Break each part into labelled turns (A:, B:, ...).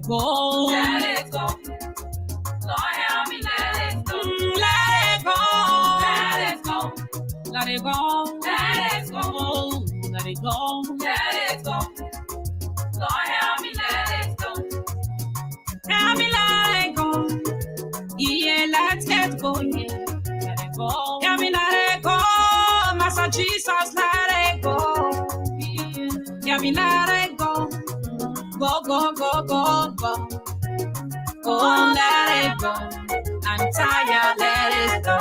A: Go. Let it go. Lord, help me let it go. Let it go. Let it go. Let it go. Let it go. Let it go. Let it go. Lord, help me let it go. Help me let it go. Yeah, let it go. Yeah, let it go. Help me let it go. Master Jesus, let it go. Yeah, help me let it go. Go, go, go, go, go. Oh, let it go. I'm tired, let it go.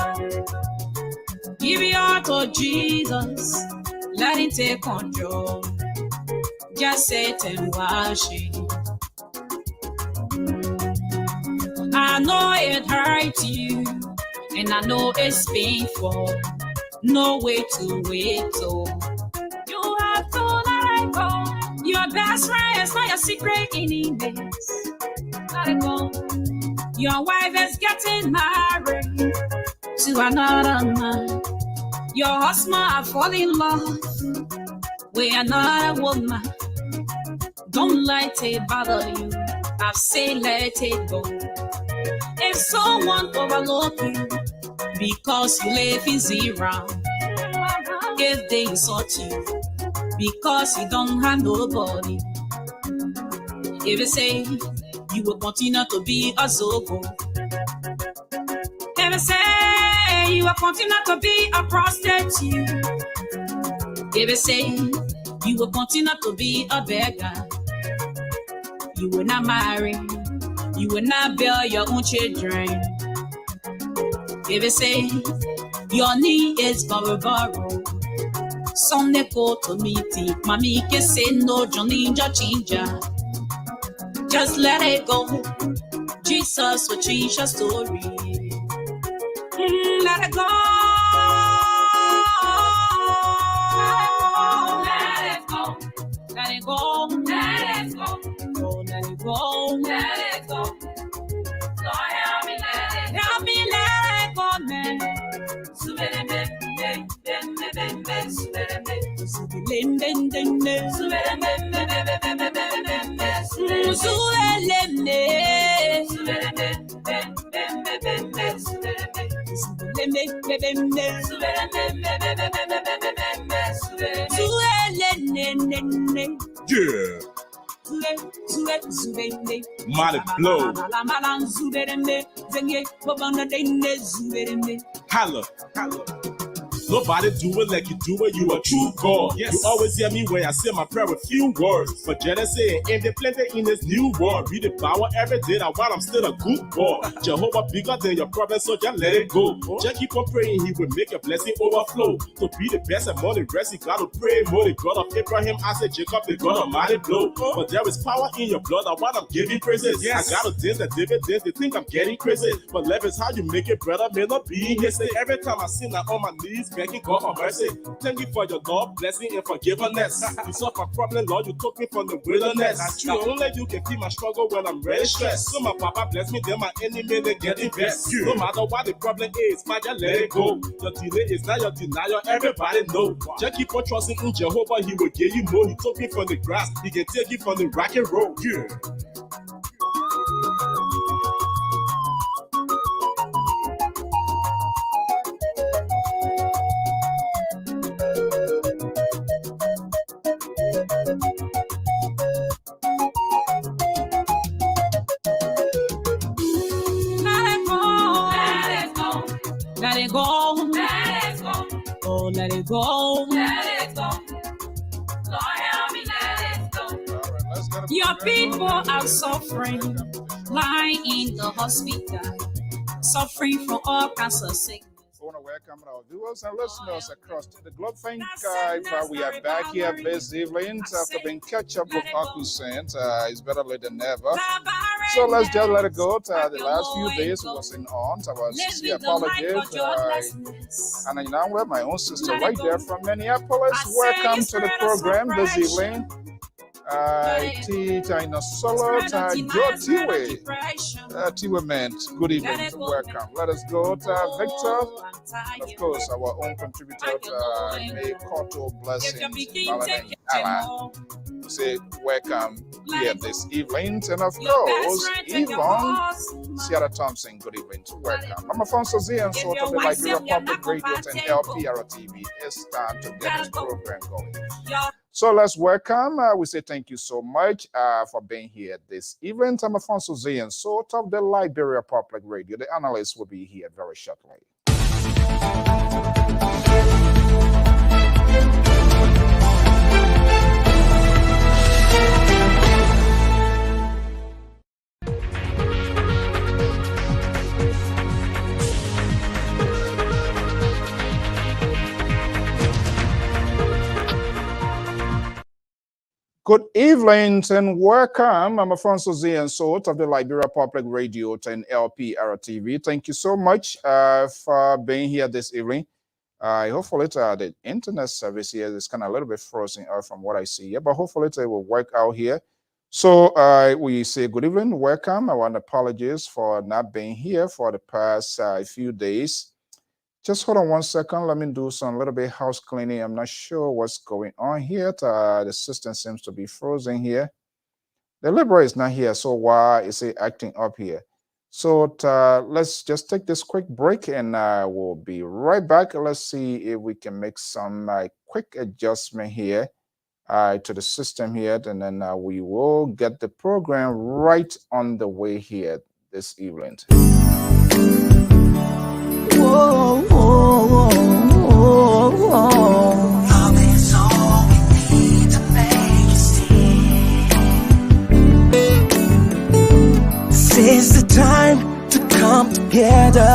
A: Give your heart to Jesus. Let him take control. Just sit and worship. I know it hurts you, and I know it's painful. No way to wait, so you have to let it go. Your best friend is not your secret enemies. Let it go. Your wife is getting married to another man. Your husband are falling in love with another woman. Don't let it bother you. I say let it go. If someone overlook you because you live in zero, if they insult you because you don't have nobody, if you say you will continue to be a zogo, if you say you will continue to be a prostitute, if you say you will continue to be a beggar, you will not marry, you will not bear your own children, if you say your knee is borrow, Sunday go to meeting, mommy can say no, Johnny Ginger. Just let it go. Jesus will change your story. Let it go. Let it go. Let it go. Let it go. Let it go. Let it go. Lord, help me let it go. Help me let it go, man.
B: Yeah. Mighty blow. Holla, holla. Nobody do it like you do it, you a true God. Yes. You always hear me when I say my prayer with few words. But Genesis and they plenty in this new world. Read the Bible every day, that while I'm still a good boy. Jehovah bigger than your problem, so just let it go. Just keep on praying, he will make your blessing overflow. To be the best and money rest, you gotta pray more. The God of Abraham, Isaac, Jacob, the God of mighty blow. But there is power in your blood, that while I'm giving praises. Yes. I gotta dance that David dance, they think I'm getting crazy. But love is how you make it, brother, may not be his day. Every time I sin, I'm on my knees, begging God for mercy. Thank you for your God blessing and forgiveness. You solved my problem, Lord, you took me from the wilderness. Now only you can feel my struggle when I'm really stressed. So my papa bless me, then my enemy they getting best. No matter what the problem is, man, just let it go. Your delay is not your denial, everybody know. Just keep on trusting in Jehovah, he will give you more. He took me from the grass, he can take you from the rock and roll. Yeah.
A: Your people are suffering, lying in the hospital, suffering from all kinds of sickness.
C: I want to welcome our viewers and listeners across the globe. Thank you. We are back here this evening after being catch up with Uncle Saint. It's better late than never. So let's just let it go. The last few days wasn't on. Our sincere apologies. And now we have my own sister right there from Minneapolis. Welcome to the program this evening. China Solo, Joe Tiwe. Tiwe meant good evening, welcome. Let us go to Victor, and of course, our own contributor, May Koto Blessings, say welcome here this evening, and of course, Yvonne Sierra Thompson, good evening, welcome. I'm Afonso Z and sort of the Liberia Public Radio and LPR TV. It's time to get this program going. So let's welcome. We say thank you so much for being here at this event. I'm Afonso Zayan, sort of the Liberia Public Radio. The analysts will be here very shortly. Good evening and welcome. I'm Afonso Z and Sort of the Liberia Public Radio and LPR TV. Thank you so much for being here this evening. Hopefully the internet service here is kind of a little bit frozen from what I see here, but hopefully it will work out here. So we say good evening, welcome. I want apologies for not being here for the past few days. Just hold on 1 second. Let me do some little bit house cleaning. I'm not sure what's going on here. The system seems to be frozen here. The Liberia is not here, so why is it acting up here? So let's just take this quick break and we'll be right back. Let's see if we can make some quick adjustment here to the system here, and then we will get the program right on the way here this evening. Whoa, whoa, whoa, whoa. Love is all we need to make it stay. This is the time to come together.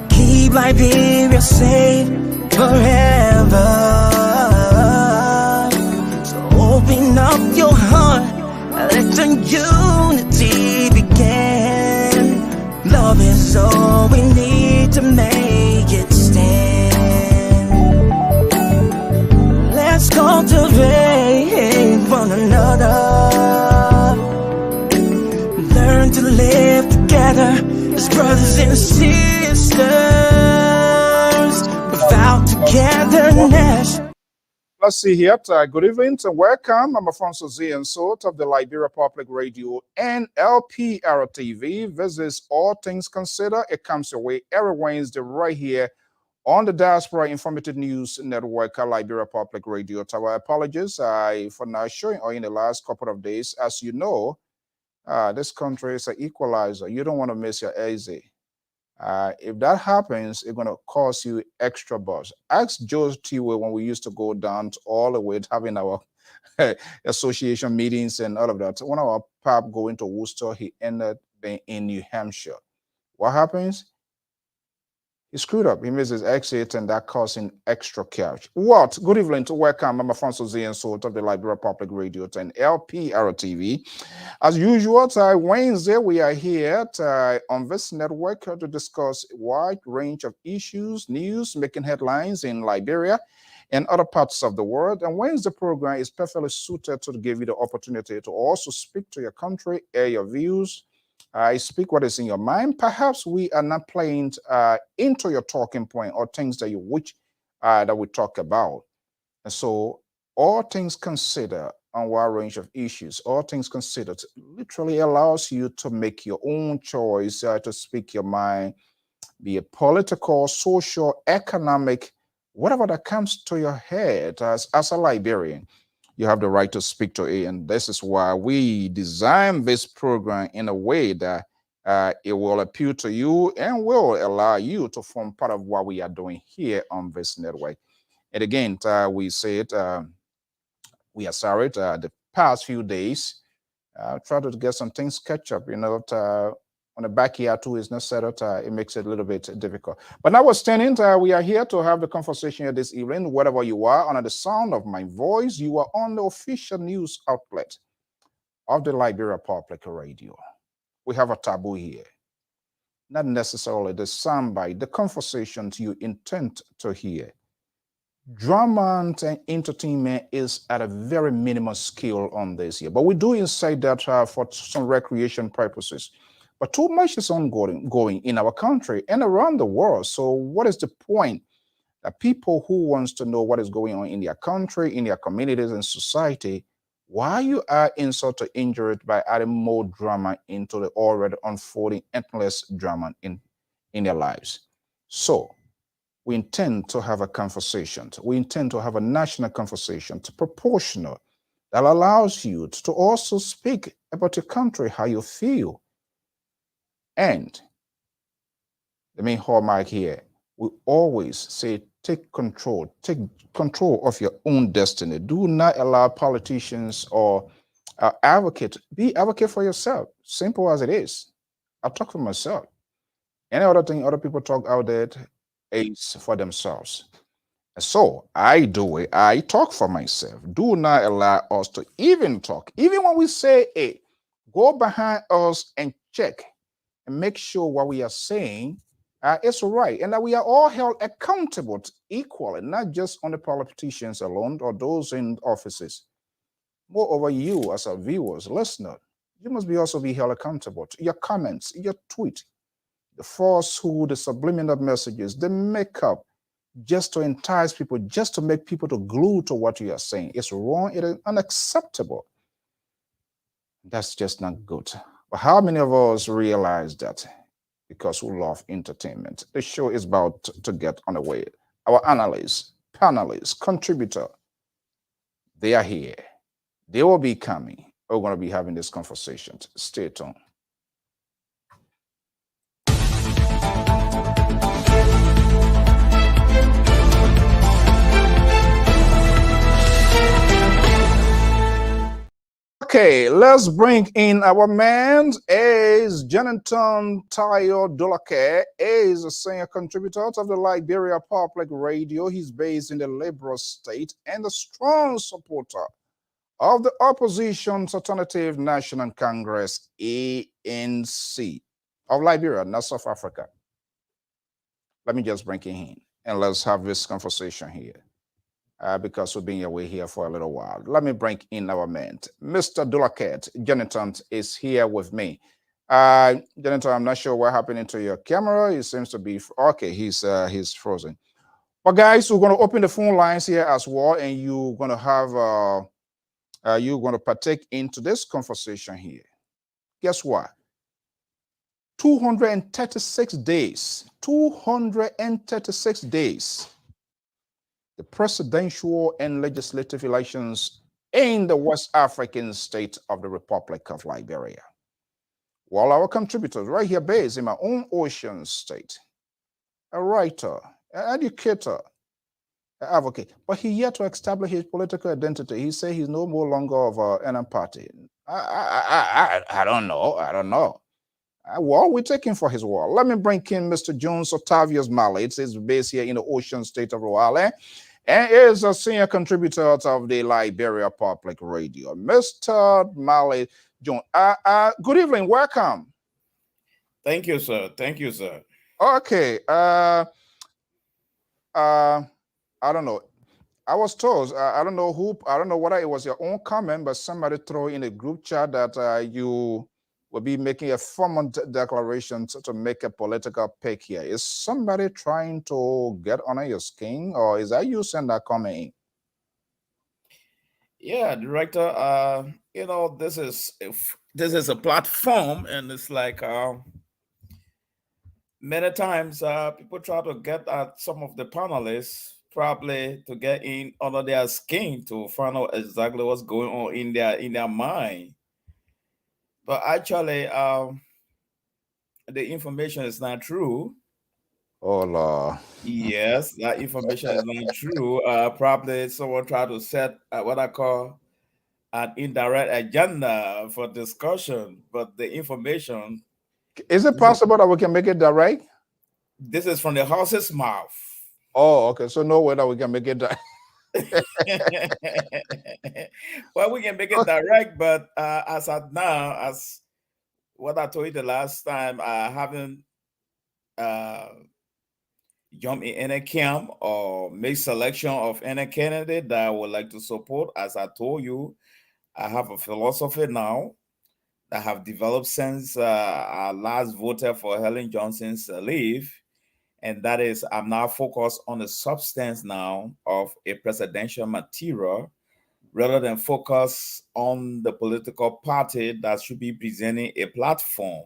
C: Keep Liberia safe forever. So open up your heart and let the unity begin. Love is all we need to make it stand. Let's cultivate one another. Learn to live together as brothers and sisters. Without togetherness. Let's see here. Good evening and welcome. I'm Afonso Z and Sort of the Liberia Public Radio and LPR TV. This is All Things Considered. It comes your way every Wednesday right here on the Diaspora Informative News Network, Liberia Public Radio. So I apologize for not showing or in the last couple of days. As you know, this country is an equalizer. You don't want to miss your exit. If that happens, it's going to cost you extra buzz. Ask Joe Tiwe when we used to go down to all the way to having our association meetings and all of that. One of our pap going to Worcester, he ended being in New Hampshire. What happens? He screwed up. He missed his exit, and that cost him extra cash. What? Good evening to welcome. I'm Afonso Z and Sort of the Liberia Public Radio and LPR TV. As usual, Wednesday, we are here on this network to discuss a wide range of issues, news, making headlines in Liberia and other parts of the world. And Wednesday program is perfectly suited to give you the opportunity to also speak to your country, air your views, speak what is in your mind. Perhaps we are not playing into your talking point or things that you wish that we talk about. And so all things considered on a wide range of issues, all things considered literally allows you to make your own choice to speak your mind, be it political, social, economic, whatever that comes to your head as a Liberian. You have the right to speak to it, and this is why we designed this program in a way that it will appeal to you and will allow you to form part of what we are doing here on this network. And again, we said We are sorry the past few days. Try to get some things catch up. On the back here too is not set up. It makes it a little bit difficult. But notwithstanding, we are here to have the conversation here this evening. Wherever you are, under the sound of my voice, you are on the official news outlet of the Liberia Public Radio. We have a taboo here. Not necessarily the soundbite, the conversations you intend to hear. Drama and entertainment is at a very minimal scale on this here, but we do inside that for some recreation purposes. But too much is ongoing in our country and around the world. So what is the point that people who wants to know what is going on in their country, in their communities and society, why you are insult to injured by adding more drama into the already unfolding endless drama in their lives? So we intend to have a conversation. We intend to have a national conversation, proportional, that allows you to also speak about your country, how you feel. And the main hallmark here, we always say, take control of your own destiny. Do not allow politicians or be advocate for yourself. Simple as it is. I talk for myself. Any other thing other people talk out there is for themselves. So I do it. I talk for myself. Do not allow us to even talk. Even when we say, hey, go behind us and check and make sure what we are saying is right, and that we are all held accountable equally, not just on the politicians alone or those in offices. Moreover, you as our viewers, listeners, you must also be held accountable to your comments, your tweet, the falsehood, the subliminal messages, the makeup, just to entice people, just to make people to glue to what you are saying. It's wrong. It is unacceptable. That's just not good. But how many of us realize that? Because we love entertainment. The show is about to get on the way. Our analysts, panelists, contributor, they are here. They will be coming. We're going to be having this conversation. Stay tuned. Okay, let's bring in our man. Is Jonathan Tayo Dolake, is a senior contributor of the Liberia Public Radio. He's based in the Liberia state and a strong supporter of the opposition's Alternative National Congress, ANC, of Liberia, not South Africa. Let me just bring him in and let's have this conversation here. Because we've been away here for a little while. Let me bring in our man, Mr. Dulaket. Jonathan is here with me. Jonathan, I'm not sure what happened to your camera. It seems to be okay. He's frozen. But guys, we're going to open the phone lines here as well, and you're going to have you're going to partake into this conversation here. Guess what? 236 days. 236 days. The presidential and legislative elections in the West African state of the Republic of Liberia. While our contributors right here based in my own ocean state, a writer, an educator, an advocate, but he yet to establish his political identity. He said he's no more longer of an party. I don't know. I don't know. Well, we take him for his word. Let me bring in Mr. Jones Otavius Mallet. He's based here in the ocean state of Rwanda and is a senior contributor of the Liberia Public Radio. Mr. Mallet Jones, good evening. Welcome.
D: Thank you, sir. Thank you, sir.
C: Okay. I don't know. I was told, I don't know whether it was your own comment, but somebody threw in a group chat that you will be making a formal declaration to make a political pick here. Is somebody trying to get under your skin, or is that you send that comment in?
D: Yeah, director. This is a platform, and it's like many times people try to get at some of the panelists, probably to get in under their skin to find out exactly what's going on in their mind. But actually, the information is not true.
C: Oh, Lord.
D: Yes, that information is not true. Probably someone tried to set what I call an indirect agenda for discussion, but the information.
C: Is it possible that we can make it direct?
D: This is from the horse's mouth.
C: Oh, okay. So no way that we can make it direct.
D: Well, we can make it direct, but as at now, as what I told you the last time, I haven't jumped in any camp or made selection of any candidate that I would like to support. As I told you, I have a philosophy now that I have developed since I last voted for Helen Johnson's leave. And that is, I'm now focused on the substance now of a presidential material rather than focus on the political party that should be presenting a platform.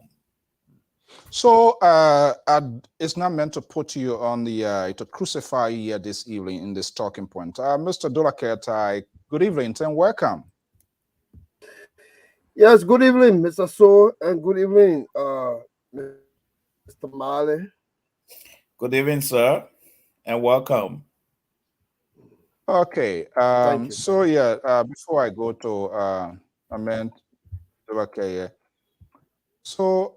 C: So it's not meant to put you on the to crucify you here this evening in this talking point. Mr. Dulaketai, good evening and welcome.
E: Yes, good evening, Mr. So, and good evening, Mr. Marley.
D: Good evening, sir, and welcome.
C: Okay.
E: Thank you.
C: So yeah, before I go to Amen Dulake, so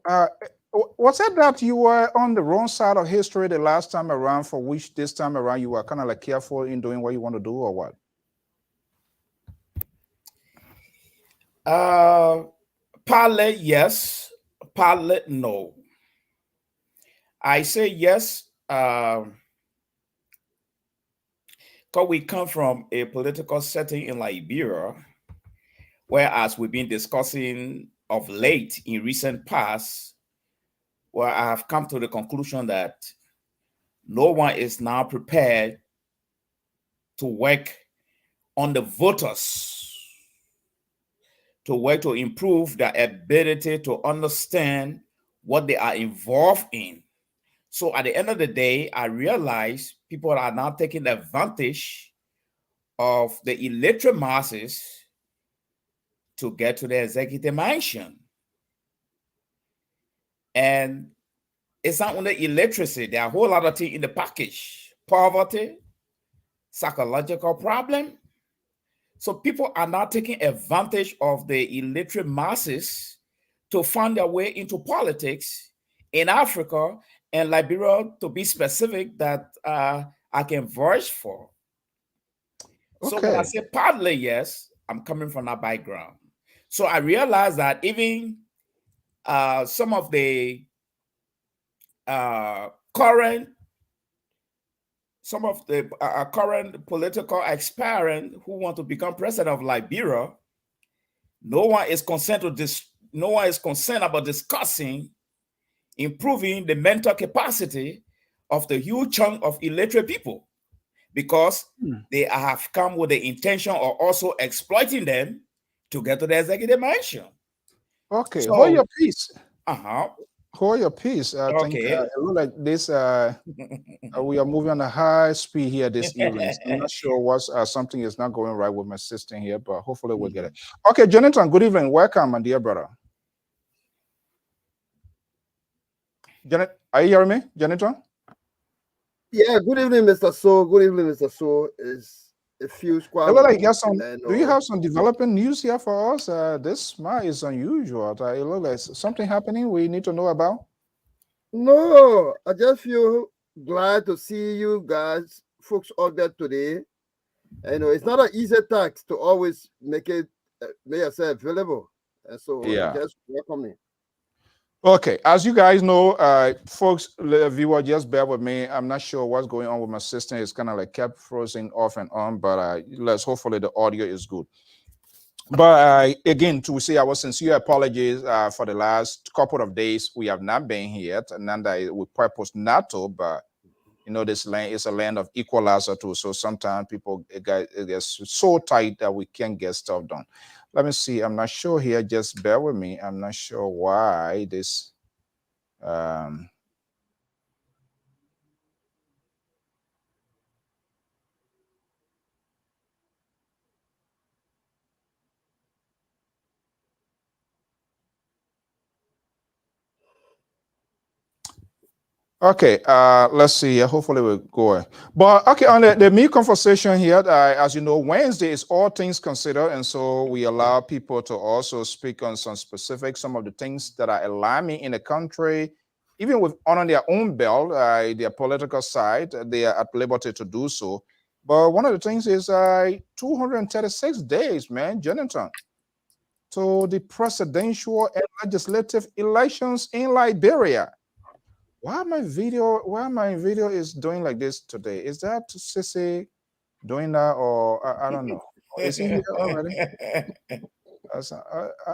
C: was it that you were on the wrong side of history the last time around, for which this time around you were kind of like careful in doing what you want to do, or what?
D: Partly yes, partly no. I say yes because we come from a political setting in Liberia, whereas we've been discussing of late in recent past, where I have come to the conclusion that no one is now prepared to work on the voters, to work to improve their ability to understand what they are involved in. So at the end of the day, I realize people are now taking advantage of the illiterate masses to get to the executive mansion. And it's not only illiteracy, there are a whole lot of things in the package. Poverty, psychological problem. So people are now taking advantage of the illiterate masses to find their way into politics in Africa and Liberia, to be specific, that I can vouch for. So when I say partly yes, I'm coming from that background. So I realized that even some of the current political aspirant who want to become president of Liberia, no one is concerned about discussing improving the mental capacity of the huge chunk of illiterate people, because they have come with the intention of also exploiting them to get to the executive mansion.
C: Okay,
D: So,
C: hold your peace.
D: Uh-huh.
C: Hold your peace. I think it looks like this. We are moving on a high speed here this evening. So I'm not sure what something is not going right with my system here, but hopefully we'll get it. Okay, Jonathan, good evening. Welcome, my dear brother. Janet, are you hearing me, Jonathan?
E: Yeah, good evening, Mr. So. Good evening, Mr. So. Is a few squad.
C: Like do you have some developing news here for us? This is unusual. It looks like something happening we need to know about.
E: No, I just feel glad to see you guys, folks, out there today. I know it's not an easy task to always make yourself available, and so just welcome me.
C: Okay, as you guys know, folks, viewer, just bear with me. I'm not sure what's going on with my system. It's kind of like kept frozen off and on, but let's hopefully the audio is good. But again, to say our sincere apologies for the last couple of days. We have not been here, and then we purpose not to, but you know, this land is a land of equalizer too. So sometimes people it gets so tight that we can't get stuff done. Let me see. I'm not sure here. Just bear with me. I'm not sure why this. Okay, let's see. Hopefully we'll go. But okay, on the me conversation here, as you know, Wednesday is all things considered, and so we allow people to also speak on some specifics, some of the things that are alarming in the country, even with on their own belt, their political side, they are at liberty to do so. But one of the things is 236 days, man, Jonathan, to the presidential and legislative elections in Liberia. Why my video is doing like this today? Is that Sissy doing that, or I don't know? Is he here already?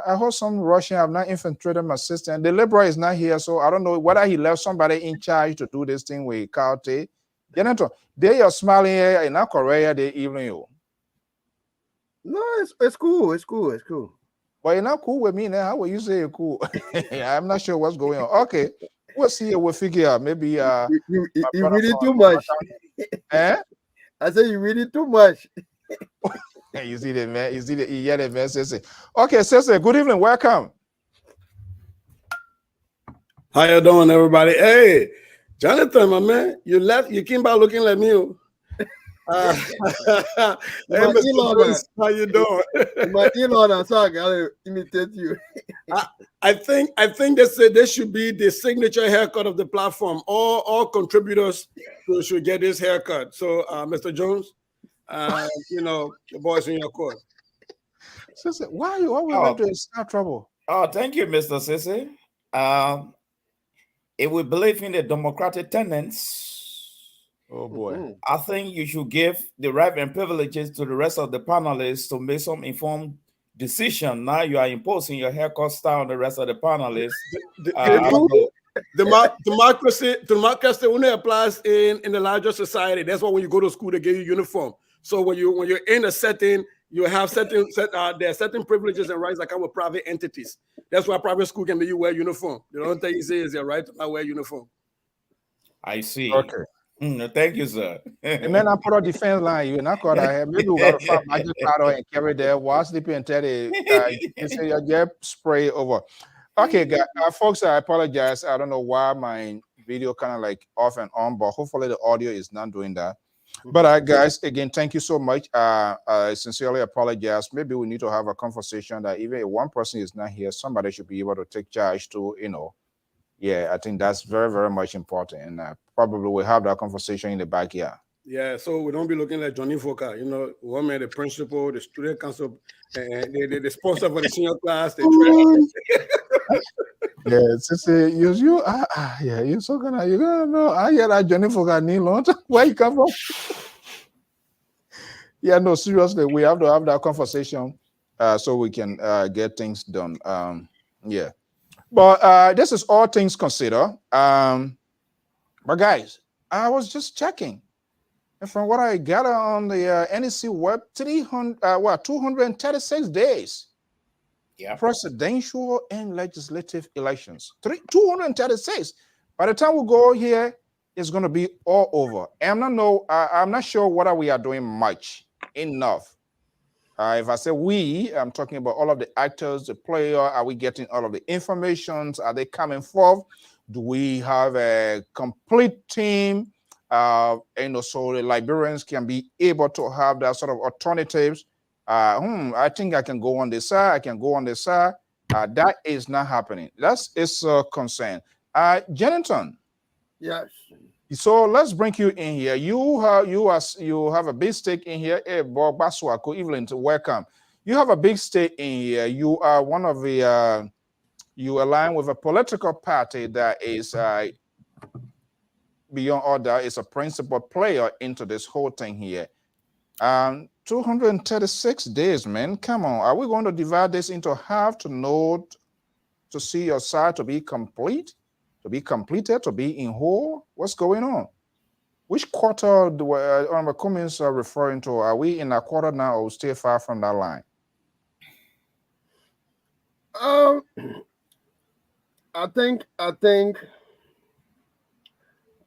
C: I heard some Russian have not infiltrated my system. The liberal is not here, so I don't know whether he left somebody in charge to do this thing with Kaute. Senator, they are smiling here in Korea. They even you.
E: No, it's cool. It's cool. It's cool.
C: But you're not cool with me now. How will you say you're cool? I'm not sure what's going on. Okay, we'll see. We'll figure out. Maybe
E: you read it too much.
C: Eh?
E: I said you read it too much.
C: You see the man. You see the yeah, the man says. Okay, Sese, good evening. Welcome.
F: How you doing, everybody? Hey, Jonathan, my man, you left. You came back looking like me. Hey, Mr. Prince, how you doing?
E: My Elon, so I gotta imitate you.
F: I think they said this should be the signature haircut of the platform. All contributors should get this haircut. So, Mr. Jones, you know the boys in your court.
C: Sese, why are you always like to start trouble?
D: Oh, thank you, Mr. Sissy. If we believe in the democratic tenets,
C: oh boy,
D: I think you should give the right and privileges to the rest of the panelists to make some informed decision. Now you are imposing your haircut style on the rest of the panelists.
F: Democracy only applies in the larger society. That's why when you go to school, they give you uniform. So when you're in a setting, you have there are certain privileges and rights that come with private entities. That's why private school can make you wear uniform. The only thing you say is your right to not wear uniform.
D: I see.
C: Okay.
D: Thank you, sir.
C: The man, I put a defense line. You not caught. Maybe we got to find magic powder and carry there while sleeping and tell the say you get spray over. Okay, guys, folks, I apologize. I don't know why my video kind of like off and on, but hopefully the audio is not doing that. But guys, again, thank you so much. I sincerely apologize. Maybe we need to have a conversation that even if one person is not here, somebody should be able to take charge to, yeah, I think that's very, very much important. And probably we'll have that conversation in the backyard.
F: Yeah, so we don't be looking like Johnny Foka, one man, the principal, the student council, and the sponsor for the senior class.
C: Yeah, you're so you're gonna know. I hear that Johnny Foka need long. Where you come from? Yeah, no, seriously, we have to have that conversation so we can get things done. Yeah, but this is all things considered. But guys, I was just checking, and from what I gather on the NEC web, 236 days. Yeah, presidential and legislative elections. 236. By the time we go here, it's going to be all over. And I'm not sure whether we are doing much enough. If I say we, I'm talking about all of the actors, the player. Are we getting all of the informations? Are they coming forth? Do we have a complete team? So the Liberians can be able to have that sort of alternatives. I think I can go on this side. I can go on this side. That is not happening. That's a concern. Jennington.
E: Yes.
C: So let's bring you in here. You have a big stake in here. Hey, Bob Baswako, Evelyn, welcome. You have a big stake in here. You are one of the. You align with a political party that is beyond order. Is a principal player into this whole thing here. 236 days, man. Come on. Are we going to divide this into half to see your side to be complete, to be completed, to be in whole? What's going on? Which quarter do Honorable Cummings are referring to? Are we in a quarter now or still far from that line?
E: I think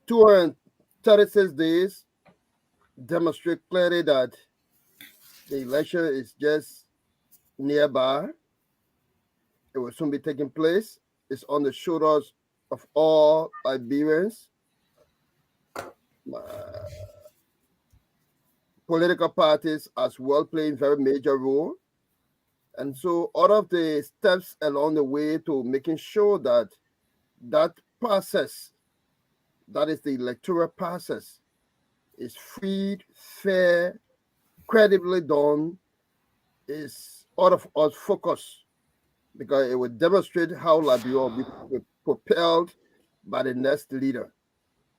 E: 236 days demonstrate clearly that the election is just nearby. It will soon be taking place. It's on the shoulders of all Liberians. political parties as well playing very major role. And so all of the steps along the way to making sure that that process, that is the electoral process, is free, fair, credibly done, is out of our focus, because it will demonstrate how Liberia will be propelled by the next leader.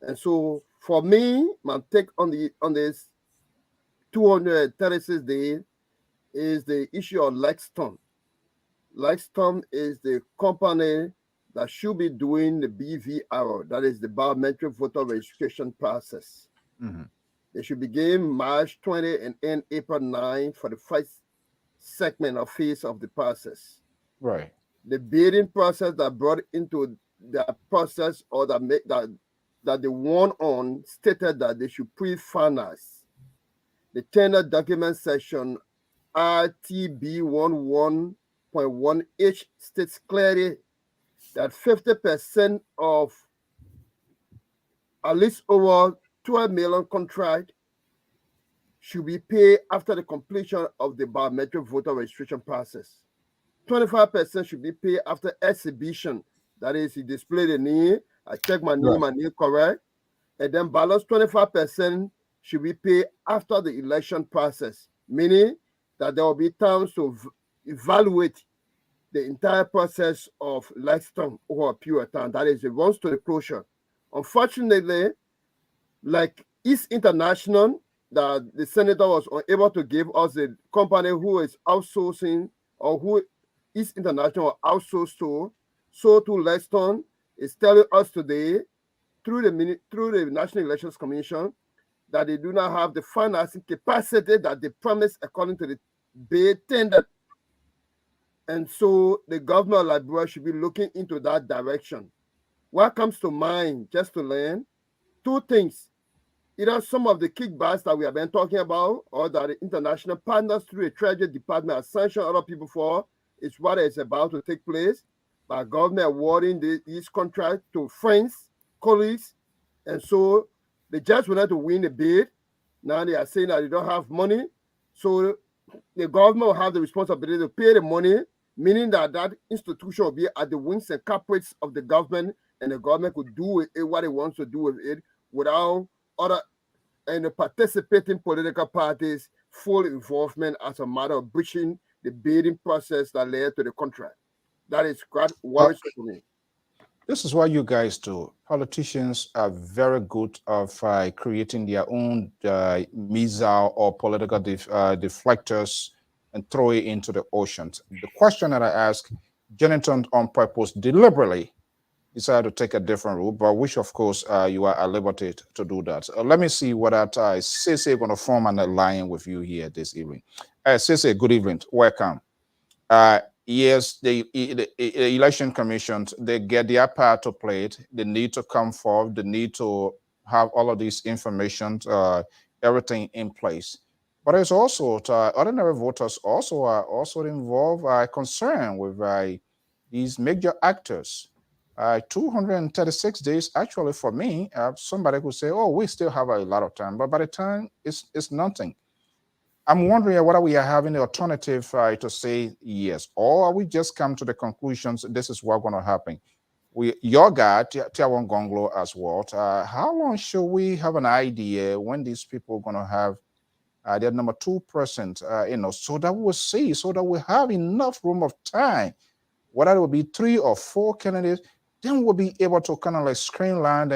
E: And so for me, my take on this 236 days is the issue of Lexton. Lexton is the company that should be doing the BVR, that is the biometric voter registration process.
C: Mm-hmm.
E: They should begin March 20 and end April 9 for the first segment or phase of the process.
C: Right.
E: The bidding process that brought into the process, or that they won on, stated that they should pre-finance. The tender document section RTB 11.1H states clearly that 50% of at least over 12 million contract should be paid after the completion of the biometric voter registration process. 25% should be paid after exhibition. That is, you display the name, I check my name, my name correct, and then balance 25% should be paid after the election process, meaning that there will be times to evaluate the entire process of lifetime over a period of time. That is, it runs to the closure. Unfortunately, like East International, that the senator was unable to give us a company who is outsourcing, or who East International outsourced to, so to Lexton is telling us today through the National Elections Commission that they do not have the financing capacity that they promised according to the bid tender. And so the government of Liberia should be looking into that direction. What comes to mind, just to learn, two things. Either some of the kickbacks that we have been talking about, or that the international partners through the Treasury Department have sanctioned other people for, is what is about to take place by government awarding these contracts to friends, colleagues, and so they just wanted to win the bid. Now they are saying that they don't have money, so the government will have the responsibility to pay the money, meaning that that institution will be at the wings and caprice of the government, and the government could do with it what it wants to do with it without other and the participating political parties' full involvement as a matter of breaching the bidding process that led to the contract. That is quite worrisome to me.
C: This is what you guys do. Politicians are very good of creating their own missile or political deflectors and throw it into the oceans. The question that I ask, Jonathan on purpose deliberately decided to take a different route, but which of course you are at liberty to do that. Let me see what Sese going to form an alliance with you here this evening. Sese, good evening. Welcome. Yes, the election commissions, they get their part to play it. They need to come forward. They need to have all of this information, everything in place. But it's also ordinary voters also are also involved, concerned with these major actors. 236 days, actually, for me, somebody could say, oh, we still have a lot of time. But by the time, it's nothing. I'm wondering whether we are having the alternative to say yes, or are we just come to the conclusions this is what's going to happen. Your guy, Tiawan Gonglo as well, how long should we have an idea when these people are going to have their number 2%, so that we'll see, so that we have enough room of time, whether it will be 3 or 4 candidates, then we'll be able to kind of like streamline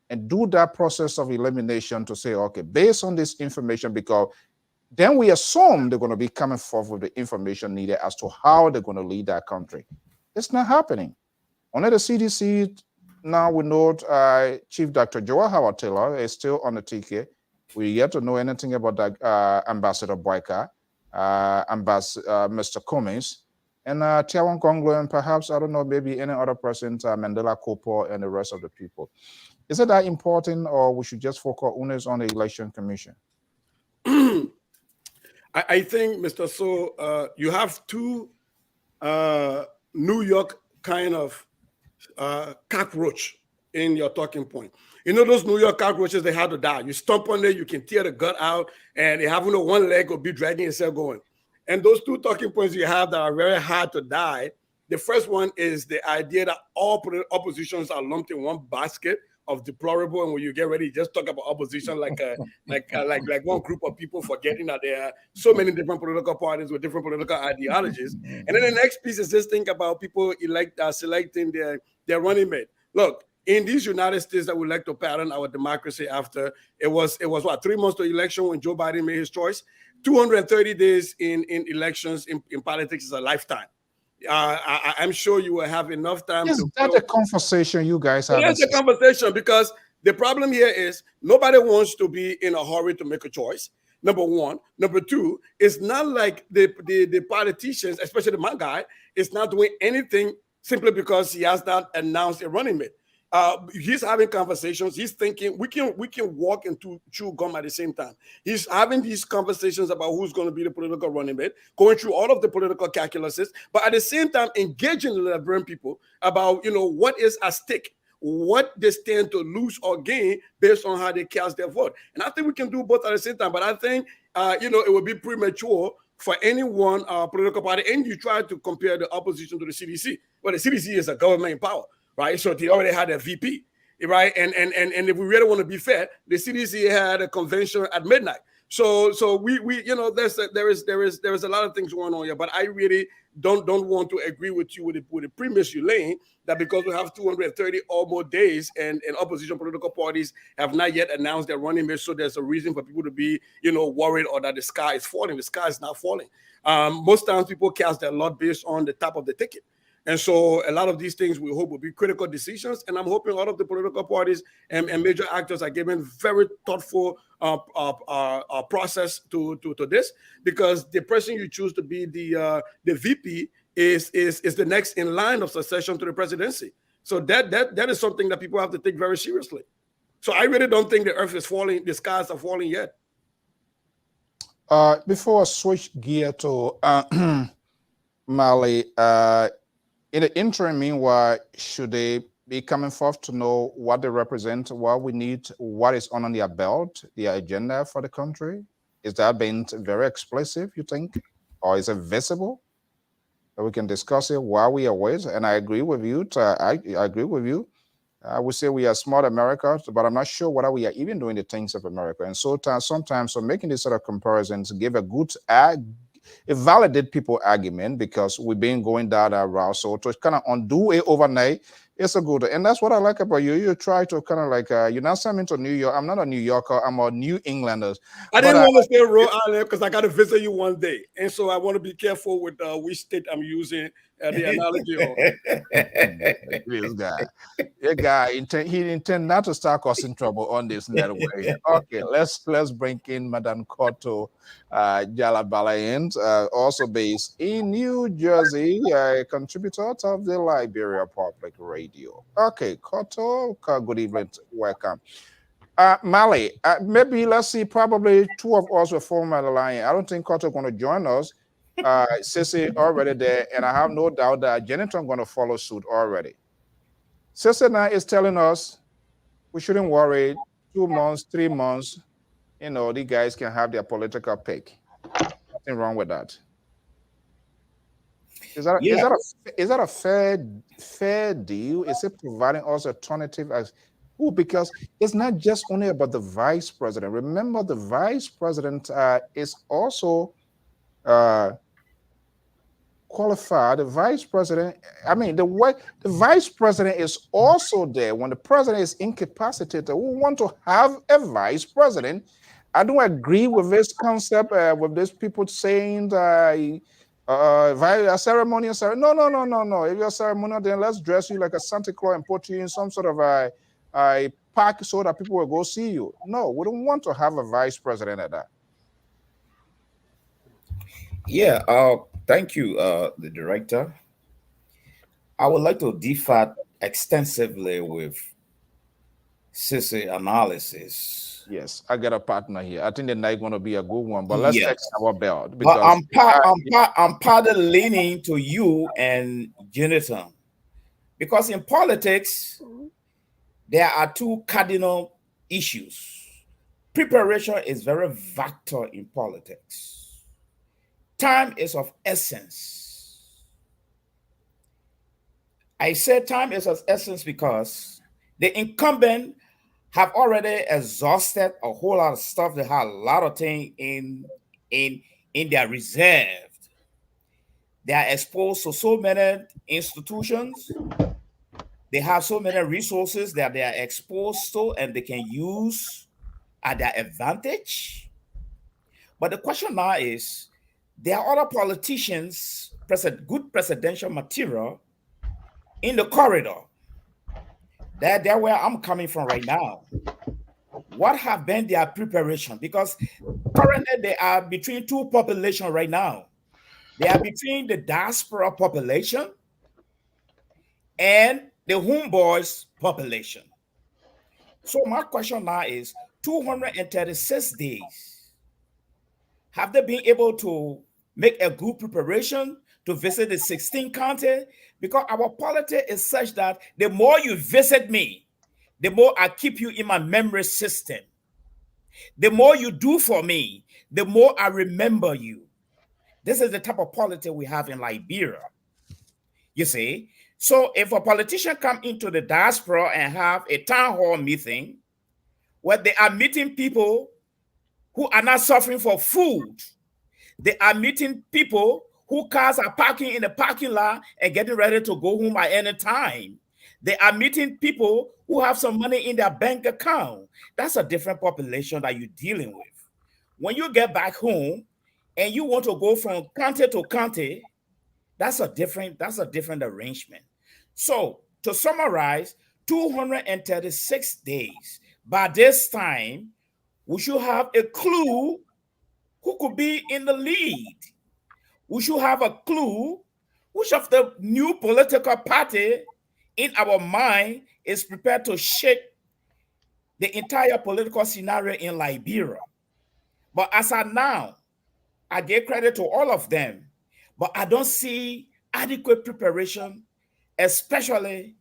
C: and do that process of elimination to say, okay, based on this information, because then we assume they're going to be coming forth with the information needed as to how they're going to lead that country. It's not happening. Only the CDC, now we know Chief Dr. Joa Howard Taylor is still on the ticket. We yet to know anything about that Ambassador Boyka, Mr. Cummings, and Tiawan Konglo, and perhaps, I don't know, maybe any other person, Mandela Kopo, and the rest of the people. Is it that important, or we should just focus on the election commission?
F: I think, Mr. So, you have two New York kind of cockroach in your talking point. You know those New York cockroaches, they have to die. You stomp on it, you can tear the gut out, and they have only one leg or be dragging yourself going. And those two talking points you have that are very hard to die. The first one is the idea that all oppositions are lumped in one basket of deplorable, and when you get ready, just talk about opposition like one group of people, forgetting that there are so many different political parties with different political ideologies. And then the next piece is just think about people selecting their running mate. Look, in these United States that we like to pattern our democracy after, it was what, 3 months to election when Joe Biden made his choice. 230 days in elections in politics is a lifetime. I'm sure you will have enough time.
C: Is that a conversation you guys have?
F: It's a conversation, because the problem here is nobody wants to be in a hurry to make a choice. Number one. Number two, it's not like the politicians, especially my guy, is not doing anything simply because he has not announced a running mate. He's having conversations. He's thinking we can walk and chew gum at the same time. He's having these conversations about who's going to be the political running mate, going through all of the political calculuses, but at the same time engaging the Liberian people about what is at stake, what they stand to lose or gain based on how they cast their vote. And I think we can do both at the same time. But I think it would be premature for any one political party. And you try to compare the opposition to the CDC. Well, the CDC is a government in power. Right, so they already had a VP, right? And if we really want to be fair, the CDC had a convention at midnight. So we there is a lot of things going on here. But I really don't want to agree with you with the premise you're laying that because we have 230 or more days and opposition political parties have not yet announced their running mate, so there's a reason for people to be worried or that the sky is falling. The sky is not falling. Most times people cast their lot based on the top of the ticket. And so a lot of these things we hope will be critical decisions. And I'm hoping all of the political parties and major actors are given very thoughtful process to this, because the person you choose to be the VP is the next in line of succession to the presidency. So that is something that people have to take very seriously. So I really don't think the earth is falling, the skies are falling yet.
C: Before I switch gear to Mali, in the interim, meanwhile, should they be coming forth to know what they represent, what we need, what is on their belt, their agenda for the country? Is that being very explicit, you think? Or is it visible? That we can discuss it while we are waiting. And I agree with you. I agree with you. I would say we are smart America, but I'm not sure whether we are even doing the things of America. And so sometimes, so making this sort of comparisons give a good it validate people argument, because we've been going down that route. So to kind of undo it overnight, it's a good, and that's what I like about you. You try to kind of like, you're not sending to New York. I'm not a New Yorker. I'm a New Englander.
F: I didn't want to say Rhode Island because I got to visit you one day. And so I want to be careful with which state I'm using the analogy of.
C: This guy, he intend not to start causing trouble on this network. Okay, let's bring in Madam Koto Jalabalayan, also based in New Jersey, a contributor of the Liberia Public Radio. Okay, Koto, good evening, welcome. Mali, maybe let's see, probably two of us will form a line. I don't think Koto is going to join us. Sissy already there, and I have no doubt that Jennifer going to follow suit already. Sissy now is telling us we shouldn't worry. 2 months, 3 months, the guys can have their political pick. Nothing wrong with that. Is that a fair deal? Is it providing us alternative as because it's not just only about the vice president. Remember, the vice president is also qualified. The vice president, the vice president is also there when the president is incapacitated. We want to have a vice president. I don't agree with this concept with these people saying a ceremonial. No. If you're ceremonial, then let's dress you like a Santa Claus and put you in some sort of a park so that people will go see you. No, we don't want to have a vice president at that.
D: Yeah, thank you, the director. I would like to differ extensively with Sissy analysis.
C: Yes, I got a partner here. I think the night going to be a good one, but let's check our belt.
D: Because I'm partly leaning to you and Jonathan, because in politics, there are two cardinal issues. Preparation is very vital in politics. Time is of essence. I say time is of essence because the incumbent have already exhausted a whole lot of stuff. They have a lot of things in their reserve. They are exposed to so many institutions. They have so many resources that they are exposed to and they can use at their advantage. But the question now is, there are other politicians, good presidential material in the corridor. That's where I'm coming from right now. What have been their preparation? Because currently they are between two populations right now. They are between the diaspora population and the homeboys population. So my question now is 236 days. Have they been able to make a good preparation to visit the 16 county? Because our politics is such that the more you visit me, the more I keep you in my memory system. The more you do for me, the more I remember you. This is the type of politics we have in Liberia. You see? So if a politician come into the diaspora and have a town hall meeting where they are meeting people who are not suffering for food, they are meeting people whose cars are parking in the parking lot and getting ready to go home at any time. They are meeting people who have some money in their bank account. That's a different population that you're dealing with. When you get back home and you want to go from county to county, that's a different arrangement. So to summarize, 236 days. By this time, we should have a clue who could be in the lead. We should have a clue which of the new political party in our mind is prepared to shake the entire political scenario in Liberia. But as of now, I give credit to all of them, but I don't see adequate preparation, especially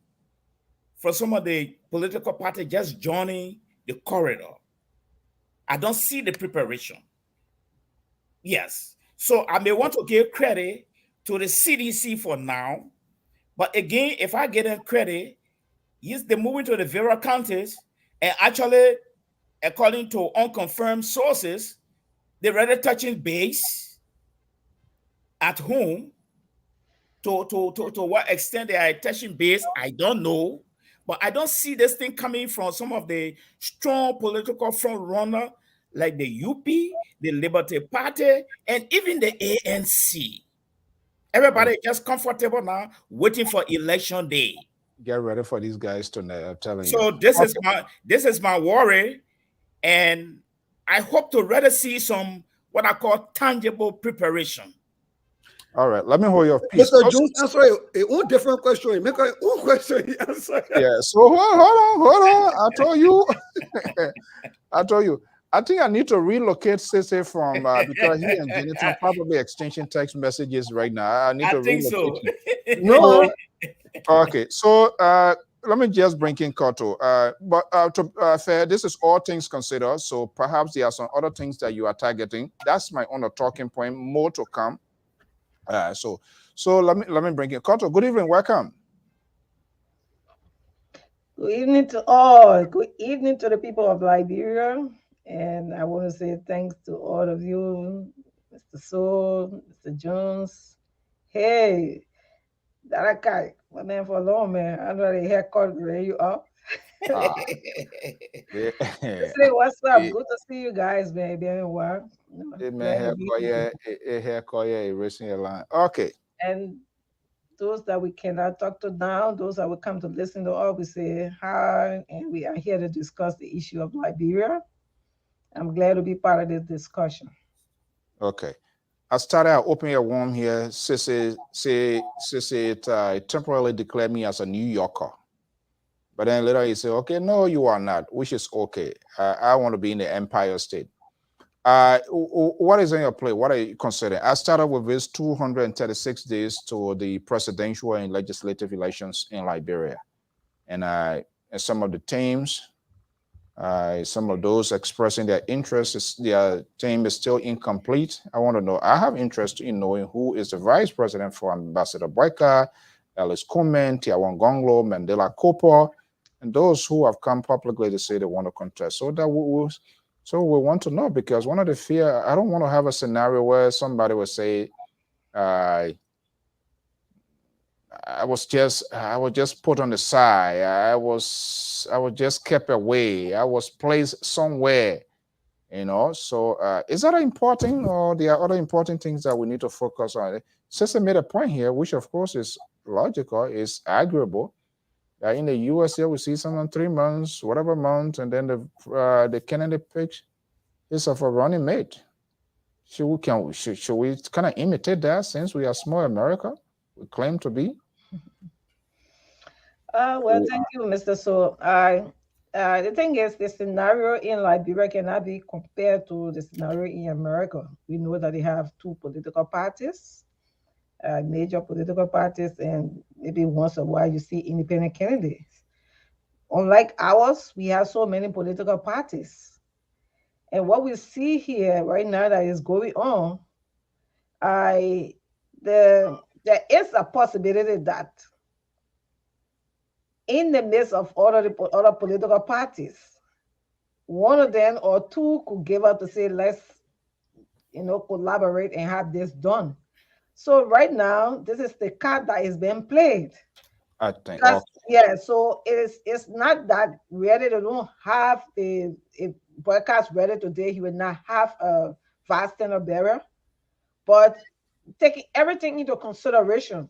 D: for some of the political parties just joining the corridor. I don't see the preparation. Yes. So I may want to give credit to the CDC for now. But again, if I get them credit, yes, they're moving to the various counties. And actually, according to unconfirmed sources, they're already touching base at home. To what extent they are touching base, I don't know. But I don't see this thing coming from some of the strong political front runner like the UP, the Liberty Party, and even the ANC. Everybody just comfortable now, waiting for election day.
C: Get ready for these guys tonight. I'm telling you.
D: So this is my worry, and I hope to rather see some what I call tangible preparation.
C: All right, let me hold your peace.
F: Mr. Jones, answer a own different question. Make a own question. Answer.
C: Yeah. So hold on. I told you. I think I need to relocate Sissy from because he and Jennifer probably exchanging text messages right now. I need to relocate.
D: So.
C: No. Okay. So let me just bring in Koto. But to fair, this is all things considered. So perhaps there are some other things that you are targeting. That's my own talking point. More to come. So let me bring in Koto. Good evening. Welcome.
G: Good evening to all. Good evening to the people of Liberia. And I want to say thanks to all of you, Mr. Soul, Mr. Jones. Hey, Darakai, my name for long, man. I know the haircut where you are.
C: Yeah.
G: Say what's up? Good to see you guys, man. Been a while.
C: Haircut, erasing your line. Okay.
G: And those that we cannot talk to now, those that will come to listen to all, we say hi, and we are here to discuss the issue of Liberia. I'm glad to be part of this discussion.
C: Okay. I started out opening a warm here. Sissy temporarily declared me as a New Yorker. But then later he said, okay, no, you are not, which is okay. I want to be in the Empire State. What is on your plate? What are you considering? I started with this 236 days to the presidential and legislative elections in Liberia. And and some of the teams. Some of those expressing their interest, their team is still incomplete. I want to know. I have interest in knowing who is the vice president for Ambassador Boyka, Ellis Kuman, Tiawan Gonglo, Mandela Cooper, and those who have come publicly to say they want to contest. So that we want to know, because one of the fear, I don't want to have a scenario where somebody will say, I was just put on the side. I was just kept away. I was placed somewhere, So is that important, or there are other important things that we need to focus on? Sister made a point here, which of course is logical, is arguable. In the U.S. here, we see someone 3 months, whatever month, and then the candidate picks is of a running mate. Should we kind of imitate that, since we are small America? We claim to be.
G: Well, thank you, Mr. So. The thing is, the scenario in Liberia cannot be compared to the scenario in America. We know that they have two political parties, major political parties, and maybe once in a while you see independent candidates. Unlike ours, we have so many political parties. And what we see here right now that is going on, there is a possibility that in the midst of other political parties, one of them or two could give up to say, let's, collaborate and have this done. So right now, this is the card that is being played.
C: I think.
G: Yeah, so it's not that really they don't have a broadcast ready today. He will not have a vast standard barrier, but taking everything into consideration,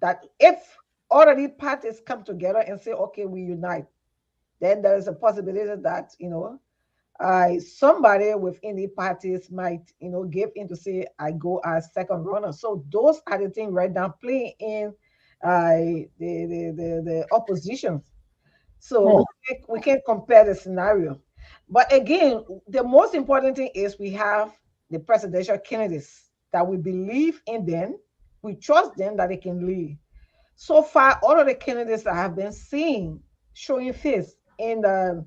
G: that if all of these parties come together and say, okay, we unite, then there is a possibility that, somebody within the parties might, give in to say, I go as second runner. So those are the things right now playing in the opposition. So we can't compare the scenario. But again, the most important thing is we have the presidential candidates that we believe in them, we trust them that they can lead. So far, all of the candidates that have been seen showing face in the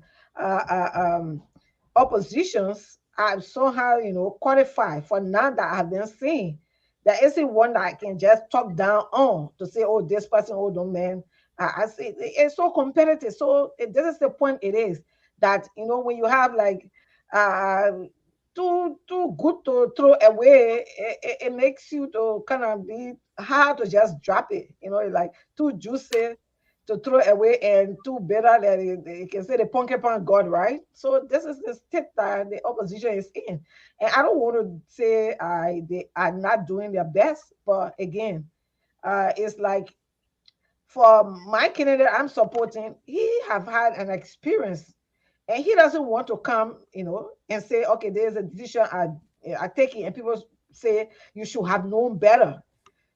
G: oppositions are somehow, qualified. For now that I have been seen, there isn't one that I can just talk down on to say, oh, this person, oh, no, man. I say it's so competitive. So this is the point. It is that, when you have like too good to throw away, it makes you to kind of be hard to just drop it. Like too juicy to throw away and too bitter that you can say the Ponkepan God, right? So this is the state that the opposition is in. And I don't want to say they are not doing their best, but again, it's like for my candidate I'm supporting, he have had an experience and he doesn't want to come, and say, okay, there's a decision I take it, and people say you should have known better.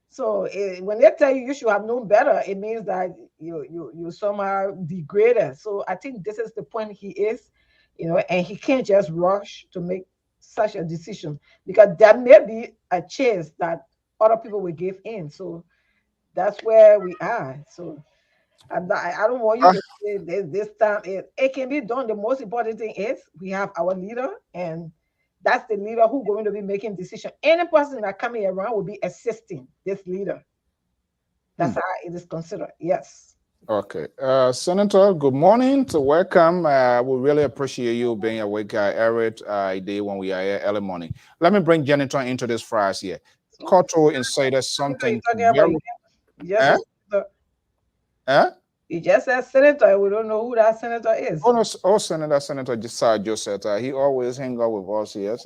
G: So when they tell you should have known better, it means that you somehow degraded. So I think this is the point he is, and he can't just rush to make such a decision, because there may be a chance that other people will give in. So that's where we are. So I don't want you to say this time. It can be done. The most important thing is we have our leader, and that's the leader who's going to be making decision. Any person that coming around will be assisting this leader. That's how it is considered. Yes.
C: Okay. Senator, good morning. Welcome. We really appreciate you being awake every day when we are here early morning. Let me bring Janitor into this phrase here. Koto inserted something very...
G: You just said senator. We don't know who that senator is.
C: Oh, no, Senator Joseph. He always hang out with us here.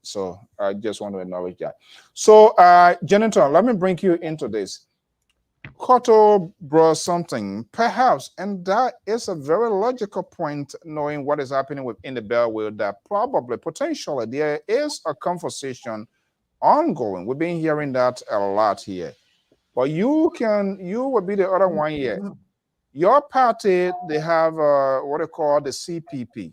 C: So I just want to acknowledge that. So, Janitor, let me bring you into this. Koto brought something, perhaps, and that is a very logical point, knowing what is happening within the Bellwether, that probably, potentially, there is a conversation ongoing. We've been hearing that a lot here. But you will be the other one here. Your party, they have what they call the CPP.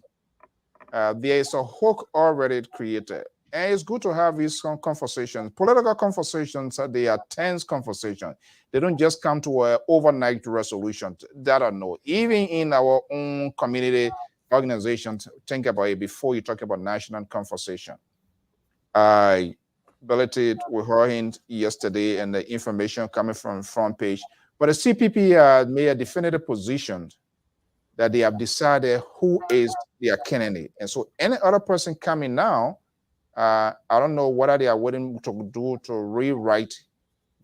C: There is a hook already created. And it's good to have these conversations. Political conversations, they are tense conversations. They don't just come to an overnight resolution. That I know. Even in our own community organizations, think about it before you talk about national conversation. I billeted with her yesterday and the information coming from front page. But the CPP made a definitive position that they have decided who is their candidate. And so any other person coming now, I don't know what they are willing to do to rewrite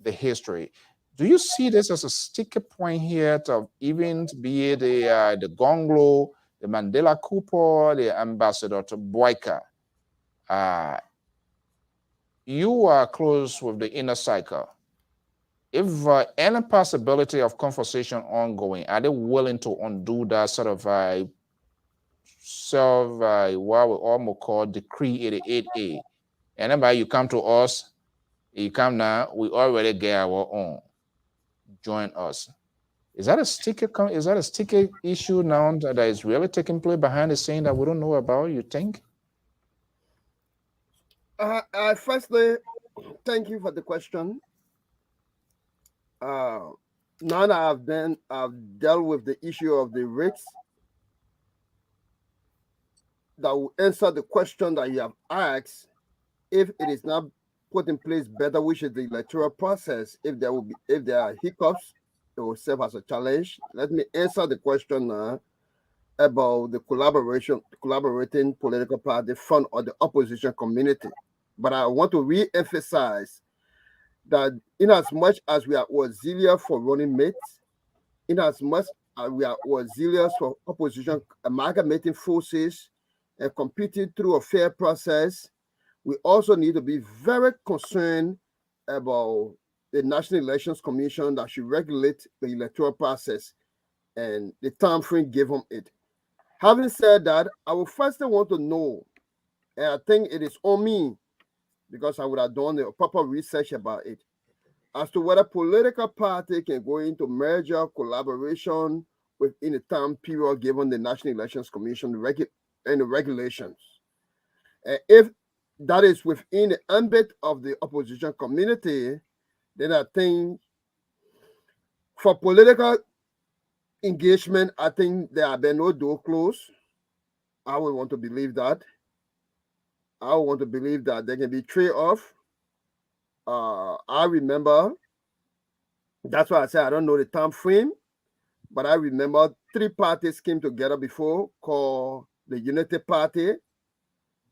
C: the history. Do you see this as a sticky point here to even be the Gonglo, the Mandela Cooper, the ambassador to Boyka? You are close with the inner cycle. If any possibility of conversation ongoing, are they willing to undo that sort of what we almost call Decree 88A? And then you come to us, you come now, we already get our own. Join us. Is that a sticky issue now that is really taking place behind the scene that we don't know about, you think?
E: Firstly, thank you for the question. Now that I've dealt with the issue of the risks, that will answer the question that you have asked. If it is not put in place better, which is the electoral process, if there are hiccups, it will serve as a challenge. Let me answer the question now about the collaborating political party front or the opposition community. But I want to re-emphasize that in as much as we are zealous for running mates, in as much as we are zealous for opposition amalgamating forces and competing through a fair process, we also need to be very concerned about the National Elections Commission that should regulate the electoral process and the time frame given it. Having said that, I will first want to know, and I think it is on me because I would have done the proper research about it, as to whether political party can go into merger collaboration within the time period given the National Elections Commission and the regulations. And if that is within the ambit of the opposition community, then I think for political engagement, I think there have been no door closed. I would want to believe that. I want to believe that there can be trade-off. I remember, that's why I said I don't know the time frame, but I remember 3 parties came together before called the Unity Party.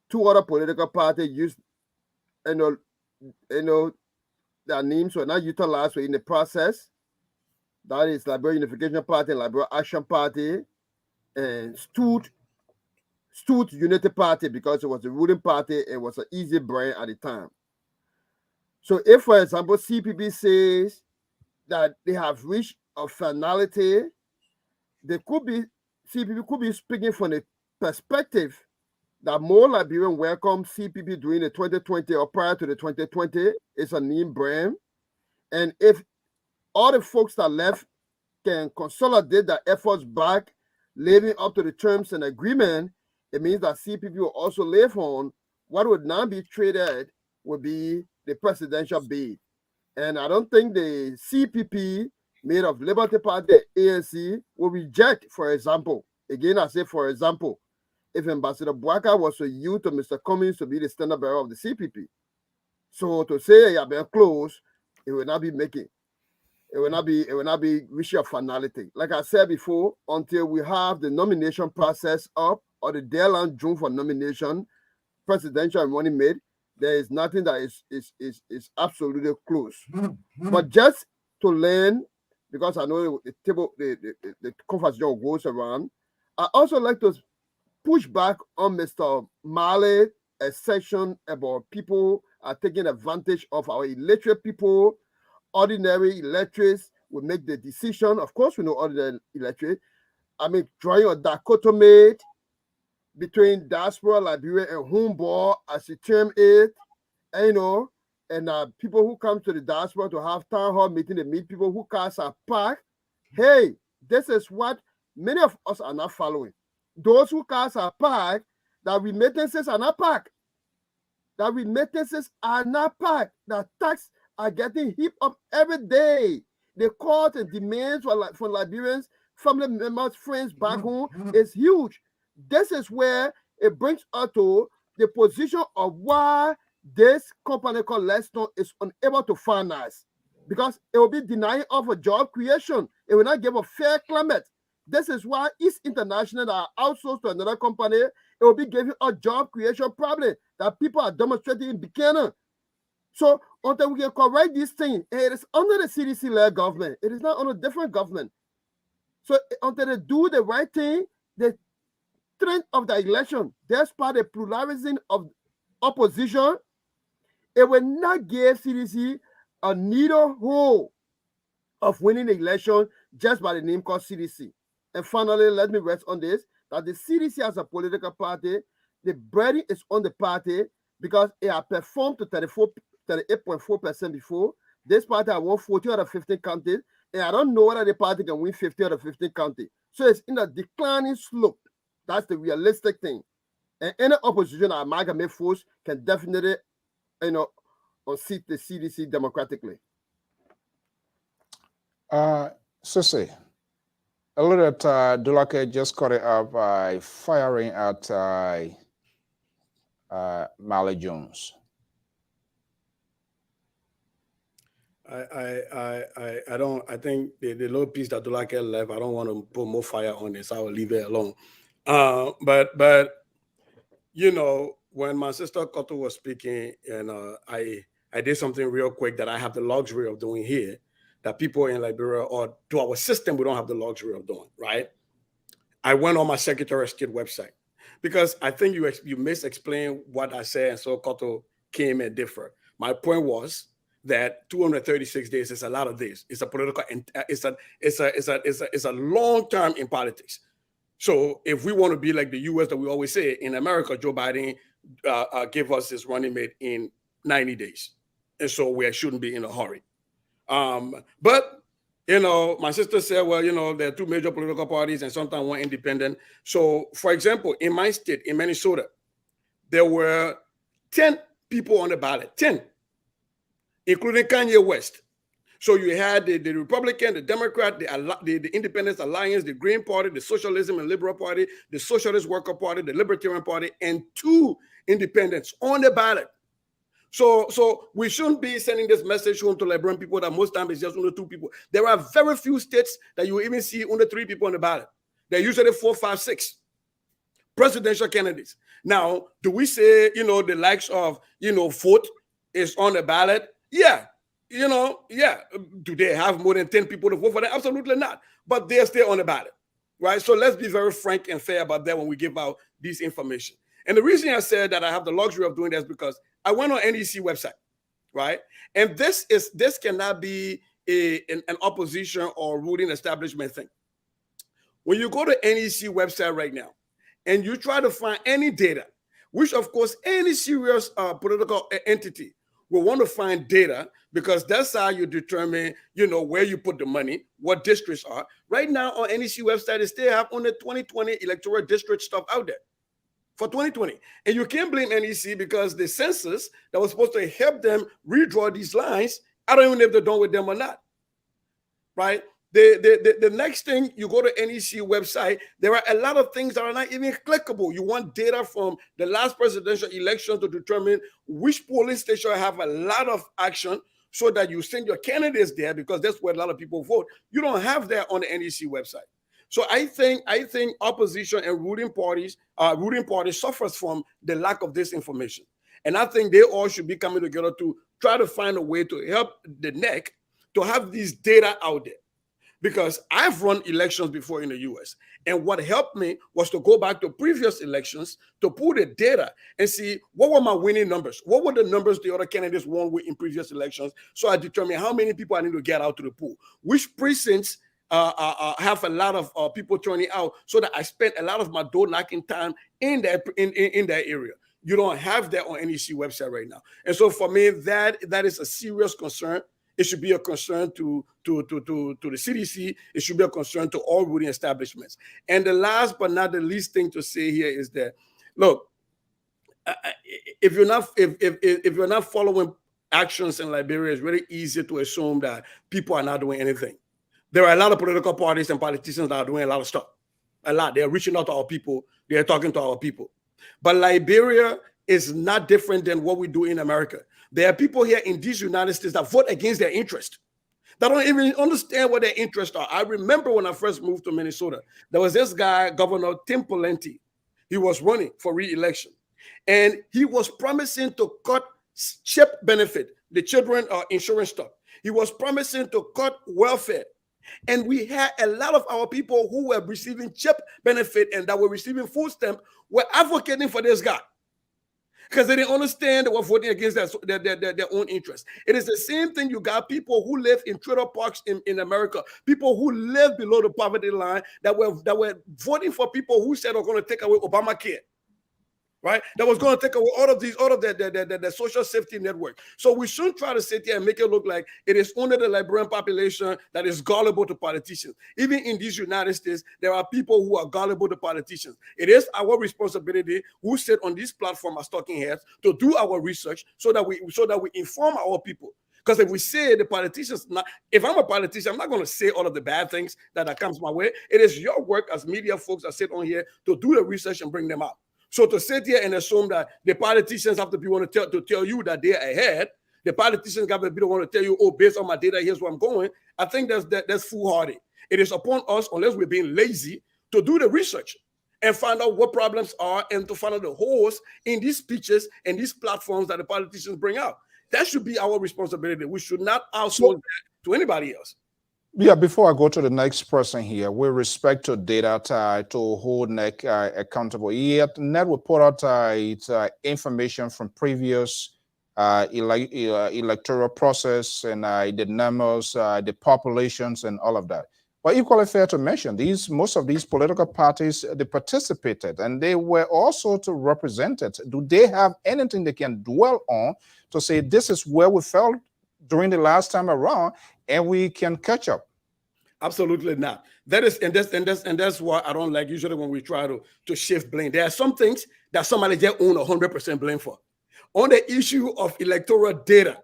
E: 2 other political parties used, their names were not utilized in the process. That is Liberia Unification Party and Liberia Action Party, and Stood Unity Party because it was the ruling party. It was an easy brain at the time. So if, for example, CPP says that they have reached a finality, CPP could be speaking from the perspective that more Liberian welcome CPP during the 2020 or prior to the 2020 is a new brand. And if all the folks that left can consolidate their efforts back, living up to the terms and agreement, it means that CPP will also live on what would now be traded would be the presidential bid. And I don't think the CPP made of Liberty Party, ANC, will reject, for example, again, I say, for example, if Ambassador Boyka was to yield to Mr. Cummings to be the standard bearer of the CPP. So to say you have been close, it will not be making. It will not be reaching a finality. Like I said before, until we have the nomination process up or the deadline June for nomination, presidential and running mate, there is nothing that is absolutely close. But just to learn, because I know the conversation goes around, I also like to push back on Mr. Marley's section about people are taking advantage of our illiterate people. Ordinary illiterates will make the decision. Of course, we know ordinary illiterate. I mean, drawing a dichotomy between diaspora, Liberia, and homeball, as the term is, and people who come to the diaspora to have town hall meeting, they meet people who cast a park. Hey, this is what many of us are not following. Those who cast a park, that remittances are not park. that remittances are not packed, that tax are getting heaped up every day. The calls and demands for Liberians, family members, friends back home is huge. This is where it brings us to the position of why this company called Letstone is unable to finance, because it will be denying of a job creation. It will not give a fair climate. This is why East International that are outsourced to another company, it will be giving a job creation problem that people are demonstrating in Buchanan. So until we can correct this thing, it is under the CDC-led government. It is not under a different government. So until they do the right thing, the trend of the election, despite the pluralism of opposition, it will not give CDC a needle hole of winning the election just by the name called CDC. And finally, let me rest on this, that the CDC as a political party, the burden is on the party because it has performed to 38.4% before. This party has won 40 out of 15 counties, and I don't know whether the party can win 50 out of 15 counties. So it's in a declining slope. That's the realistic thing. And any opposition or amalgamate force can definitely, unseat the CDC democratically.
C: Sissy, a little bit, Dulake just caught it up by firing at Mally Jones.
F: I think the little piece that Dulake left, I don't want to put more fire on this. I will leave it alone. But when my sister Koto was speaking, and I did something real quick that I have the luxury of doing here, that people in Liberia or to our system, we don't have the luxury of doing, right? I went on my Secretary of State website because I think you misexplained what I said, and so Koto came and differed. My point was that 236 days is a lot of days. It's a political, it's a long term in politics. So if we want to be like the U.S. that we always say, in America, Joe Biden gave us his running mate in 90 days. And so we shouldn't be in a hurry. But, my sister said, well, there are two major political parties and sometimes one independent. So, for example, in my state, in Minnesota, there were 10 people on the ballot, 10, including Kanye West. So you had the Republican, the Democrat, the Independence Alliance, the Green Party, the Socialism and Liberal Party, the Socialist Worker Party, the Libertarian Party, and 2 independents on the ballot. So we shouldn't be sending this message home to Liberian people that most times it's just only 2 people. There are very few states that you even see only 3 people on the ballot. They're usually 4, 5, 6 presidential candidates. Now, do we say, the likes of, vote is on the ballot? Yeah. Yeah. Do they have more than 10 people to vote for them? Absolutely not. But they're still on the ballot, right? So let's be very frank and fair about that when we give out this information. And the reason I said that I have the luxury of doing that is because I went on NEC website, right? And this cannot be an opposition or ruling establishment thing. When you go to NEC website right now and you try to find any data, which of course any serious political entity will want to find data, because that's how you determine, where you put the money, what districts are. Right now on NEC website, they still have only 2020 electoral district stuff out there for 2020. And you can't blame NEC because the census that was supposed to help them redraw these lines, I don't even know if they're done with them or not, right? The next thing, you go to NEC website, there are a lot of things that are not even clickable. You want data from the last presidential election to determine which polling station have a lot of action so that you send your candidates there, because that's where a lot of people vote. You don't have that on the NEC website. So I think opposition and ruling parties suffers from the lack of this information. And I think they all should be coming together to try to find a way to help the NEC to have these data out there. Because I've run elections before in the US. And what helped me was to go back to previous elections to pull the data and see what were my winning numbers. What were the numbers the other candidates won with in previous elections? So I determined how many people I need to get out to the pool. Which precincts have a lot of people turning out, so that I spent a lot of my door knocking time in that area. You don't have that on NEC website right now. And so for me, that is a serious concern. It should be a concern to the CDC. It should be a concern to all ruling establishments. And the last but not the least thing to say here is that, look, if you're not following actions in Liberia, it's really easy to assume that people are not doing anything. There are a lot of political parties and politicians that are doing a lot of stuff. A lot. They're reaching out to our people. They're talking to our people. But Liberia is not different than what we do in America. There are people here in these United States that vote against their interest. They don't even understand what their interests are. I remember when I first moved to Minnesota, there was this guy, Governor Tim Pawlenty. He was running for re-election. And he was promising to cut CHIP benefit, the children insurance stuff. He was promising to cut welfare. And we had a lot of our people who were receiving CHIP benefit and that were receiving food stamp were advocating for this guy because they didn't understand they were voting against their own interests. It is the same thing. You got people who live in trailer parks in America, people who live below the poverty line that were voting for people who said are going to take away Obamacare. Right, that was going to take away all of the social safety network. So we shouldn't try to sit here and make it look like it is only the Liberian population that is gullible to politicians. Even in these United States, there are people who are gullible to politicians. It is our responsibility who sit on this platform as talking heads to do our research so that we inform our people. Because if we say the politicians, if I'm a politician, I'm not going to say all of the bad things that comes my way. It is your work as media folks that sit on here to do the research and bring them out. So to sit here and assume that the politicians have to be want to tell you that they're ahead, the politicians have to be the one to tell you, oh, based on my data, here's where I'm going. I think that's foolhardy. It is upon us, unless we're being lazy, to do the research and find out what problems are and to find out the holes in these speeches and these platforms that the politicians bring out. That should be our responsibility. We should not outsource that to anybody else.
C: Yeah, before I go to the next person here, with respect to data to hold NEC accountable, yet NET will put out information from previous electoral process and the numbers, the populations, and all of that. But equally fair to mention, most of these political parties, they participated and they were also represented. Do they have anything they can dwell on to say this is where we fell during the last time around and we can catch up?
F: Absolutely not. That's why I don't like usually when we try to shift blame. There are some things that somebody just own 100% blame for. On the issue of electoral data,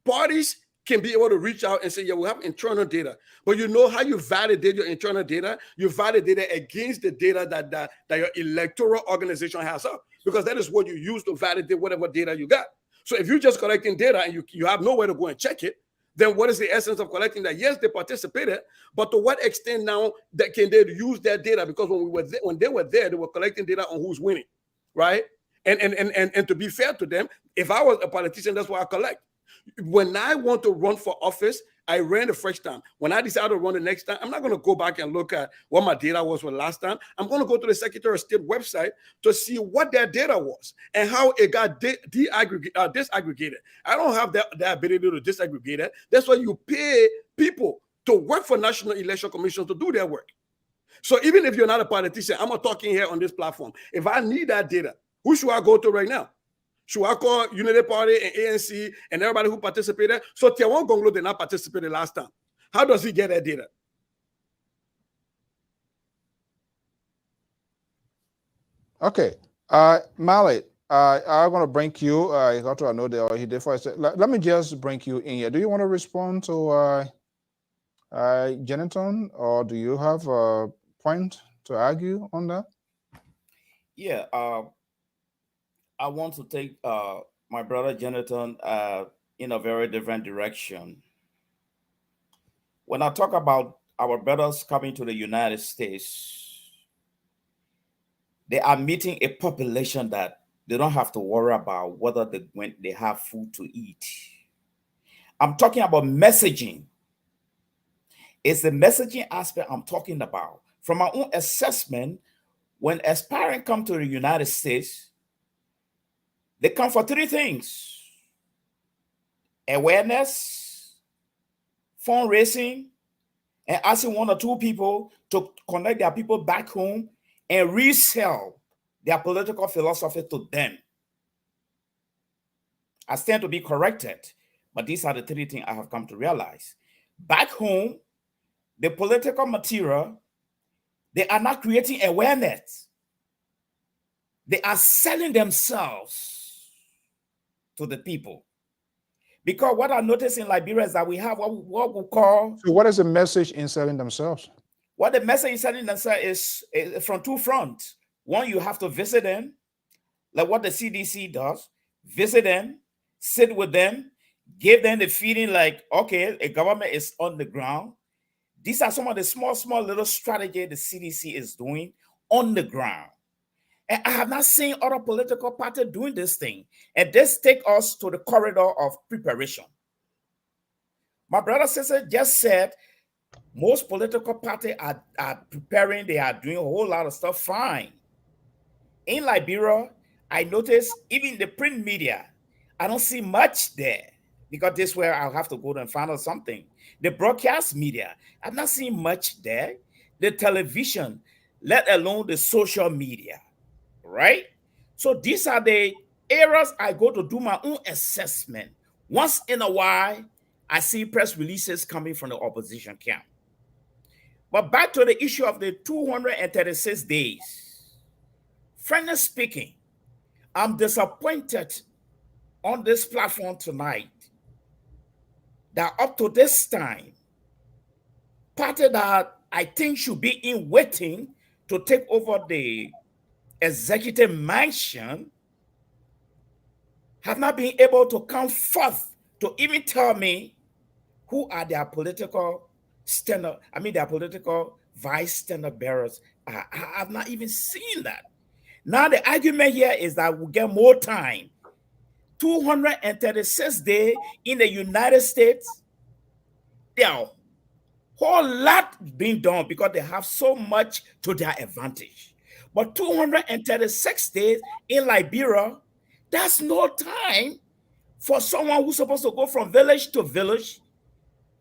F: parties can be able to reach out and say, yeah, we have internal data. But you know how you validate your internal data? You validate it against the data that your electoral organization has up, because that is what you use to validate whatever data you got. So if you're just collecting data and you have nowhere to go and check it, then what is the essence of collecting that? Yes, they participated, but to what extent now that can they use that data? Because when they were there, they were collecting data on who's winning, right? And to be fair to them, if I was a politician, that's what I collect. When I want to run for office, I ran the first time. When I decide to run the next time, I'm not going to go back and look at what my data was for last time. I'm going to go to the Secretary of State website to see what their data was and how it got disaggregated. I don't have the ability to disaggregate it. That's why you pay people to work for National Election Commission to do their work. So even if you're not a politician, I'm not talking here on this platform. If I need that data, who should I go to right now? Should I call Unity Party and ANC and everybody who participated? So Tiawan Gonglo did not participate last time. How does he get that data?
C: Okay. Malik, I'm going to bring you. I got to know that he did first. Let me just bring you in here. Do you want to respond to Jeniton, or do you have a point to argue on that?
D: Yeah. I want to take my brother Jonathan in a very different direction. When I talk about our brothers coming to the United States, they are meeting a population that they don't have to worry about whether they have food to eat. I'm talking about messaging. It's the messaging aspect I'm talking about. From my own assessment, when aspiring come to the United States, they come for three things: awareness, fundraising, and asking one or two people to connect their people back home and resell their political philosophy to them. I stand to be corrected, but these are the three things I have come to realize. Back home, the political material, they are not creating awareness. They are selling themselves to the people. Because what I noticed in Liberia is that we have what we call...
C: So what is the message in selling themselves?
D: What the message in selling themselves is from two fronts. One, you have to visit them, like what the CDC does. Visit them, sit with them, give them the feeling like, okay, a government is on the ground. These are some of the small little strategies the CDC is doing on the ground. And I have not seen other political parties doing this thing. And this takes us to the corridor of preparation. My brother sister just said most political parties are preparing, they are doing a whole lot of stuff fine. In Liberia, I noticed even the print media, I don't see much there, because this is where I'll have to go and find out something. The broadcast media, I'm not seeing much there. The television, let alone the social media, right? So these are the areas I go to do my own assessment. Once in a while, I see press releases coming from the opposition camp. But back to the issue of the 236 days. Frankly speaking, I'm disappointed on this platform tonight that up to this time, party that I think should be in waiting to take over the executive mansion have not been able to come forth to even tell me who are their political their political vice standard bearers. I have not even seen that. Now the argument here is that we'll get more time. 236 days in the United States, there are a whole lot being done because they have so much to their advantage. But 236 days in Liberia, that's no time for someone who's supposed to go from village to village,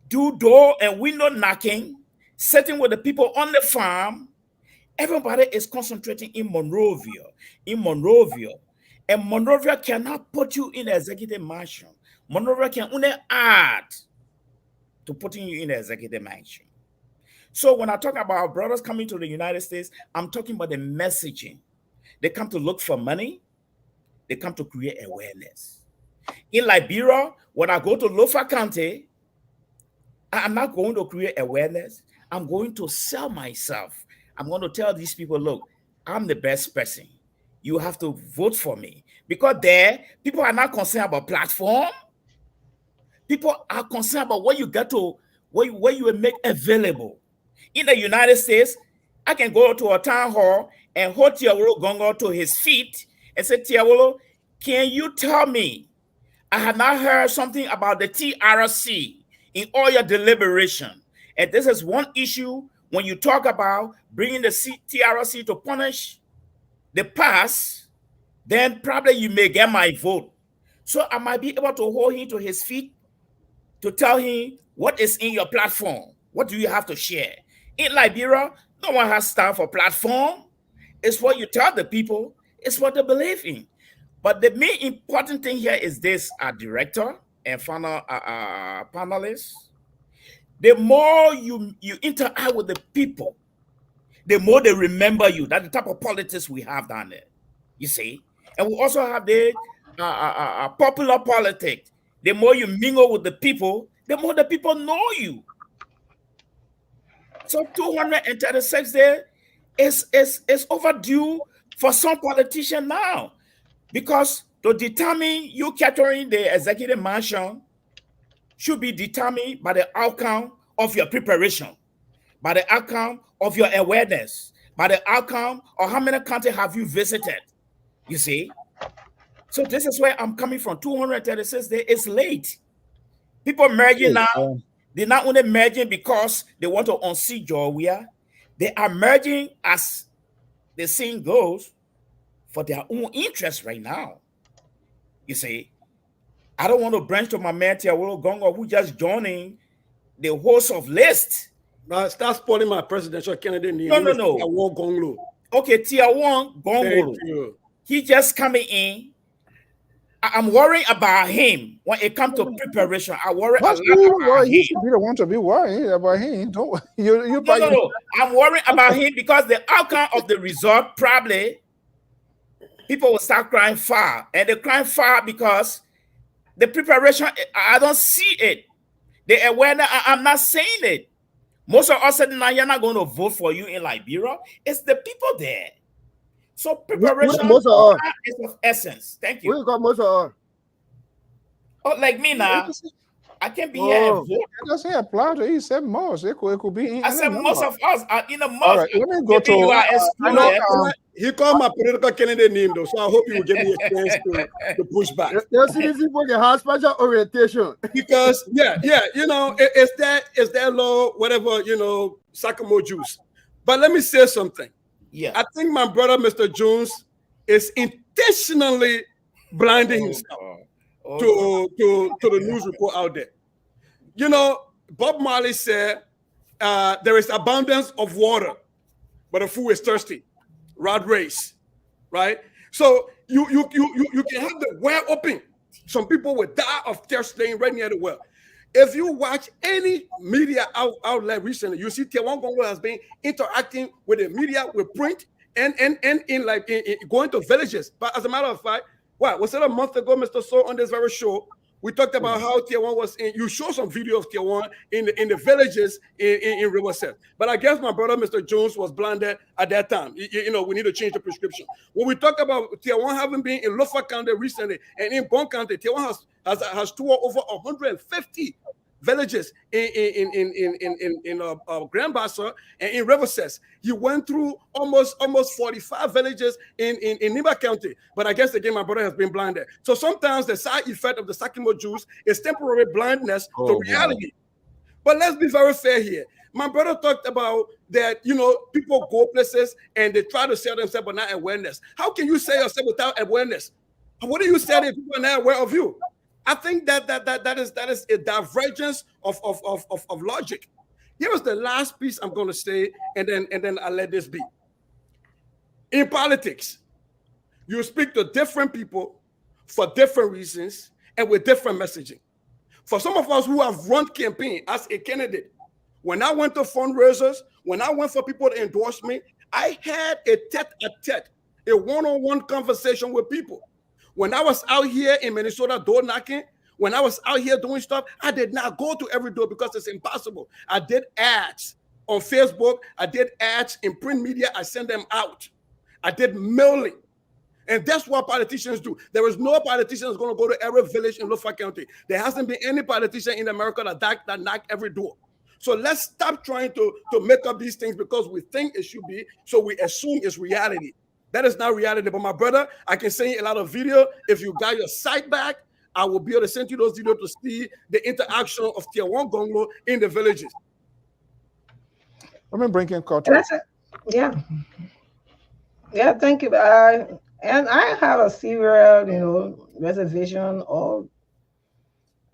D: do door and window knocking, sitting with the people on the farm. Everybody is concentrating in Monrovia. And Monrovia cannot put you in the executive mansion. Monrovia can only add to putting you in the executive mansion. So when I talk about our brothers coming to the United States, I'm talking about the messaging. They come to look for money. They come to create awareness. In Liberia, when I go to Lofa County, I'm not going to create awareness. I'm going to sell myself. I'm going to tell these people, look, I'm the best person. You have to vote for me. Because there, people are not concerned about platform. People are concerned about what you get to, what you will make available. In the United States, I can go to a town hall and hold Tiawolo Gongo to his feet and say, Tiawolo, can you tell me, I have not heard something about the TRC in all your deliberation. And this is one issue when you talk about bringing the TRC to punish the past, then probably you may get my vote. So I might be able to hold him to his feet to tell him what is in your platform. What do you have to share? In Liberia, no one has time for platform. It's what you tell the people. It's what they believe in. But the main important thing here is this, our director and final panelists. The more you interact with the people, the more they remember you. That's the type of politics we have down there, you see. And we also have the popular politics. The more you mingle with the people, the more the people know you. So 236 days is overdue for some politician now. Because to determine you capturing the executive mansion should be determined by the outcome of your preparation, by the outcome of your awareness, by the outcome of how many countries have you visited, you see. So this is where I'm coming from. 236 days is late. People merging now, they're not only merging because they want to unseat Georgia, they are merging, as the saying goes, for their own interest right now. You see, I don't want to branch to my man Tiawolo Gongo, who just joining the host of list.
F: But start spoiling my presidential candidate name.
D: No.
F: Tiawolo Gonglo.
D: Okay, Tiawolo Gongolo. He just coming in. I'm worried about him when it comes to preparation. I worry a lot about him.
C: You should be the one to be worried about him. Don't you?
D: No. I'm worried about him because the outcome of the result probably people will start crying foul. And they cry foul because the preparation, I don't see it. The awareness, I'm not saying it. Most of us said, now you're not going to vote for you in Liberia. It's the people there. So preparation
E: most of all,
D: is of essence. Thank
E: we
D: you.
E: got most of all.
D: Oh, like me now, I can be here and vote.
C: It doesn't apply to he said most. It could be in
D: I said
C: any
D: most
C: number.
D: of us are in a most.
C: All right, let me go
D: Maybe
C: to.
D: you are
C: I
D: excluded.
C: know.
F: He called my political candidate name though, so I hope you will give me a chance to push back.
E: You see these people they have special orientation.
F: Because you know, it's that low, whatever, you know, Sakamo juice. But let me say something.
D: Yeah.
F: I think my brother, Mr. Jones, is intentionally blinding himself to the news report out there. You know, Bob Marley said there is abundance of water, but the fool is thirsty. Rod race, right? So you can have the well open. Some people will die of thirst laying right near the well. If you watch any media outlet recently, you see Tiawan Gongo has been interacting with the media, with print, and in going to villages. But as a matter of fact, was it a month ago, Mr. So, on this very show, we talked about how Tiawan was in. You show some video of Tiawan in the villages in Riverside. But I guess my brother, Mr. Jones, was blinded at that time. You know, we need to change the prescription. When we talk about Tiawan having been in Lofa County recently and in Bon County, Tiawan has toured over 150 villages in Grand Bassa and in Riverside. He went through almost 45 villages in Niba County. But I guess again, my brother has been blinded. So sometimes the side effect of the Sakimo juice is temporary blindness to reality. But let's be very fair here. My brother talked about that, you know, people go places and they try to sell themselves but not awareness. How can you sell yourself without awareness? What do you say if people are not aware of you? I think that is a divergence of logic. Here is the last piece I'm going to say, and then I'll let this be. In politics, you speak to different people for different reasons and with different messaging. For some of us who have run campaign as a candidate, when I went to fundraisers, when I went for people to endorse me, I had a tete-a-tete, a one-on-one conversation with people. When I was out here in Minnesota door knocking, when I was out here doing stuff, I did not go to every door because it's impossible. I did ads on Facebook. I did ads in print media. I sent them out. I did mailing. And that's what politicians do. There is no politician that's going to go to every village in Lofa County. There hasn't been any politician in America that knock every door. So let's stop trying to make up these things because we think it should be, so we assume it's reality. That is not reality. But my brother, I can send you a lot of video. If you got your site back, I will be able to send you those videos to see the interaction of Tiawan Gongo in the villages.
C: Let me bring in Koto.
G: Yeah. Yeah, thank you. And I have a serious, reservation on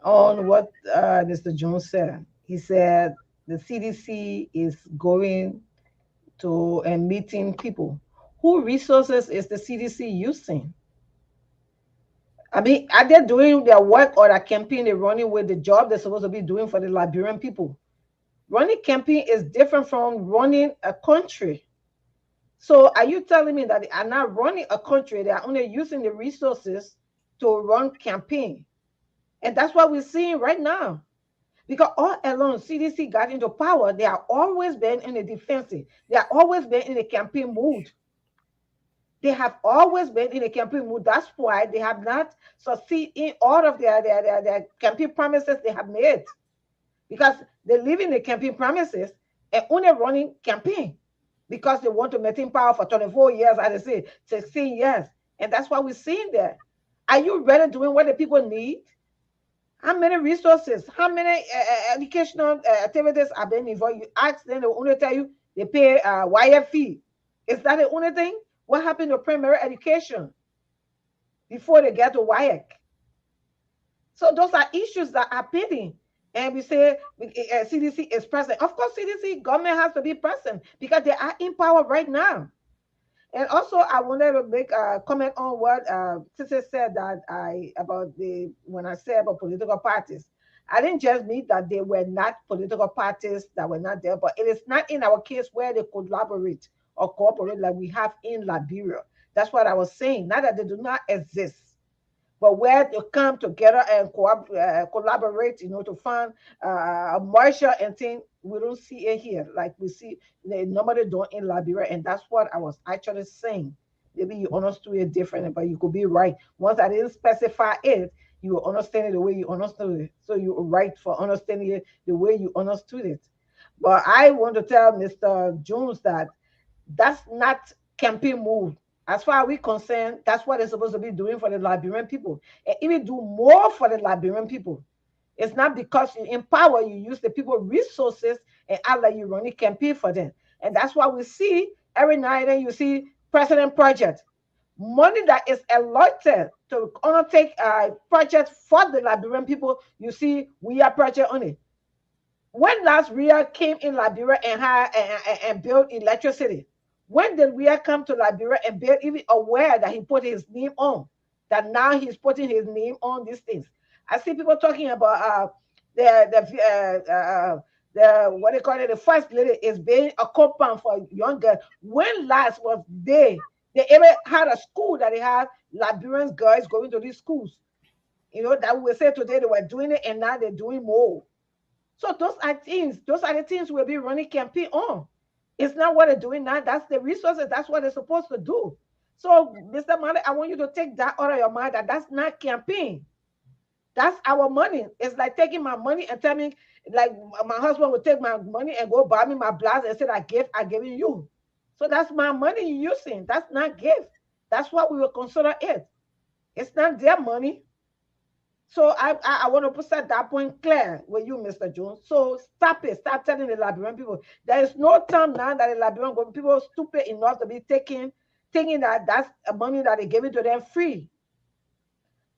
G: what Mr. Jones said. He said the CDC is going to and meeting people. Who resources is the CDC using? I mean, are they doing their work or their campaign they're running with the job they're supposed to be doing for the Liberian people? Running campaign is different from running a country. So are you telling me that they are not running a country, they are only using the resources to run campaign? And that's what we're seeing right now. Because all along CDC got into power, they have always been in the defensive. They have always been in the campaign mood. They have always been in a campaign mood. That's why they have not succeeded in all of their campaign promises they have made. Because they live in the campaign promises and only running campaign because they want to maintain power for 24 years, as I say, 16 years. And that's what we're seeing there. Are you really doing what the people need? How many resources, how many educational activities are being involved? You ask them, they will only tell you they pay wire fee. Is that the only thing? What happened to primary education before they get to WIAC? So those are issues that are pending. And we say CDC is present. Of course, CDC government has to be present because they are in power right now. And also, I wanted to make a comment on what Sister said that when I said about political parties. I didn't just mean that they were not political parties that were not there, but it is not in our case where they collaborate or cooperate like we have in Liberia. That's what I was saying. Not that they do not exist, but where they come together and collaborate, to find a marshal and thing, we don't see it here. Like we see, they normally don't in Liberia, and that's what I was actually saying. Maybe you understood it differently, but you could be right. Once I didn't specify it, you will understand it the way you understood it. So you're right for understanding it the way you understood it. But I want to tell Mr. Jones that that's not campaign move. As far as we're concerned, that's what they're supposed to be doing for the Liberian people. And even do more for the Liberian people. It's not because you empower, you use the people resources and act like you running campaign for them. And that's why we see every night and you see President Project. Money that is allotted to undertake projects for the Liberian people, you see we are project on it. When last Ria came in Liberia and and built electricity? When did Ria come to Liberia and build, even aware that he put his name on? That now he's putting his name on these things. I see people talking about the what they call it, the first lady is being a compound for young girls. When last was they ever had a school that they had Liberian girls going to these schools? That we say today they were doing it and now they're doing more. So those are the things we'll be running campaign on. It's not what they're doing now. That's the resources. That's what they're supposed to do. So, Mr. Mali, I want you to take that out of your mind that that's not campaign. That's our money. It's like taking my money and telling me, like my husband would take my money and go buy me my blouse and say, I giving you. So that's my money you're using. That's not gift. That's what we will consider it. It's not their money. So I want to put that point clear with you, Mr. Jones. So stop it. Stop telling the Liberian people. There is no time now that the Liberian people are stupid enough to be thinking that that's money that they give it to them free.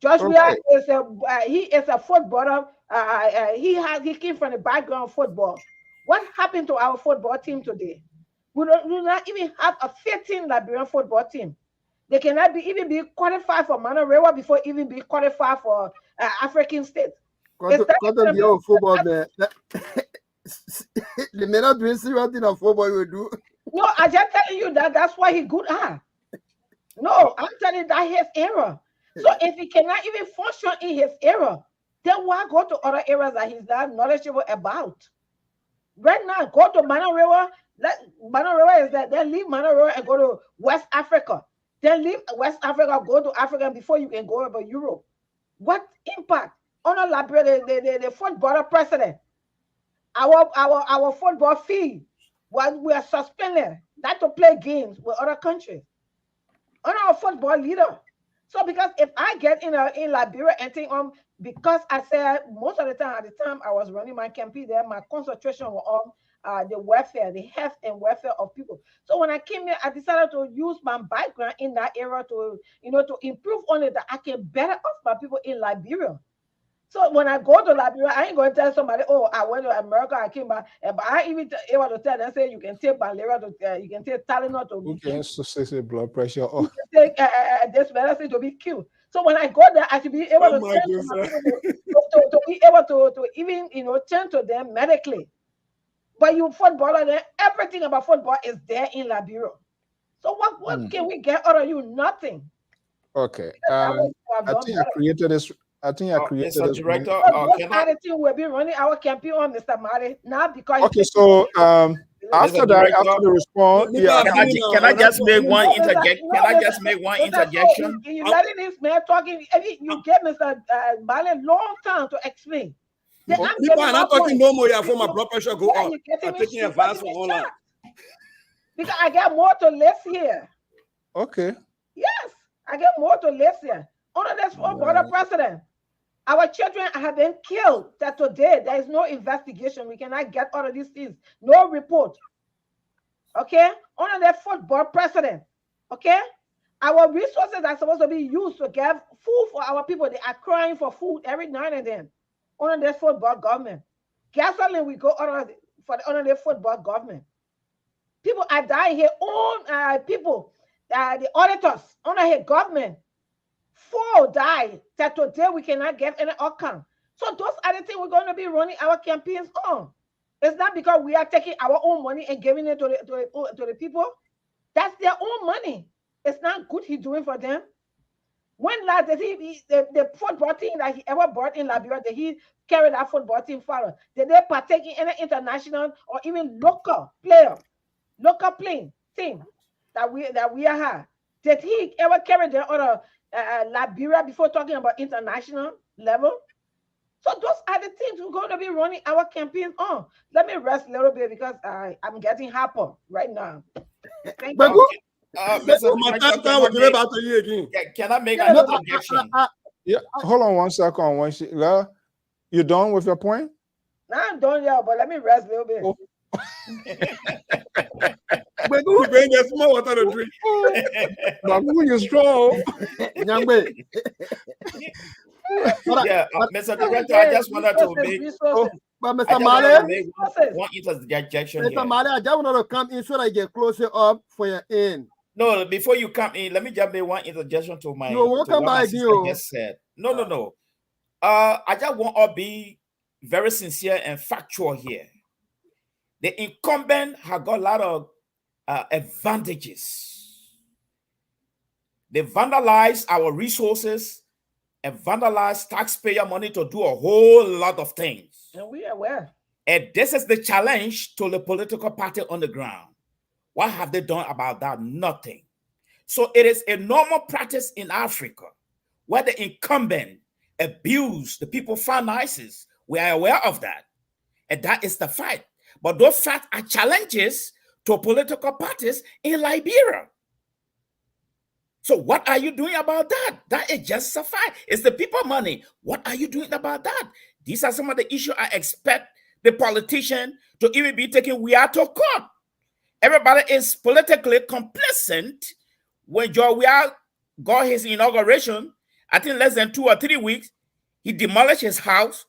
G: Josh Weah is a footballer. He came from the background of football. What happened to our football team today? We do not even have a 15 Liberian football team. They cannot even be qualified for Manarewa before even be qualified for African states.
E: Football, man. They may not do serious thing of football will do.
G: No, I just telling you that's why he good at. No, I'm telling you that his era. So if he cannot even function in his era, then why go to other areas that he's not knowledgeable about? Right now, go to Manarewa. Manarewa is that. Then leave Manarewa and go to West Africa. Then leave West Africa, go to Africa before you can go over Europe. What impact on a Liberia, the footballer president? Our football fee we are suspended not to play games with other countries. On our football leader. So because if I get in Liberia and think because I said most of the time at the time I was running my campaign there, my concentration was on the welfare, the health and welfare of people. So when I came here, I decided to use my background in that area to improve on it, that I can better off my people in Liberia. So when I go to Liberia, I ain't going to tell somebody, oh, I went to America, I came back, but I even able to tell them, say you can take malaria, you can take Tylenol to be killed.
C: So blood pressure.
G: You can take this medicine to be killed. So when I go there, I should be able to be able to even turn to them medically. But you footballer, then everything about football is there in Liberia. So what can we get out of you? Nothing.
C: Okay. I think I created this. I think I created
D: Mr.
C: this.
D: Director,
G: attitude will be running our campaign on Mr. Mari now because
C: okay. So after that, after the response,
D: can I just make one interjection? Can I just make one interjection?
G: You letting this man talking. You get Mr. Mali long time to explain.
F: I'm not talking no more for my blood pressure go up. I'm taking advice from online.
G: Because I got more to list here.
C: Okay.
G: Yes, I get more to list here. Under this border president, our children have been killed. That today there is no investigation. We cannot get all of these things. No report. Okay? Under the football president. Okay? Our resources are supposed to be used to get food for our people. They are crying for food every now and then. Under the football government. Gasoline we go under the football government. People are dying here. Own people, the auditors under his government. 4 died that today we cannot get any outcome. So those are the things we're going to be running our campaigns on. It's not because we are taking our own money and giving it to the people. That's their own money. It's not good he's doing for them. When last did the football team that he ever brought in Liberia, did he carry that football team forward? Did they partake in any international or even local playing team that we have? Did he ever carry the other Liberia before talking about international level? So those are the things we're going to be running our campaign on. Let me rest a little bit because I'm getting hyper right now. Thank
E: But
G: you.
D: Mr.
F: My
D: Director,
F: time will give back to you again.
D: can I make
G: Yeah,
D: an
G: no,
D: interjection?
C: Yeah, hold on one second. You done with your point?
G: Now I'm done, yeah, but let me rest a little bit.
C: Oh.
F: But you bring get small water to drink.
C: But who you strong?
E: Nyangbe.
D: Yeah, Mr. Director, I just wanted to make
E: But
D: I
E: Mr.
D: just
E: Male,
D: wanted to make one interjection
E: Mr.
D: here.
E: Male, I just wanted to come in so that I get closer up for your end.
D: No, before you come in, let me just make one interjection to my
E: You're
D: to
E: welcome
D: what my
E: back,
D: sister
E: you.
D: just said. No. I just want to be very sincere and factual here. The incumbent have got a lot of advantages. They vandalize our resources and vandalize taxpayer money to do a whole lot of things.
G: And we are aware.
D: And this is the challenge to the political party on the ground. What have they done about that? Nothing. So it is a normal practice in Africa where the incumbent abuse the people finances. We are aware of that. And that is the fight. But those facts are challenges to political parties in Liberia. So what are you doing about that? That is just a fight. It's the people money. What are you doing about that? These are some of the issues I expect the politician to even be taking we are to court. Everybody is politically complacent. When George Weah got his inauguration, I think less than 2 or 3 weeks, he demolished his house.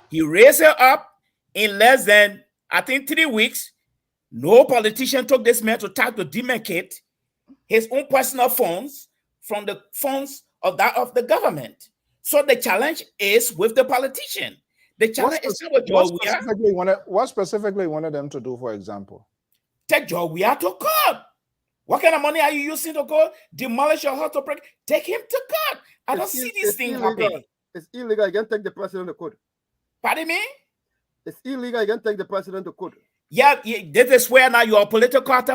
D: He raised it up in less than, I think, 3 weeks. No politician took this man to try to demarcate his own personal funds from the funds of that of the government. So the challenge is with the politician. The challenge is with George Weah.
C: What specifically wanted them to do, for example?
D: Take George Weah to court. What kind of money are you using to go demolish your house to break? Take him to court. I don't see these things happening.
E: It's illegal. You can take the president to court.
D: Pardon me?
E: It's illegal. You can take the president to court.
D: Yeah, this is where now your political party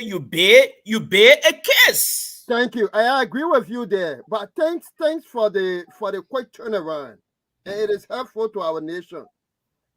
D: you bear a case.
E: Thank you. I agree with you there. But thanks for the quick turnaround. And it is helpful to our nation.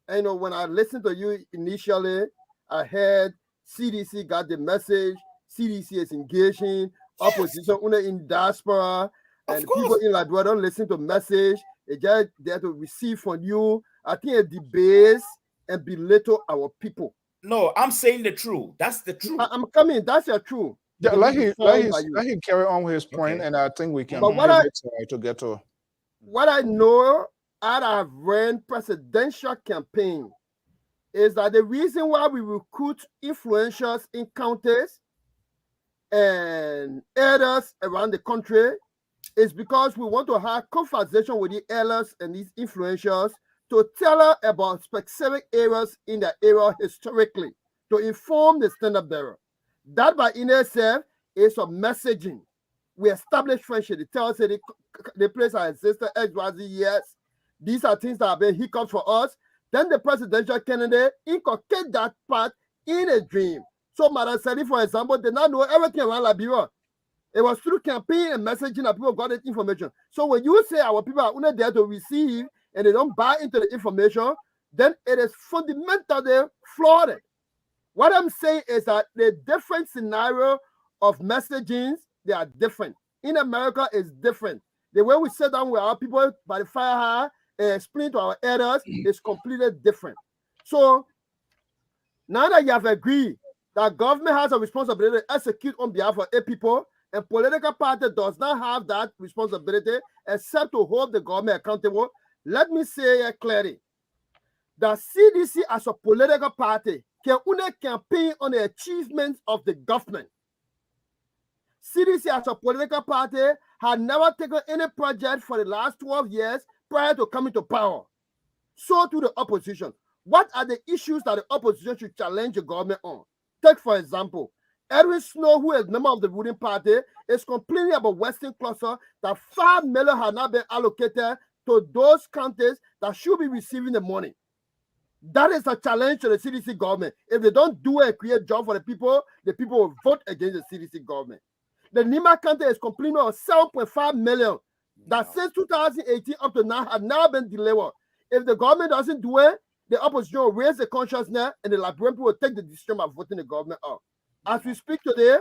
E: I know when I listened to you initially, I heard CDC got the message. CDC is engaging. Yes. Opposition in diaspora. And people in Liberia don't listen to message. They just there to receive from you. I think it debase and belittle our people.
D: No, I'm saying the truth. That's the truth.
E: I'm coming. That's your truth.
C: Yeah, let him carry on with his point, and I think we can to get to.
E: What I know out of ran presidential campaign is that the reason why we recruit influencers in counties and elders around the country is because we want to have conversation with the elders and these influencers to tell us about specific areas in the area historically, to inform the standard bearer. That by in itself is a messaging. We establish friendship. They tell us that the place our sister XYZ, yes, these are things that have been hiccups for us. Then the presidential candidate inculcate that part in a dream. So Madam Sadi, for example, did not know everything around Liberia. It was through campaign and messaging that people got that information. So when you say our people are only there to receive and they don't buy into the information, then it is fundamentally flawed. What I'm saying is that the different scenario of messaging, they are different. In America, it's different. The way we sit down with our people by the fire and explain to our elders is completely different. So now that you have agreed that government has a responsibility to execute on behalf of a people, and political party does not have that responsibility except to hold the government accountable, let me say it clearly. The CDC as a political party can only campaign on the achievements of the government. CDC as a political party had never taken any project for the last 12 years prior to coming to power. So to the opposition. What are the issues that the opposition should challenge the government on? Take, for example, Edwin Snow, who is member of the ruling party, is complaining about Western cluster that $5 million have not been allocated to those counties that should be receiving the money. That is a challenge to the CDC government. If they don't do it and create jobs for the people will vote against the CDC government. The Nima County is complaining of 7.5 million that since 2018 up to now have now been delivered. If the government doesn't do it, the opposition will raise the consciousness and the Liberian people will take the decision of voting the government out. As we speak today,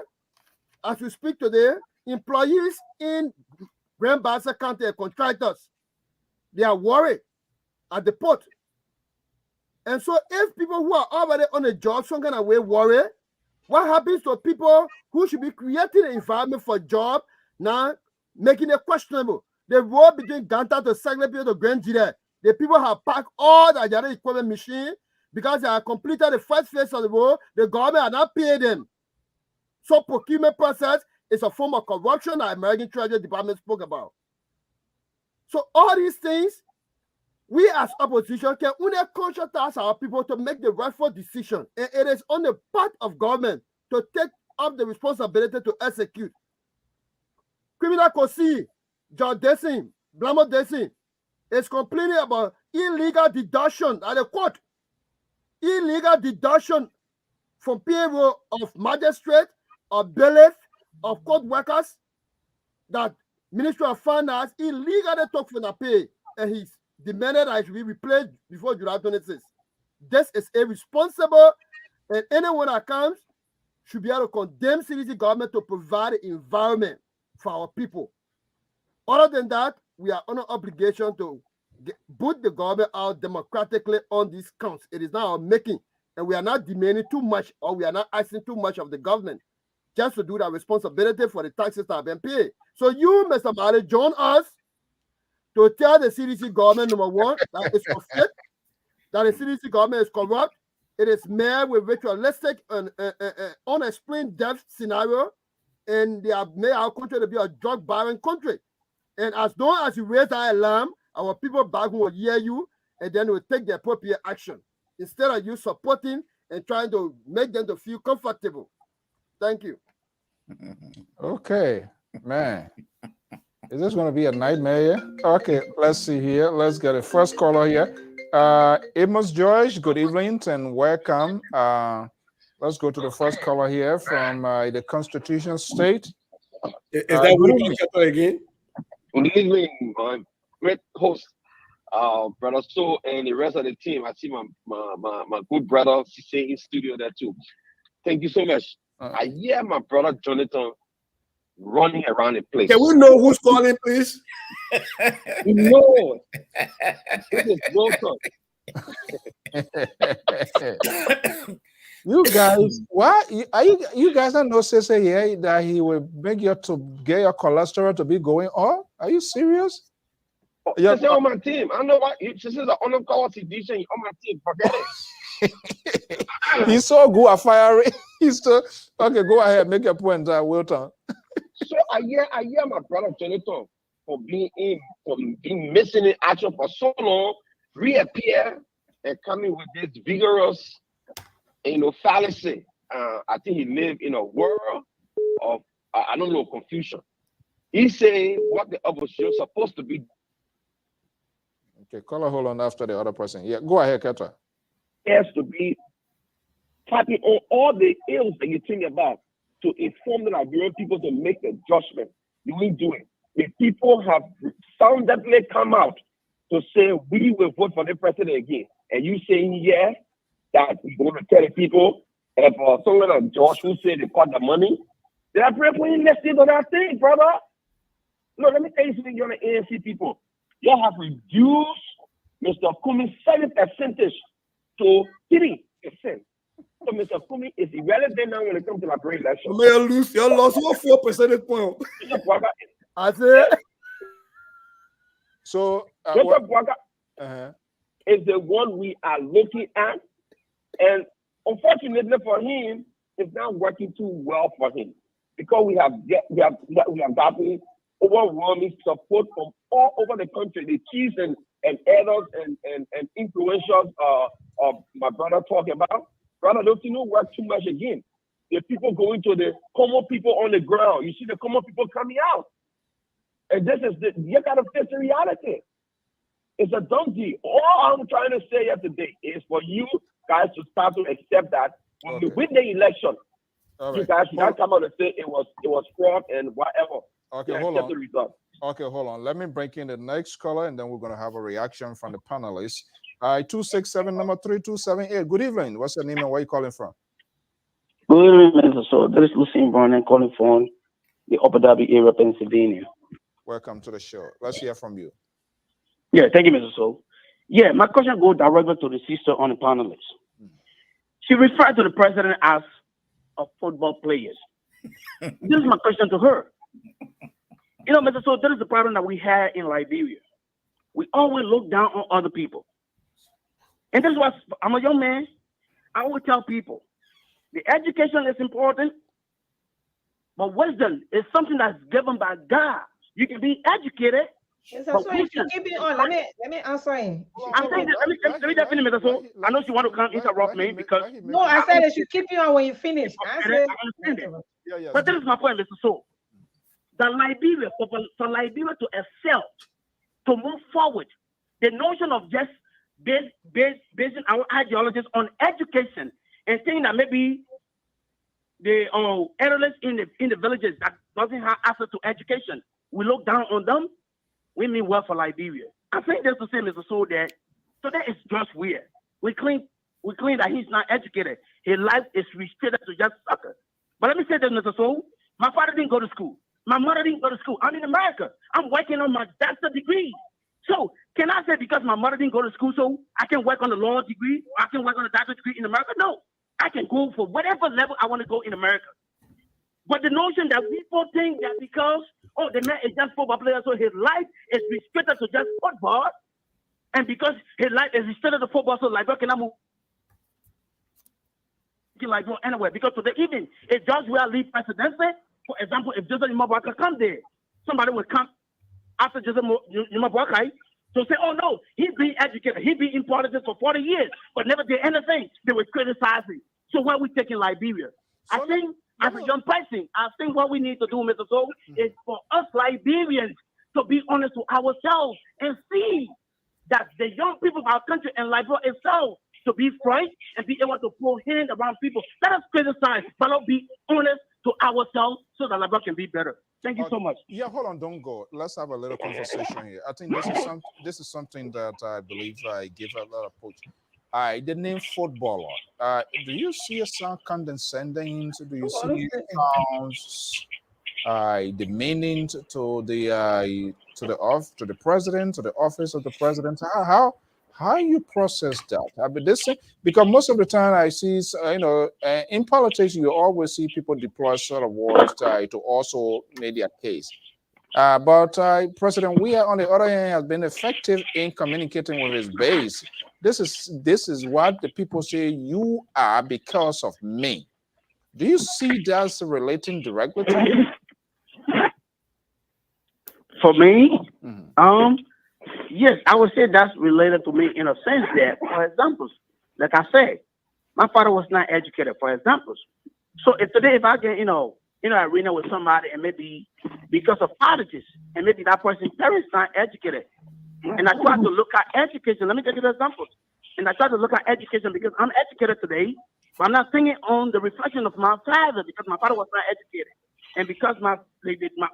E: employees in Grand Bassa County and contractors, they are worried at the port. And so if people who are already on a job some kind of way worry, what happens to people who should be creating an environment for job now making it questionable? The road between Ganta to Saglebio to Grand Gire, the people have packed all the other equipment machine because they have completed the first phase of the road. The government are not paying them. So procurement process is a form of corruption that American Treasury Department spoke about. So all these things, we as opposition can only conscious task our people to make the rightful decision. And it is on the part of government to take up the responsibility to execute. Criminal Kosi, John Dessing, Blamo Dessing is complaining about illegal deduction at the court. Illegal deduction from payroll of magistrate, of bailiff, of court workers that Ministry of Finance illegally took from the pay. And he's demanded that it should be replaced before July 26. This is irresponsible, and anyone that comes should be able to condemn CDC government to provide an environment for our people. Other than that, we are under obligation to boot the government out democratically on these counts. It is not our making, and we are not demanding too much, or we are not asking too much of the government just to do that responsibility for the taxes that have been paid. So you, Mr. Mali, join us to tell the CDC government, number one, that it's unfit, that the CDC government is corrupt, it is made with ritualistic and unexplained death scenario, and they have made our country to be a drug barren country. And as long as you raise that alarm, our people back home will hear you, and then will take the appropriate action instead of you supporting and trying to make them to feel comfortable. Thank you.
C: Okay, man. Is this going to be a nightmare here? Okay, let's see here. Let's get a first caller here. Amos George, good evening and welcome. Let's go to the first caller here from the Constitution State.
F: Is that William again?
H: Good evening, my great host, Brother So, and the rest of the team. I see my good brother Cisse in studio there too. Thank you so much. I hear my brother Jonathan running around the place.
F: Can we know who's calling, please?
H: No, this is Wilson.
C: You guys, what are you guys not know Cisse here that he will make you to get your cholesterol to be going up? Are you serious?
H: Cisse on my team. I know what this is an unqualified edition on my team. Forget it.
C: He's so good at firing. He's so okay. Go ahead, make your point, Wilton.
H: So I hear my brother Jonathan for being missing in action for so long, reappear and coming with this vigorous, fallacy. I think he lived in a world of I don't know, confusion. He say what the opposition is supposed to be.
C: Okay, caller, hold on after the other person. Yeah, go ahead, Ketra.
H: Has to be tapping on all the ills that you think about to inform the Liberian people to make the judgment. You will do it. The people have soundly come out to say we will vote for the president again, and you saying yes, that we're going to tell the people, and for someone like Josh who said they got the money, they are praying for invested on that thing, brother. No, let me tell you something, you're the ANC people. You have reduced Mr. Kumi's 7% to 3%. So Mr. Kumi is irrelevant now when it comes to the Liberia election.
F: You lost 4 percentage point.
E: I said.
C: So
H: Mr. Bwaga is the one we are looking at, and unfortunately for him, it's not working too well for him because we have gotten overwhelming support from all over the country. The chiefs and elders and influentials of my brother talking about. Brother, don't you know work too much again? the people going to the common people on the ground. You see the common people coming out. And this is you got to face the reality. It's a dumb deal. All I'm trying to say here today is for you guys to start to accept that when you win the election, you guys should not come out and say it was fraud and whatever.
C: Okay, hold on. The result. Okay, hold on. Let me break in the next caller, and then we're going to have a reaction from the panelists. 267 number 3278. Good evening. What's your name and where are you calling from?
I: Good evening, Mr. So this is Lucien Vernon calling from the Upper Darby area, Pennsylvania.
C: Welcome to the show. Let's hear from you.
I: Yeah, thank you, Mr. So. Yeah, my question goes directly to the sister on the panelists. She referred to the president as a football player. This is my question to her. You know, Mr. So, that is the problem that we had in Liberia. We always look down on other people. And this is why I'm a young man. I always tell people, the education is important, but wisdom is something that's given by God. You can be educated.
G: Yes, so if you keep it on, let me answer him.
I: I'm saying that, let me definitely, Mr. So, I know she want to come interrupt me because...
G: No, I said that you keep it on when you finish. I
I: understand it. But this is my point, Mr. So. The Liberia, for Liberia to excel, to move forward, the notion of just basing our ideologies on education and saying that maybe the adolescents in the villages that doesn't have access to education, we look down on them, we mean well for Liberia. I think that's the same as the soul that is just weird. We claim that he's not educated. His life is restricted to just soccer. But let me say this, Mr. Soul. My father didn't go to school. My mother didn't go to school. I'm in America. I'm working on my doctor's degree. So can I say because my mother didn't go to school, so I can work on the law degree, or I can work on the doctor's degree in America? No. I can go for whatever level I want to go in America. But the notion that people think that because, the man is just football player, so his life is restricted to just football, and because his life is restricted to football, so Liberia cannot move like go anywhere. Because today, even if George will leave presidency, for example, if Joseph Imabwaka come there, somebody will come after Joseph Imabwaka to say, oh no, he's being educated, he's been in politics for 40 years, but never did anything. They were criticizing. So why are we taking Liberia? So I think, as a young person, I think what we need to do, Mr. Soul, is for us Liberians to be honest to ourselves and see that the young people of our country and Liberia itself to be frank and be able to pull hands around people. Let us criticize, but not be honest to ourselves so that Liberia can be better. Thank you so much.
C: Yeah, hold on, don't go. Let's have a little conversation here. I think this is something that I believe I give a lot of push. The name footballer. Do you see a sound condescending? Do you see sounds demeaning to the president, to the office of the president? How you process that? I mean, because most of the time I see, in politics, you always see people deploy sort of words to also make their case. But President Weah, on the other hand, has been effective in communicating with his base. This is what the people say you are because of me. Do you see that relating directly to you?
I: For me, yes, I would say that's related to me in a sense that, for example, like I said, my father was not educated, for example. So if I get, in an arena with somebody and maybe because of politics, and maybe that person's parents not educated, and I try to look at education, let me take you an example. And I try to look at education because I'm educated today, but I'm not thinking on the reflection of my father because my father was not educated. And because my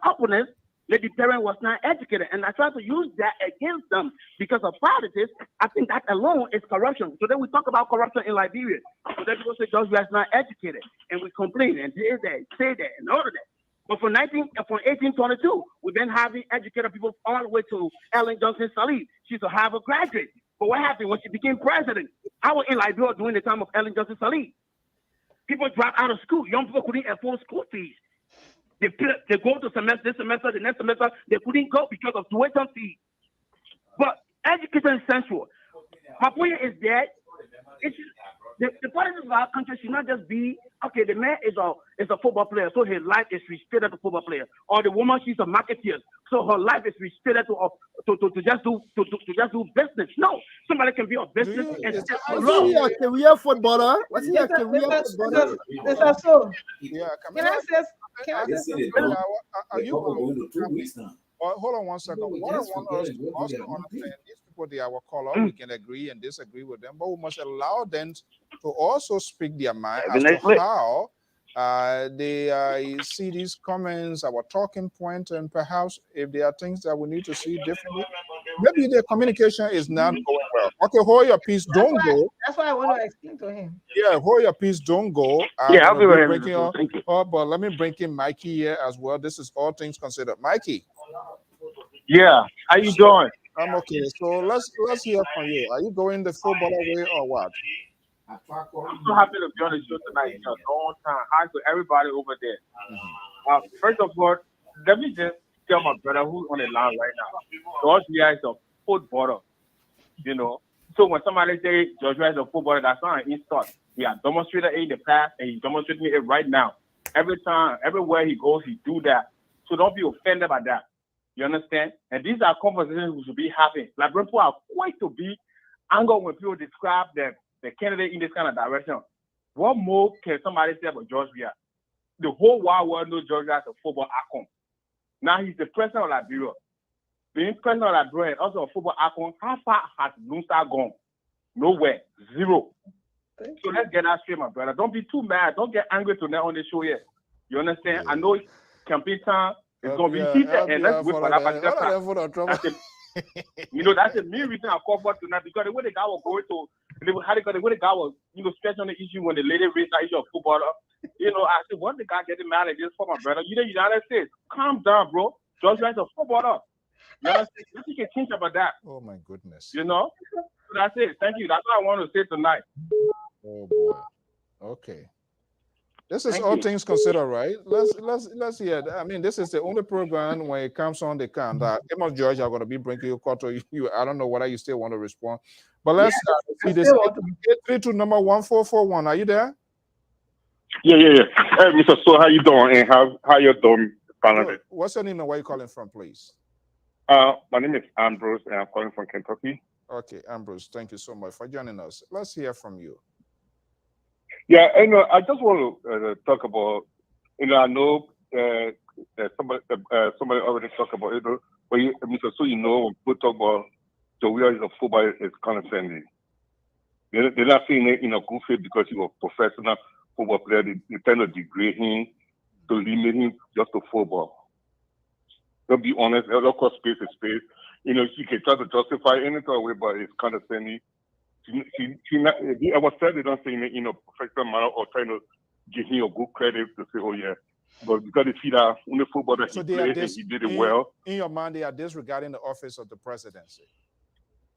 I: opponents, the parent was not educated, and I try to use that against them because of politics. I think that alone is corruption. So then we talk about corruption in Liberia. So then people say George Weah is not educated, and we complain and say that, and all of that. But from 1822, we've been having educated people all the way to Ellen Johnson Sirleaf. She's a Harvard graduate. But what happened when she became president? I was in Liberia during the time of Ellen Johnson Sirleaf. People dropped out of school. Young people couldn't afford school fees. They go to this semester, the next semester, they couldn't go because of tuition fees. But education is central. My point is that the politics of our country should not just be, okay, the man is a football player, so his life is restricted to football player, or the woman, she's a marketeer, so her life is restricted to just do business. No, somebody can be a business and still
E: Was he a career footballer? Was he a career footballer?
G: Mr. So,
C: Yeah,
G: can I say?
C: Are you going to hold on one second. What I want us to also understand, these people, they are our caller. We can agree and disagree with them, but we must allow them to also speak their mind as to how they see these comments, our talking point, and perhaps if there are things that we need to see differently. Maybe the communication is not going well. Okay, hold your peace. Don't go.
G: That's why I want to explain to him.
C: Yeah, hold your peace. Don't go.
I: Yeah, I'll be right
C: here. Oh, but let me bring in Mikey here as well. This is all things considered. Mikey.
J: Yeah, how you doing?
C: I'm okay. So let's hear from you. Are you going the footballer way or what?
J: I'm so happy to be on the show tonight. It's a long time. Hi to everybody over there. First of all, let me just tell my brother who's on the line right now. Georgia is a footballer, you know. So when somebody say Georgia is a footballer, that's not an insult. He has demonstrated it in the past, and he's demonstrating it right now. Every time, everywhere he goes, he do that. So don't be offended by that. You understand? And these are conversations we should be having. Like, people are quite to be angry when people describe the candidate in this kind of direction. What more can somebody say about Georgia? The whole wide world knows Georgia as a football icon. Now he's the president of Liberia. Being president of Liberia and also a football icon, how far has Lunsa gone? Nowhere. Zero. So let's get that straight, my brother. Don't be too mad. Don't get angry tonight on the show yet. You understand? Yeah. I know it's campaign time. It's going to be heated, and let's wait for that. You know, that's the main reason I called for tonight, because the way the guy was going to, the way the guy was, you know, stretching on the issue when the lady raised that issue of football. You know, I said, what the guy getting mad at this for, my brother? You know, United States, calm down, bro. Georgia is a footballer. You know, you can think about that.
C: Oh my goodness.
J: You know, so that's it. Thank you. That's what I want to say tonight.
C: Oh boy. Okay. This is all things considered, right? Let's hear. I mean, this is the only program when it comes on the can that Amos George are going to be bringing you call to you. I don't know whether you still want to respond, but let's see this. 832 number 1441. Are you there?
K: Yeah. Hey, Mr. So, how you doing? And how you doing, panelists?
C: What's your name and where you calling from, please?
K: My name is Ambrose, and I'm calling from Kentucky.
C: Okay, Ambrose, thank you so much for joining us. Let's hear from you.
K: Yeah, and I just want to talk about, you know, I know somebody already talked about it, but Mr. So, you know, when people talk about Joey is a football, it's condescending. They're not saying it in a good faith because he's a professional football player. They tend to degrade him, to limit him just to football. To be honest, of course, space is space. You know, she can try to justify anything away, but it's condescending. I was said they don't say it in a professional manner or trying to give him a good credit to say, oh yeah, but because they see that only football that he played and he did it well.
C: In your mind, they are disregarding the office of the presidency.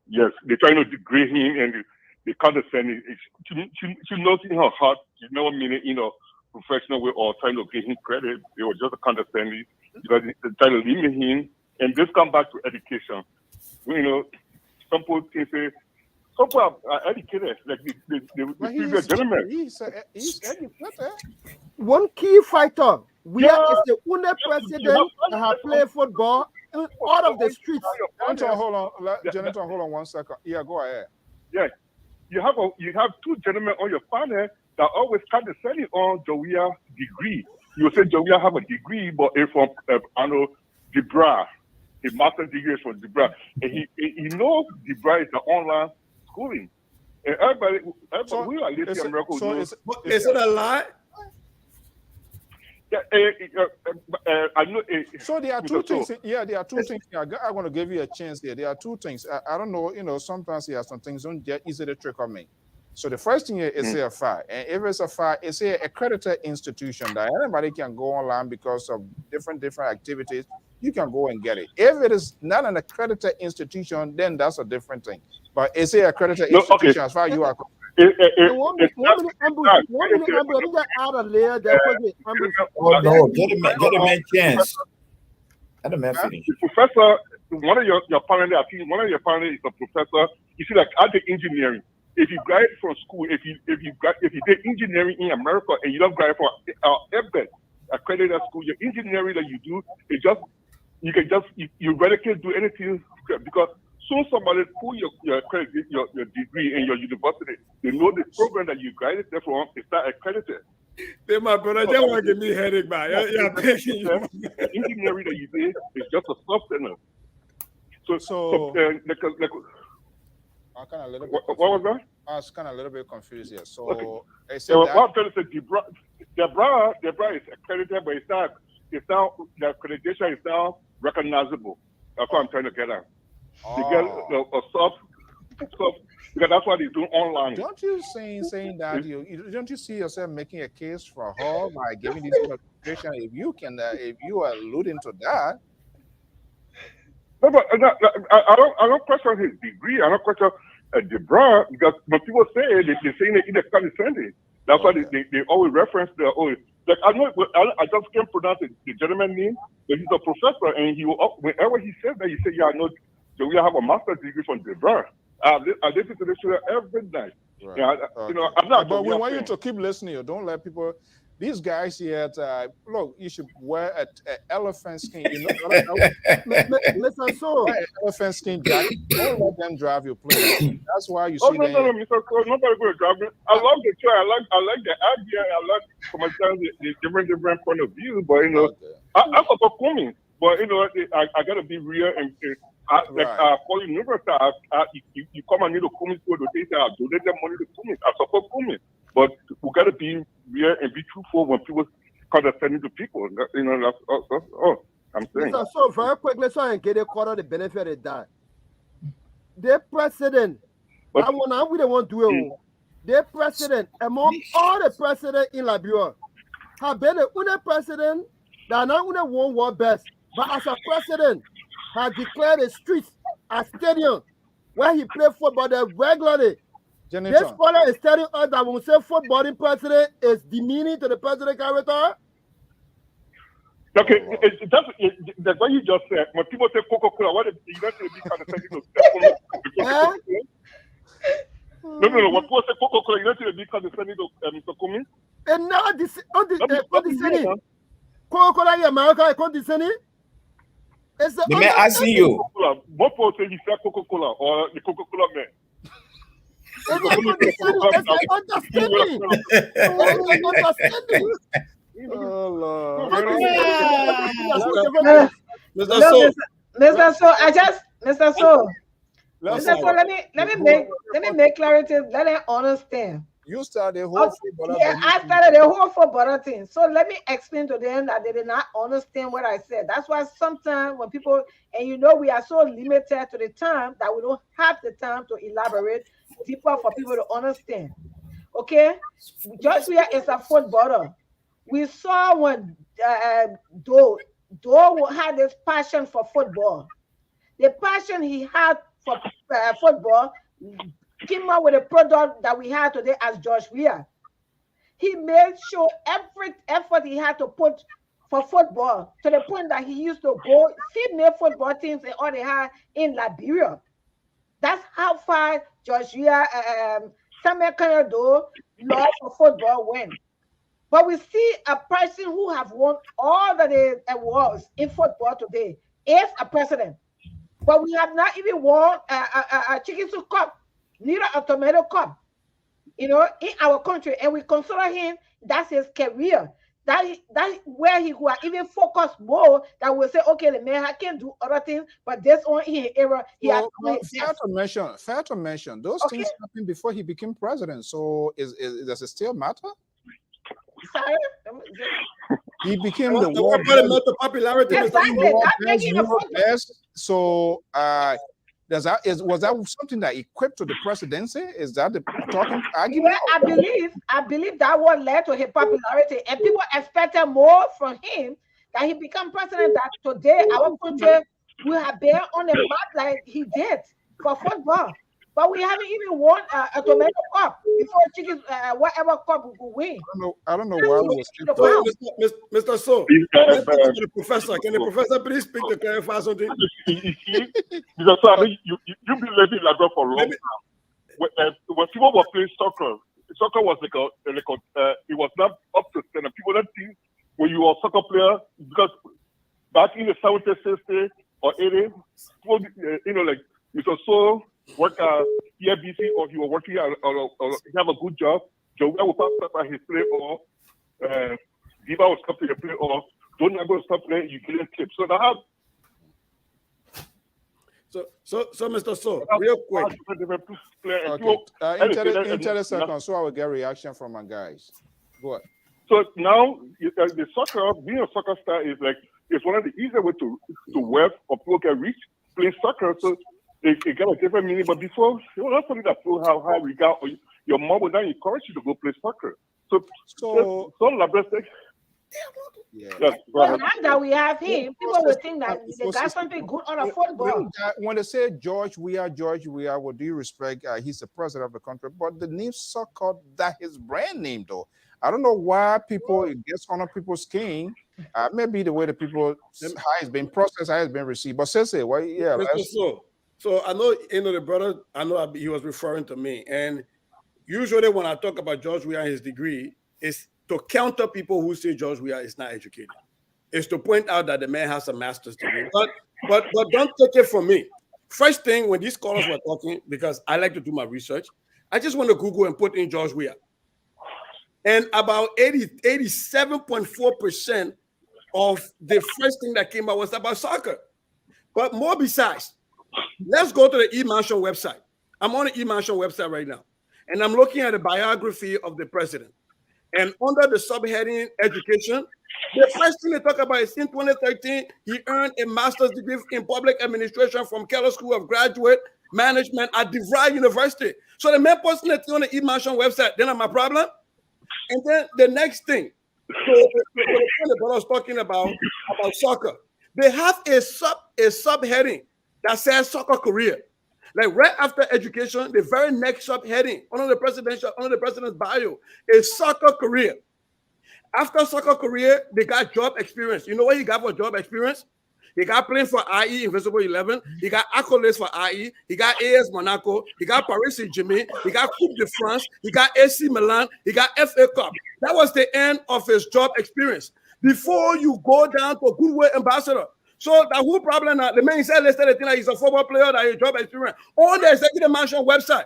K: Yes, they're trying to degrade him and they condescend. She knows in her heart, she never mean it in a professional way or trying to give him credit. They were just condescending because they're trying to limit him. And this comes back to education. You know, some people can say, some people are educated, like the previous gentleman.
C: He's educated.
E: One key fighter. We are is the only president that have played football out of the streets.
C: Jonathan, hold on 1 second. Yeah, go ahead.
K: Yeah, you have two gentlemen on your panel that always condescending on Jowia's degree. You say Jowia have a degree, but it's from Debra. His master's degree is from Debra, and he knows Debra is the online schooling. And everybody we are living in America.
F: So is it a lie?
K: I know.
C: So there are two things. Yeah, there are two things. I'm going to give you a chance here. There are two things. I don't know. You know, sometimes there are some things don't get easily trick on me. So the first thing is a file, and if it's a file, it's a accredited institution that anybody can go online because of different activities. You can go and get it. If it is not an accredited institution, then that's a different thing. But it's a accredited institution as far as you are concerned.
E: No, get
D: a man chance. Let a man finish.
K: Professor, one of your panelists, I think one of your panelists is a professor. You see, like, I did engineering. if you graduate from school, if you did engineering in America and you don't graduate from EBET, accredited school, your engineering that you do is just you really can't do anything because soon somebody pull your degree in your university, they know the program that you graduated from is not accredited.
F: Hey, my brother, they want to give me a headache, man.
K: The engineering that you did is just a substance. So
C: I'm kind of a little bit
K: what was that?
C: I was kind of a little bit confused here. So
K: okay.
C: I said
K: What I'm trying to say, Debra is accredited, but it's not the accreditation is not recognizable. That's what I'm trying to get at. To get a sub, because that's what they do online.
C: Don't you saying that you don't you see yourself making a case for her by giving this accreditation? If you are alluding to that.
K: No, but I don't question his degree. I don't question Debra, because when people say it, they're saying it in the condescending. That's why they always reference like I know I just can't pronounce the gentleman's name, but he's a professor, and whenever he says that, he said, "Yeah, I know." So we have a master's degree from Debra. I listen to this show every night.
C: Right.
K: You know, I'm not.
C: But we want you to keep listening. Don't let people. These guys here, look, you should wear an elephant skin. You know,
E: listen, so
C: elephant skin jacket. Don't let them drive your plane. That's why you see.
K: No, Mr. Cole, nobody going to drive me. I love the show. I like the idea. I like from the different point of view. But you know, I'm a Kumi. But you know, I gotta be real and. I call you university. You come and need to Kumi to the data. I donate them money to Kumi. I support Kumi. But we got to be real and be truthful when people condescending to people. You know, that's I'm saying.
E: So very quickly, so I get a quarter of the benefit of that. The president, we don't want to do it. The president, among all the presidents in Liberia, have been the president that not only won world best, but as a president, has declared a street, a stadium, where he played football there regularly. This scholar is telling us that when we say footballing president is demeaning to the president character.
K: Okay, that's what you just said. When people say Coca-Cola, what is you don't be kind of saying No. When people say Coca-Cola, you don't be kind of saying Mr. Kumi.
E: And now this Coca-Cola in America is condescending.
D: The man asking you.
K: What people say he said Coca-Cola or the Coca-Cola man?
C: Oh Lord.
G: Mr. So, let me make clarity. Let them understand.
C: You started the whole football.
G: Yeah, I started the whole football thing. So let me explain to them that they did not understand what I said. That's why sometimes when people, and you know, we are so limited to the time that we don't have the time to elaborate deeper for people to understand. Okay? Joshua is a footballer. We saw when Doe had this passion for football. The passion he had for football came up with a product that we have today as Josh Weir. He made sure every effort he had to put for football to the point that he used to go female football teams and all they had in Liberia. That's how far Josh Weir, Samuel Kanyado, love for football went. But we see a person who have won all the awards in football today is a president. But we have not even won a chicken soup cup, neither a tomato cup, you know, in our country, and we consider him, that's his career. That where he could even focus more, that will say, okay, the man can do other things, but this one in his era, he has
C: fair to mention, those things happened before he became president. So does it still matter?
G: Sorry?
C: He became the world popularity. So was that something that equipped to the presidency? Is that the talking argument?
G: Well, I believe that what led to his popularity, and people expected more from him that he become president. That today our country will have been on the map like he did for football, but we haven't even won a tomato cup before chicken, whatever cup we could win.
C: I don't know why we was
F: Mr. So, the professor. Can the professor please speak to clarify something?
K: Because you been living like that for a long time. when people were playing soccer was like it was not up to standard. People don't think when you are a soccer player, because back in the 70s, 60s or 80s, people, like Mr. So work at EFBC or he was working or he have a good job. Joe will pass up at his play or Diva will stop to the play or don't ever stop playing, you get a tip. So that have
F: So Mr. So, real quick.
C: Okay. In 30 seconds, so I will get reaction from my guys. Go ahead.
K: So now the soccer, being a soccer star is like it's one of the easier ways to work or people can reach playing soccer. So it got a different meaning. But before, it was not something that people have high regard. Or your mom would not encourage you to go play soccer. So
C: yeah.
K: Yes,
G: Well, now that we have him, people will think that they got something good on a football.
C: When they say George Weah, with due respect, he's the president of the country, but the name soccer, that his brand name though. I don't know why people it gets on people's skin. Maybe the way the people how it's been processed, how it's been received. But say, well, yeah.
F: So I know the brother. I know he was referring to me, and usually when I talk about George Weah and his degree, it's to counter people who say George Weah is not educated. It's to point out that the man has a master's degree. But don't take it from me. First thing, when these scholars were talking, because I like to do my research, I just want to Google and put in George Weah. And about 87.4% of the first thing that came out was about soccer. But more besides, let's go to the eMansion website. I'm on the eMansion website right now, and I'm looking at the biography of the president. And under the subheading education, the first thing they talk about is in 2013, he earned a master's degree in public administration from Keller School of Graduate Management at DeVry University. So the main person that's on the eMansion website, then I'm a problem. And then the next thing, the brother was talking about soccer. They have a subheading that says soccer career. Like right after education, the very next subheading under the president's bio is soccer career. After soccer career, they got job experience. You know what he got for job experience? He got playing for IE Invisible 11. He got accolades for IE. He got AS Monaco. He got Paris Saint-Germain. He got Coupe de France. He got AC Milan. He got FA Cup. That was the end of his job experience. Before you go down to Goodwill Ambassador. So the whole problem now, the man said listed the thing that he's a football player, that he's job experience. On the Executive Mansion website.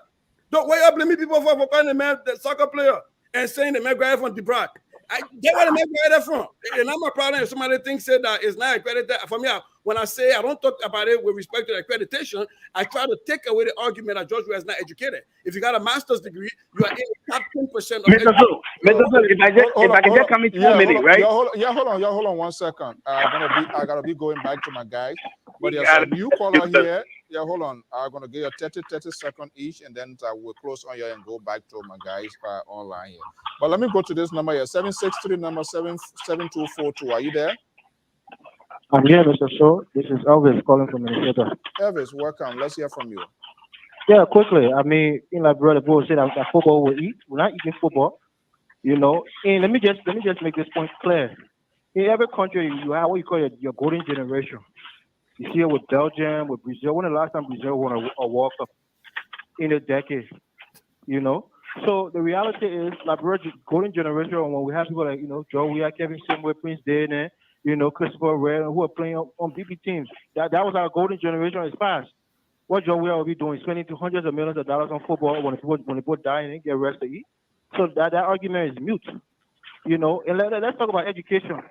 F: Don't why you blaming people for calling the man the soccer player and saying the man graduated from DeVry. I get where the man graduated from. And I'm a problem if somebody thinks that it's not accredited. For me, when I say I don't talk about it with respect to accreditation, I try to take away the argument that George Weah is not educated. If you got a master's degree, you are in the top 10% of
I: Mr. So, if I can just come in 2 minutes, right?
C: Hold on 1 second. I gotta be going back to my guys. But there's a new caller here. Yeah, hold on. I'm gonna give you 30 seconds each, and then I will close on here and go back to my guys online here. But let me go to this number here, 763 number 77242. Are you there?
L: I'm here, Mr. Shaw. This is Elvis calling from Minnesota.
C: Elvis, welcome. Let's hear from you.
L: Yeah, quickly. I mean, like brother Bo said, that football will eat. We're not eating football, And let me just make this point clear. In every country, you have what you call your golden generation. You see it with Belgium, with Brazil. When the last time Brazil won a World Cup? In a decade, So the reality is, like golden generation, when we have people like Joe Weah, Kevin Simway, Prince Dane, Christopher Red, who are playing on BP teams. That was our golden generation. It's past. What Joe Weah will be doing, spending hundreds of millions of dollars on football when people die and get rest to eat. So that argument is mute. And let's talk about education.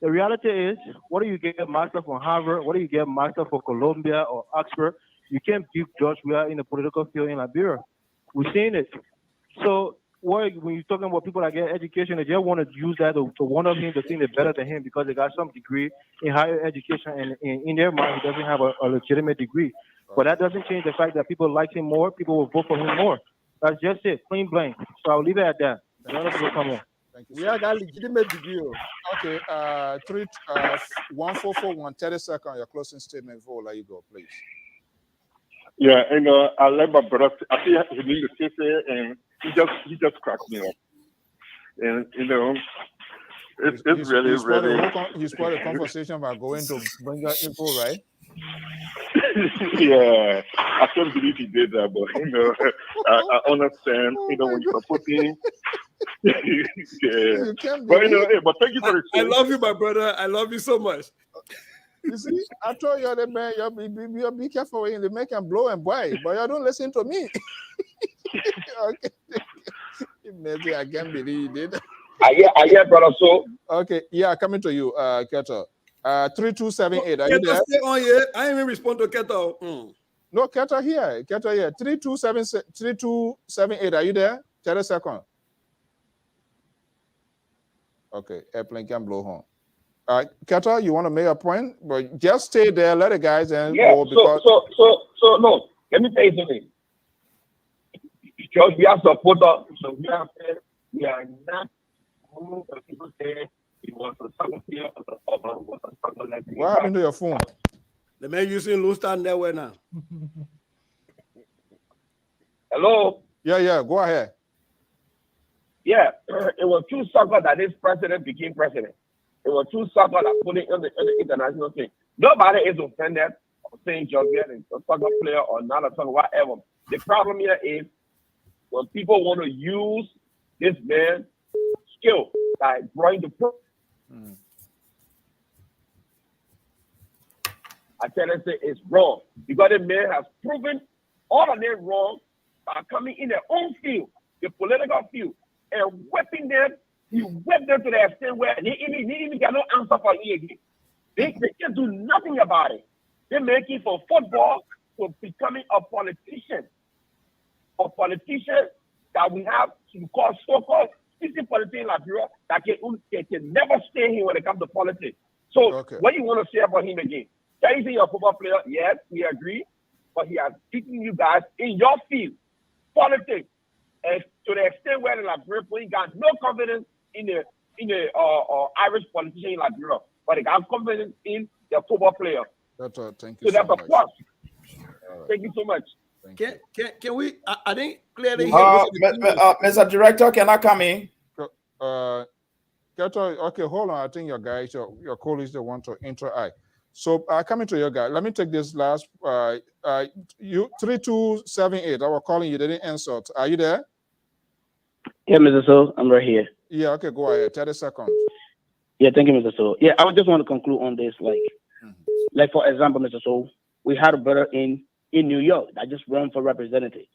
L: The reality is, what do you get a master from Harvard? What do you get a master from Columbia or Oxford? You can't beat George Weah in the political field in Liberia. We're seeing it. So when you're talking about people that get education, they just want to use that to one of him to think they're better than him because they got some degree in higher education, and in their mind, he doesn't have a legitimate degree. But that doesn't change the fact that people like him more, people will vote for him more. That's just it, plain blank. So I'll leave it at that. Another people come on.
C: Thank you.
E: We have got legitimate degree.
C: Okay, 1441, 30 seconds, your closing statement before I let you go, please.
K: Yeah, and I like my brother. I see his name is Kese, and he just cracked me up. And it's really.
C: You spoiled the conversation by going to bring your info, right?
K: Yeah, I can't believe he did that, but you know, I understand. You know, when you're supporting, yeah.
C: You can't
K: But you know,
C: believe.
K: hey, but thank you for the
F: I
K: show.
F: love you, my brother. I love you so much.
C: You see, I told you that man, you be careful when they make him blow and boy, but you don't listen to me. Okay. I can't believe it.
H: I hear, brother. So
C: Okay, yeah, coming to you, Keto. 3278. Are you
F: Keto,
C: there?
F: stay on here. I ain't even respond to Keto.
C: No, Keto here. Keto here. 3278. Are you there? 30 seconds. Okay, airplane can blow home. Keto, you want to make a point, but just stay there. Let the guys and
H: yeah.
C: go because.
H: So no. Let me tell you something. Because we are supporters, so we are not. People say it was a soccer player or was a soccer like.
C: What happened to your phone?
F: The man using Lone Star Network now.
H: Hello.
C: Yeah. Go ahead.
H: Yeah, it was through soccer that this president became president. It was through soccer that put it on the international thing. Nobody is offended of saying George is a soccer player or not a soccer, whatever. The problem here is when people want to use this man's skill, like drawing the pro. I tell you, it's wrong because the man has proven all of them wrong by coming in their own field, the political field, and whipping them. He whipped them to the extent where they even got no answer for it again. They can't do nothing about it. They're making for football to becoming a politician. A politician that we have to call so-called citizen politicians in Liberia that can never stay here when it comes to politics. So what do you want to say about him again? Can you say you're a football player? Yes, we agree. But he has beaten you guys in your field, politics. And to the extent where the Liberian got no confidence in the Irish politician in Liberia, but they got confidence in the football player.
C: Thank you
H: so that's
C: much.
H: a plus. Thank you so much.
F: Can we? I didn't clearly hear.
D: Mr. Director, can I come in?
C: Okay, hold on. I think your guys, your colleagues, they want to interact. So coming to your guy, let me take this last. You 3278. I was calling you. They didn't answer. Are you there?
I: Yeah, Mr. So, I'm right here.
C: Yeah. Okay. Go ahead. 30 seconds.
I: Yeah, thank you, Mr. So. Yeah, I would just want to conclude on this. Like for example, Mr. So, we had a brother in New York that just ran for representative.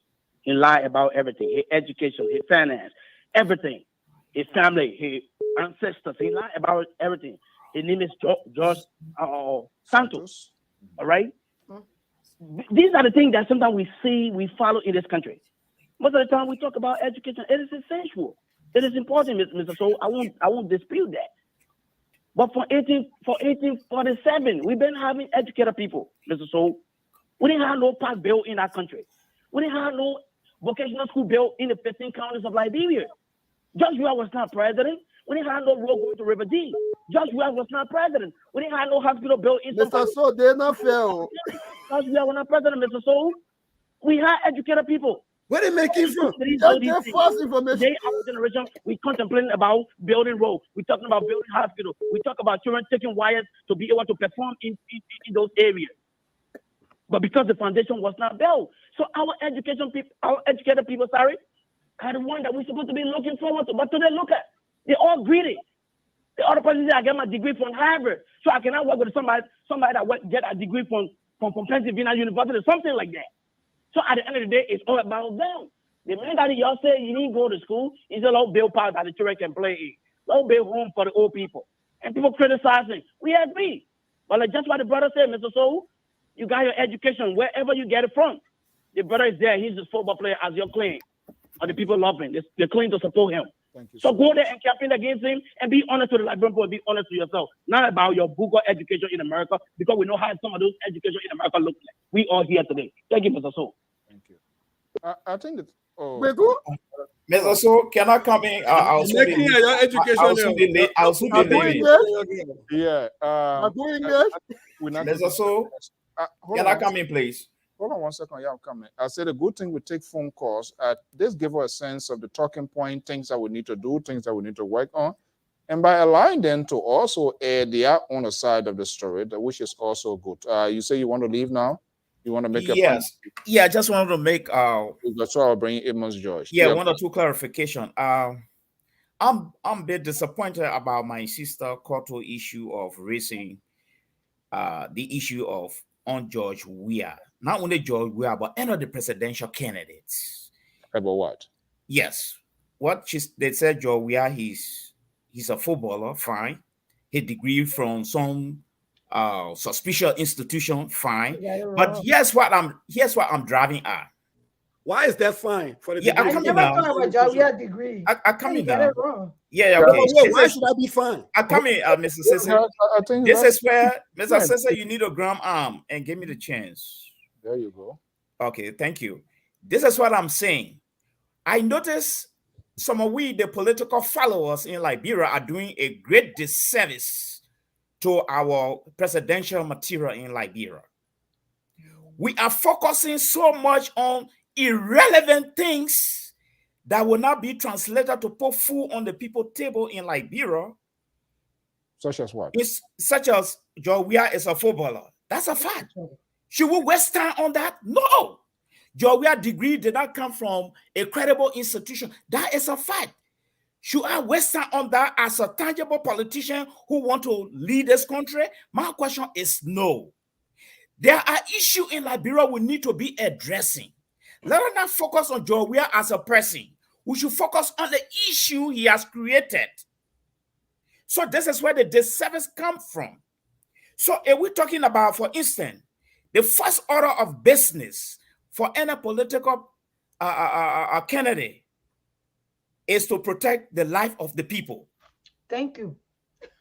I: He lied about everything: his education, his finance, everything, his family, his ancestors. He lied about everything. His name is George Santos. All right. These are the things that sometimes we follow in this country. Most of the time we talk about education. It is essential. It is important, Mr. So. I won't dispute that. But for 1847, we've been having educated people, Mr. So. We didn't have no park bill in our country. We didn't have no vocational school bill in the 15 counties of Liberia. Judge Weah was not president. We didn't have no road going to River D. Judge Weah was not president. We didn't have no hospital bill in
E: Mr. So, they're not fair.
I: Judge Weah was not president, Mr. So. We had educated people.
F: Where they making from?
E: Get false information.
I: Today, our generation, we contemplating about building roads. We're talking about building hospitals. We talk about children taking wires to be able to perform in those areas. But because the foundation was not built, so our educated people, are the one that we're supposed to be looking forward to. But today, look at, they're all greedy. The other person said, I get my degree from Harvard, so I cannot work with somebody that get a degree from Pennsylvania University, something like that. So at the end of the day, it's all about them. The minute that y'all say you need to go to school, it's a little build park that the children can play in. Little build home for the old people. And people criticizing. We agree. But like just what the brother said, Mr. Soul, you got your education wherever you get it from. The brother is there. He's a football player as your claim. Or the people love him. They're claim to support him. So go there and campaign against him and be honest to the Liberian people, be honest to yourself. Not about your Google education in America, because we know how some of those education in America look like. We all here today. Thank you, Mr. Soul.
C: Thank you. I think that.
D: Mr. So, can I come in? I'll soon be leaving.
C: Yeah.
D: Mr. So, can I come in, please?
C: Hold on 1 second. Yeah, I'm coming. I said a good thing we take phone calls. This gives us a sense of the talking point, things that we need to do, things that we need to work on. and by allowing them to also air their own side of the story, which is also good. You say you want to leave now? You want to make a point?
D: Yeah, I just wanted to make
C: so I'll bring Amos George.
D: Yeah, one or two clarification. I'm a bit disappointed about my sister Koto issue of raising the issue of on George Weah. Not only George Weah, but any of the presidential candidates.
C: About what?
D: Yes. They said George Weah, he's a footballer, fine. His degree from some suspicious institution, fine. But here's what I'm driving at.
F: Why is that fine for the
D: degree?
G: I never thought about George Weah degree.
D: I come in
G: get
D: now.
G: it wrong.
D: Yeah, okay.
F: Why should I be fine?
D: I come in, Mr. Sese. This is where, Mr. Sese, you need a gram arm and give me the chance.
C: There you go.
D: Okay, thank you. This is what I'm saying. I notice some of the political followers in Liberia are doing a great disservice to our presidential material in Liberia. We are focusing so much on irrelevant things that will not be translated to put food on the people's table in Liberia.
C: Such as what?
D: Such as George Weah is a footballer. That's a fact. Should we waste time on that? No. George Weah's degree did not come from a credible institution. That is a fact. Should I waste time on that as a tangible politician who want to lead this country? My question is no. There are issues in Liberia we need to be addressing. Let us not focus on George Weah as a person. We should focus on the issue he has created. So this is where the disservice comes from. So if we're talking about, for instance, the first order of business for any political candidate is to protect the life of the people.
G: Thank you.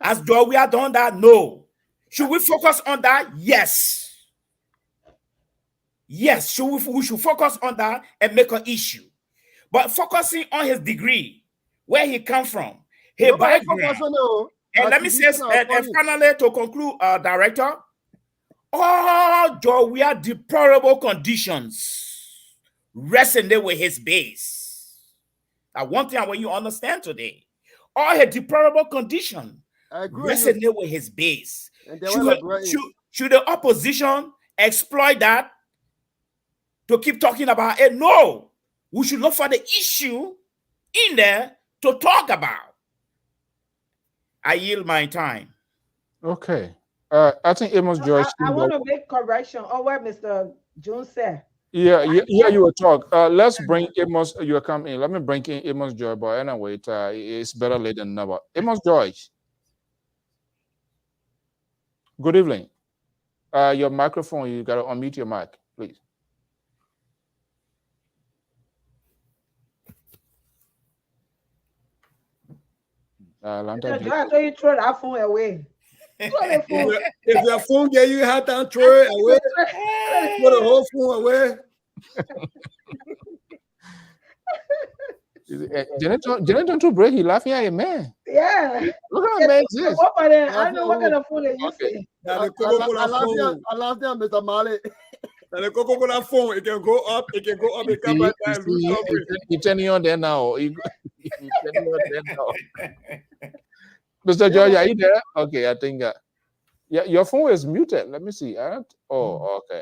D: Has George Weah done that? No. Should we focus on that? Yes. Yes, we should focus on that and make an issue. But focusing on his degree, where he comes from, his background. And let me say, and finally, to conclude, Director, all George Weah deplorable conditions resonate with his base. Now, one thing I want you to understand today, all his deplorable conditions resonate with his base. Should the opposition exploit that to keep talking about it? No. We should look for the issue in there to talk about. I yield my time.
C: Okay. I think Amos George.
G: I want to make correction on what Mr. Jones said.
C: Yeah, you will talk. Let's bring Amos. You come in. Let me bring in Amos George. But anyway, it's better late than never. Amos George. Good evening. Your microphone. You gotta unmute your mic, please.
G: I thought you throw that phone away.
F: If your phone get you had to throw it away, throw the whole phone away.
C: Jonathan to break, he laughing at you, man.
G: Yeah.
C: Look how man this.
G: I know what kind of phone they use.
F: I love them, Mr. Mali. And the Coca-Cola phone, it can go up, it can go up, it can come back down.
C: You're turning on there now. You're turning on there now. Mr. George, are you there? Okay, I think yeah, your phone is muted. Let me see. Oh, okay.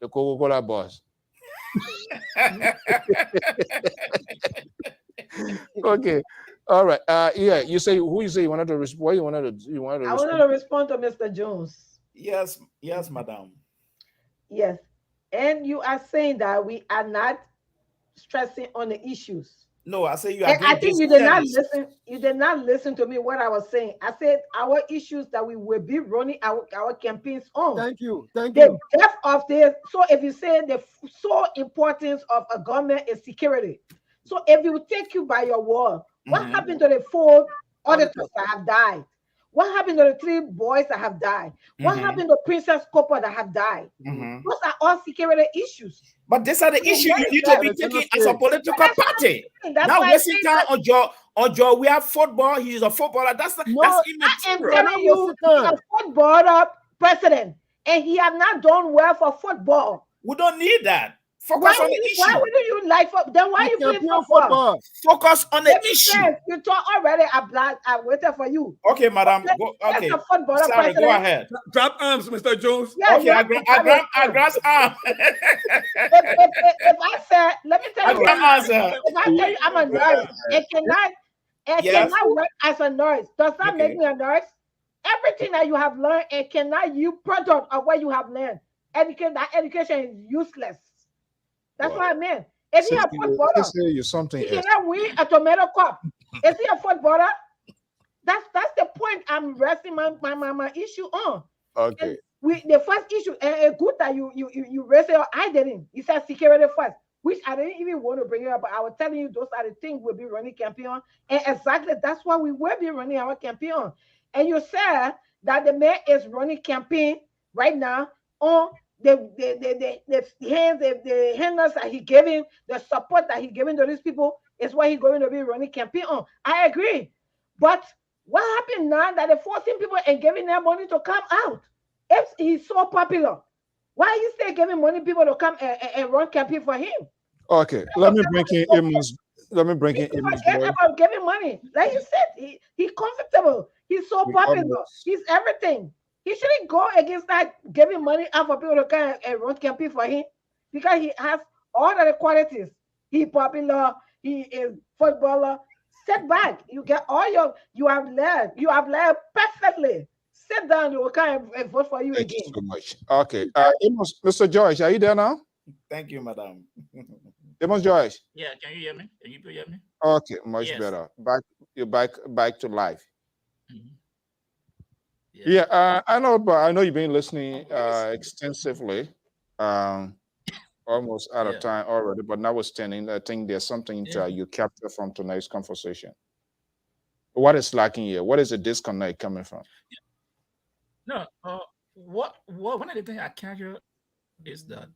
C: The Coca-Cola boss. Okay. All right. Yeah, you say who you say you wanted to respond. I wanted to
G: respond to Mr. Jones.
D: Yes, madam.
G: Yes. And you are saying that we are not stressing on the issues.
D: No, I say you are.
G: I think you did not listen. You did not listen to me what I was saying. I said our issues that we will be running our campaigns on.
E: Thank you.
G: The depth of this. So if you say the sole importance of a government is security. So if you take you by your word, what happened to the 4 auditors that have died? What happened to the 3 boys that have died? What happened to Princess Copper that have died? Those are all security issues.
D: But these are the issues you need to be taking as a political party. Now wasting time on George Weah football. He's a footballer. That's immaterial.
G: I am telling you, he's a footballer president, and he has not done well for football.
D: We don't need that. Focus on the
G: Why
D: issue.
G: wouldn't you like then why you play football?
D: Focus on the
G: Let me
D: issue.
G: say, you talk already. I waited for you.
D: Okay, madam. Go, okay.
G: That's a footballer
D: Sorry, go
G: president.
D: ahead.
F: Drop arms, Mr. Jones.
G: Yeah,
D: Okay, I grasp arm.
G: If I say, let me tell you, if I tell you I'm a nurse, it cannot work as a nurse. Does that make me a nurse? Everything that you have learned, it cannot you product of what you have learned. That education is useless. That's what I mean. If you're a footballer, he cannot win a tomato cup. Is he a footballer? That's the point I'm resting my issue on.
C: Okay.
G: And the first issue, and good that you raised it. I didn't. You said security first, which I didn't even want to bring it up. But I was telling you those are the things we'll be running campaign on, and exactly that's why we will be running our campaign on. And you said that the man is running campaign right now on the hands, the handlers that he giving, the support that he giving to these people is what he's going to be running campaign on. I agree, but what happened now that they're forcing people and giving them money to come out? If he's so popular, why are you still giving money people to come and run campaign for him?
C: Okay, let me bring in Amos. Let me bring in Amos.
G: Forget about giving money. Like you said, he's comfortable. He's so popular. He's everything. He shouldn't go against that giving money out for people to come and run campaign for him because he has all of the qualities. He's popular. He is footballer. Sit back. You get all you have led perfectly. Sit down. You will come and vote for you
C: Thank
G: again.
C: you so much. Okay, Amos, Mr. George, are you there now?
D: Thank you, madam.
C: Amos George.
M: Yeah, can you hear me? Can you hear me?
C: Okay, much better. Back to life.
M: Mm-hmm.
C: Yeah, I know, but I know you've been listening extensively. Almost out of time already, but notwithstanding, I think there's something you capture from tonight's conversation. What is lacking here? What is the disconnect coming from?
M: No, what one of the things I capture is that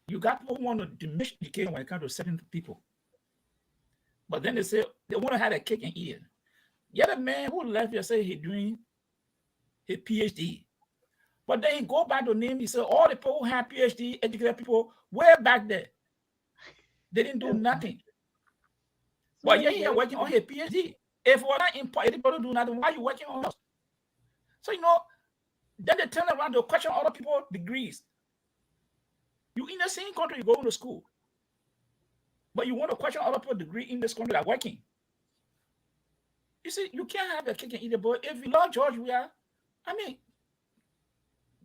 M: you got people who want to diminish education when it comes to certain people, but then they say they want to have a cake and eat it. The other man who left here say he's doing his PhD, but then he go back to name. He said all the people who have PhD educated people way back there, they didn't do nothing. But you're here working on his PhD. If we're not important to do nothing, why are you working on us? So then they turn around to question other people's degrees. You in the same country, you go to school, but you want to question other people's degree in this country that are working. You see, you can't have a cake and eat it, but if you love George Weah,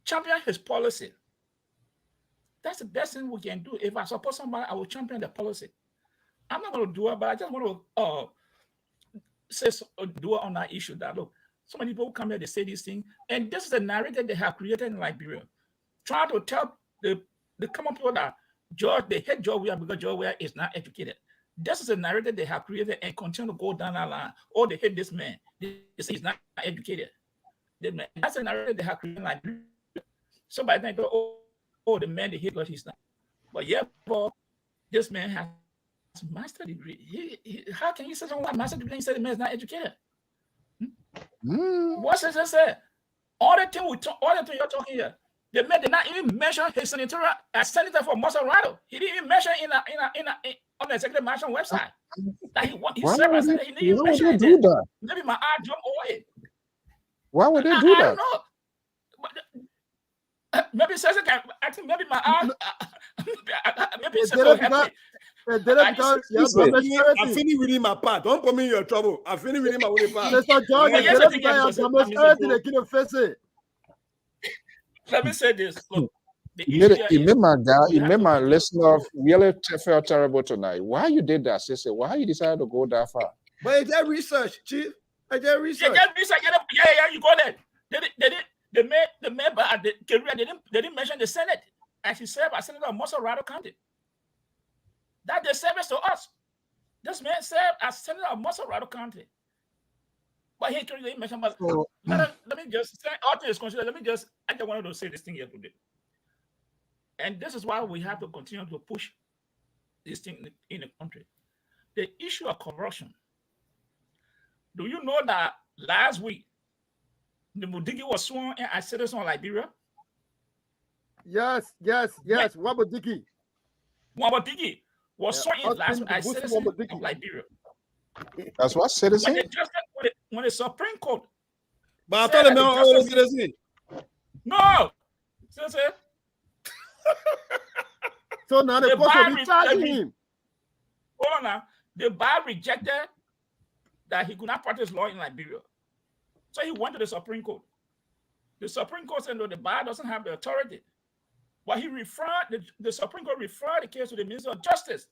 M: champion his policy. That's the best thing we can do. If I support somebody, I will champion the policy. I'm not going to do it, but I just want to do it on that issue that, look, so many people come here, they say these things, and this is the narrative they have created in Liberia. Trying to tell the common people that they hate George Weah because George Weah is not educated. This is a narrative they have created and continue to go down that line. Oh, they hate this man. They say he's not educated. That's a narrative they have created in Liberia. Somebody think, oh, the man they hate because he's not. But this man has a master's degree. How can you say someone with a master's degree and say the man is not educated? What's it say? All the thing you're talking here, the man did not even mention his senator for Maserati. He didn't even mention on the executive mansion website that he served as senator. He didn't even mention it.
C: Do that?
M: Maybe my eye jumped away.
C: Why would they do that?
M: I don't know. But, maybe Cesar can. I think maybe my eye. Maybe Cesar help me.
F: I'm finished reading my part. Don't put me in your trouble. I'm finished reading my only part.
E: Mr. George,
M: let me say this. Look,
C: it made my listener really feel terrible tonight. Why you did that? They said, why you decided to go that far?
F: But is that research, Chief? Is that research?
M: Yeah, you go there. They made the member at the career. They didn't mention the Senate. And she served as Senator of Maserati County. That the service to us. This man served as Senator of Maserati County. But he didn't mention. Let me just say, all things considered. I just wanted to say this thing here today. And this is why we have to continue to push this thing in the country. The issue of corruption. Do you know that last week, the Mudigi was sworn in as citizen of Liberia?
E: Yes. Wabodiki.
M: Wabodiki was sworn in last
E: Austin
M: as
E: Busu
M: citizen
E: Wabodiki.
M: of Liberia.
C: That's what
M: When
C: citizen.
M: the judge, when the Supreme Court
F: But I
M: said
F: thought
M: that
F: the
M: the
F: man already
M: justice,
F: citizen.
M: no, so
E: So now the court will be charging him.
M: Hold on now. The bar rejected that he could not practice law in Liberia. So he went to the Supreme Court. The Supreme Court said, no, the bar doesn't have the authority. But he referred, the Supreme Court referred the case to the Minister of Justice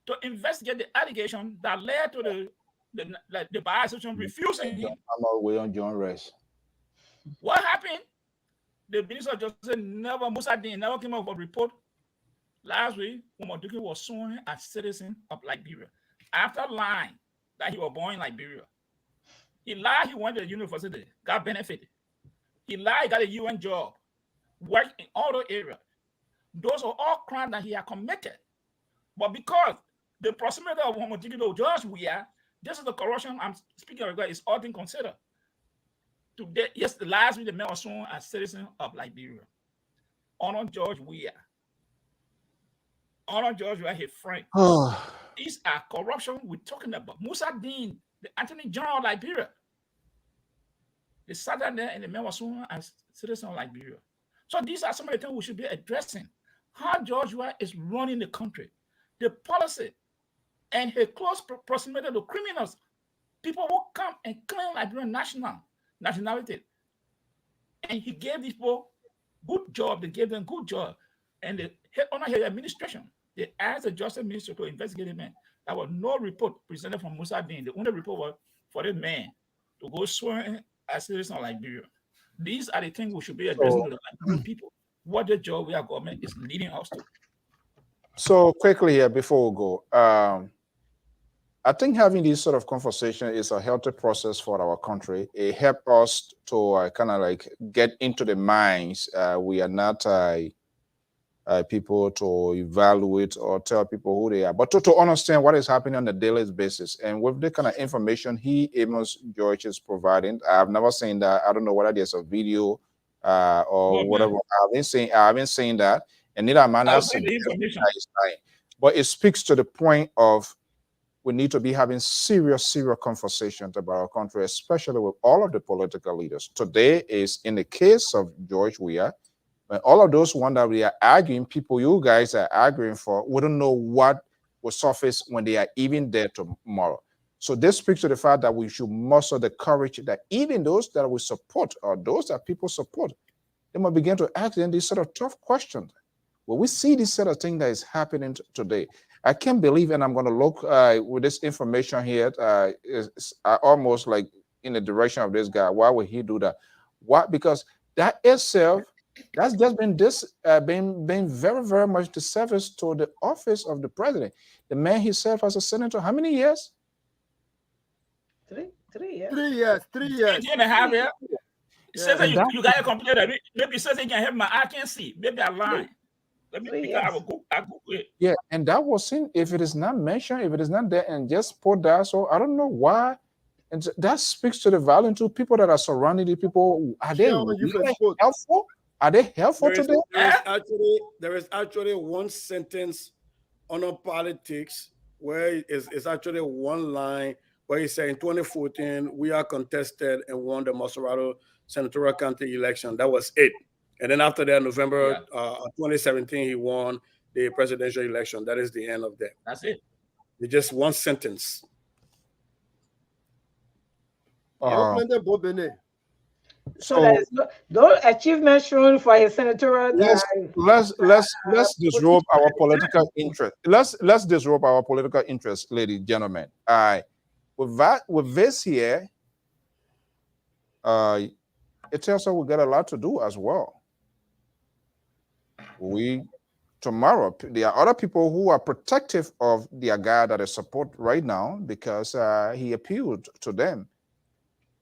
M: to investigate the allegation that led to the bar association refusing him.
C: I'm all the way on John Rest.
M: What happened? The Minister of Justice never, Musa Dean never came up with a report. Last week, Wabodiki was sworn as citizen of Liberia after lying that he was born in Liberia. He lied he went to the university, got benefited. He lied he got a UN job, worked in all those areas. Those are all crimes that he had committed. But because the proximity of Wabodiki to George Weah, this is the corruption I'm speaking of, is all things considered. Today, yes, the last week the man was sworn as citizen of Liberia. Honor George Weah. Honor George Weah, his friend. These are corruption we're talking about. Musa Dean, the Attorney General of Liberia. They sat down there and the man was sworn as citizen of Liberia. So these are some of the things we should be addressing. How George Weah is running the country, the policy, and his close proximity to criminals, people who come and claim Liberian nationality. And he gave these people good job. They gave them good job. And they honor his administration. They asked the Justice Minister to investigate the man. There was no report presented from Musa Dean. The only report was for the man to go swear as citizen of Liberia. These are the things we should be addressing to the Liberian people. What the job we are government is leading us to.
C: So quickly here before we go, I think having this sort of conversation is a healthy process for our country. It helps us to kind of like get into the minds. We are not people to evaluate or tell people who they are, but to understand what is happening on a daily basis. And with the kind of information Amos George is providing, I've never seen that. I don't know whether there's a video or whatever. I haven't seen that, and neither am I not seeing the information. But it speaks to the point of we need to be having serious conversations about our country, especially with all of the political leaders. Today is in the case of George Weah, when all of those ones that we are arguing, people you guys are arguing for, we don't know what will surface when they are even there tomorrow. So this speaks to the fact that we should muster the courage that even those that we support or those that people support, they might begin to ask them these sort of tough questions. When we see this sort of thing that is happening today, I can't believe, and I'm going to look with this information here, is almost like in the direction of this guy. Why would he do that? Why? Because that itself, that's just been been very much the service to the office of the president. The man himself as a senator, how many years?
G: 3 years.
E: 3 years. 3 years.
M: 3.5 years. Says that you got a computer. Maybe says he can have my I can't see. Maybe I'm lying. I will go it.
C: Yeah, and that was seen. If it is not mentioned, if it is not there, and just put that, so I don't know why. And that speaks to the value to people that are surrounding the people. Are they really helpful? Are they helpful to them?
F: There is actually one sentence on our politics where it's actually one line where he said in 2014 we are contested and won the Maserado senatorial county election. That was it. And then after that, November 2017, he won the presidential election. That is the end of that.
M: That's it.
F: It's just one sentence.
G: So there's no achievement shown for his senatorial.
C: Let's disrobe our political interest. Let's disrobe our political interest, ladies and gentlemen. With this here, it tells us we got a lot to do as well. Tomorrow, there are other people who are protective of their guy that they support right now because he appealed to them.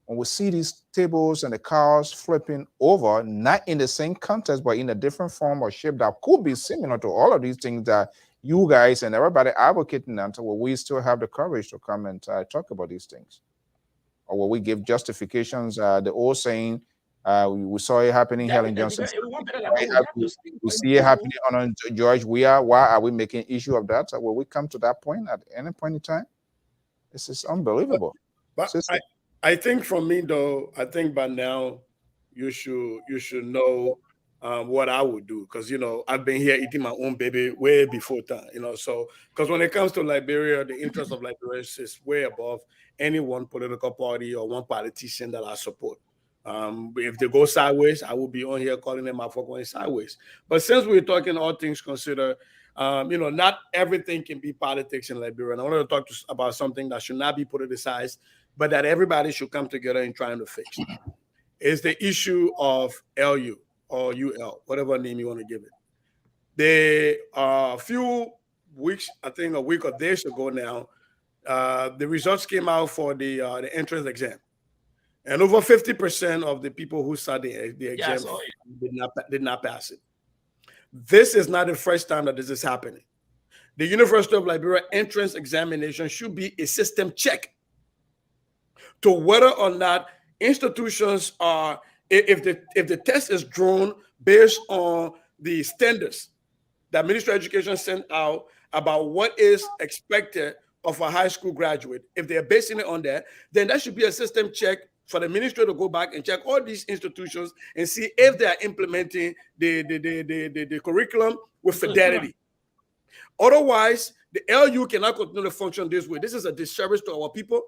C: When we see these tables and the cars flipping over, not in the same context, but in a different form or shape that could be similar to all of these things that you guys and everybody advocating until we still have the courage to come and talk about these things. Or will we give justifications, the old saying, We saw it happening
M: Yeah,
C: here in
M: because
C: Johnson.
M: if we want better than we have to speak.
C: We see it happening on George. Why are we making issue of that? Will we come to that point at any point in time? This is unbelievable.
F: But I think from me though, I think by now you should know what I would do, because I've been here eating my own baby way before time. So because when it comes to Liberia, the interest of Liberia is way above any one political party or one politician that I support. If they go sideways, I will be on here calling them out for going sideways. But since we're talking all things considered, not everything can be politics in Liberia. And I want to talk about something that should not be politicized, but that everybody should come together in trying to fix. Is the issue of LU or UL, whatever name you want to give it. A few weeks, I think a week or days ago now, the results came out for the entrance exam. And over 50% of the people who sat the exam did not pass it. This is not the first time that this is happening. The University of Liberia entrance examination should be a system check to whether or not institutions are, if the test is drawn based on the standards that Ministry of Education sent out about what is expected of a high school graduate. If they're basing it on that, then that should be a system check for the ministry to go back and check all these institutions and see if they are implementing the curriculum with fidelity. Otherwise, the LU cannot continue to function this way. This is a disservice to our people.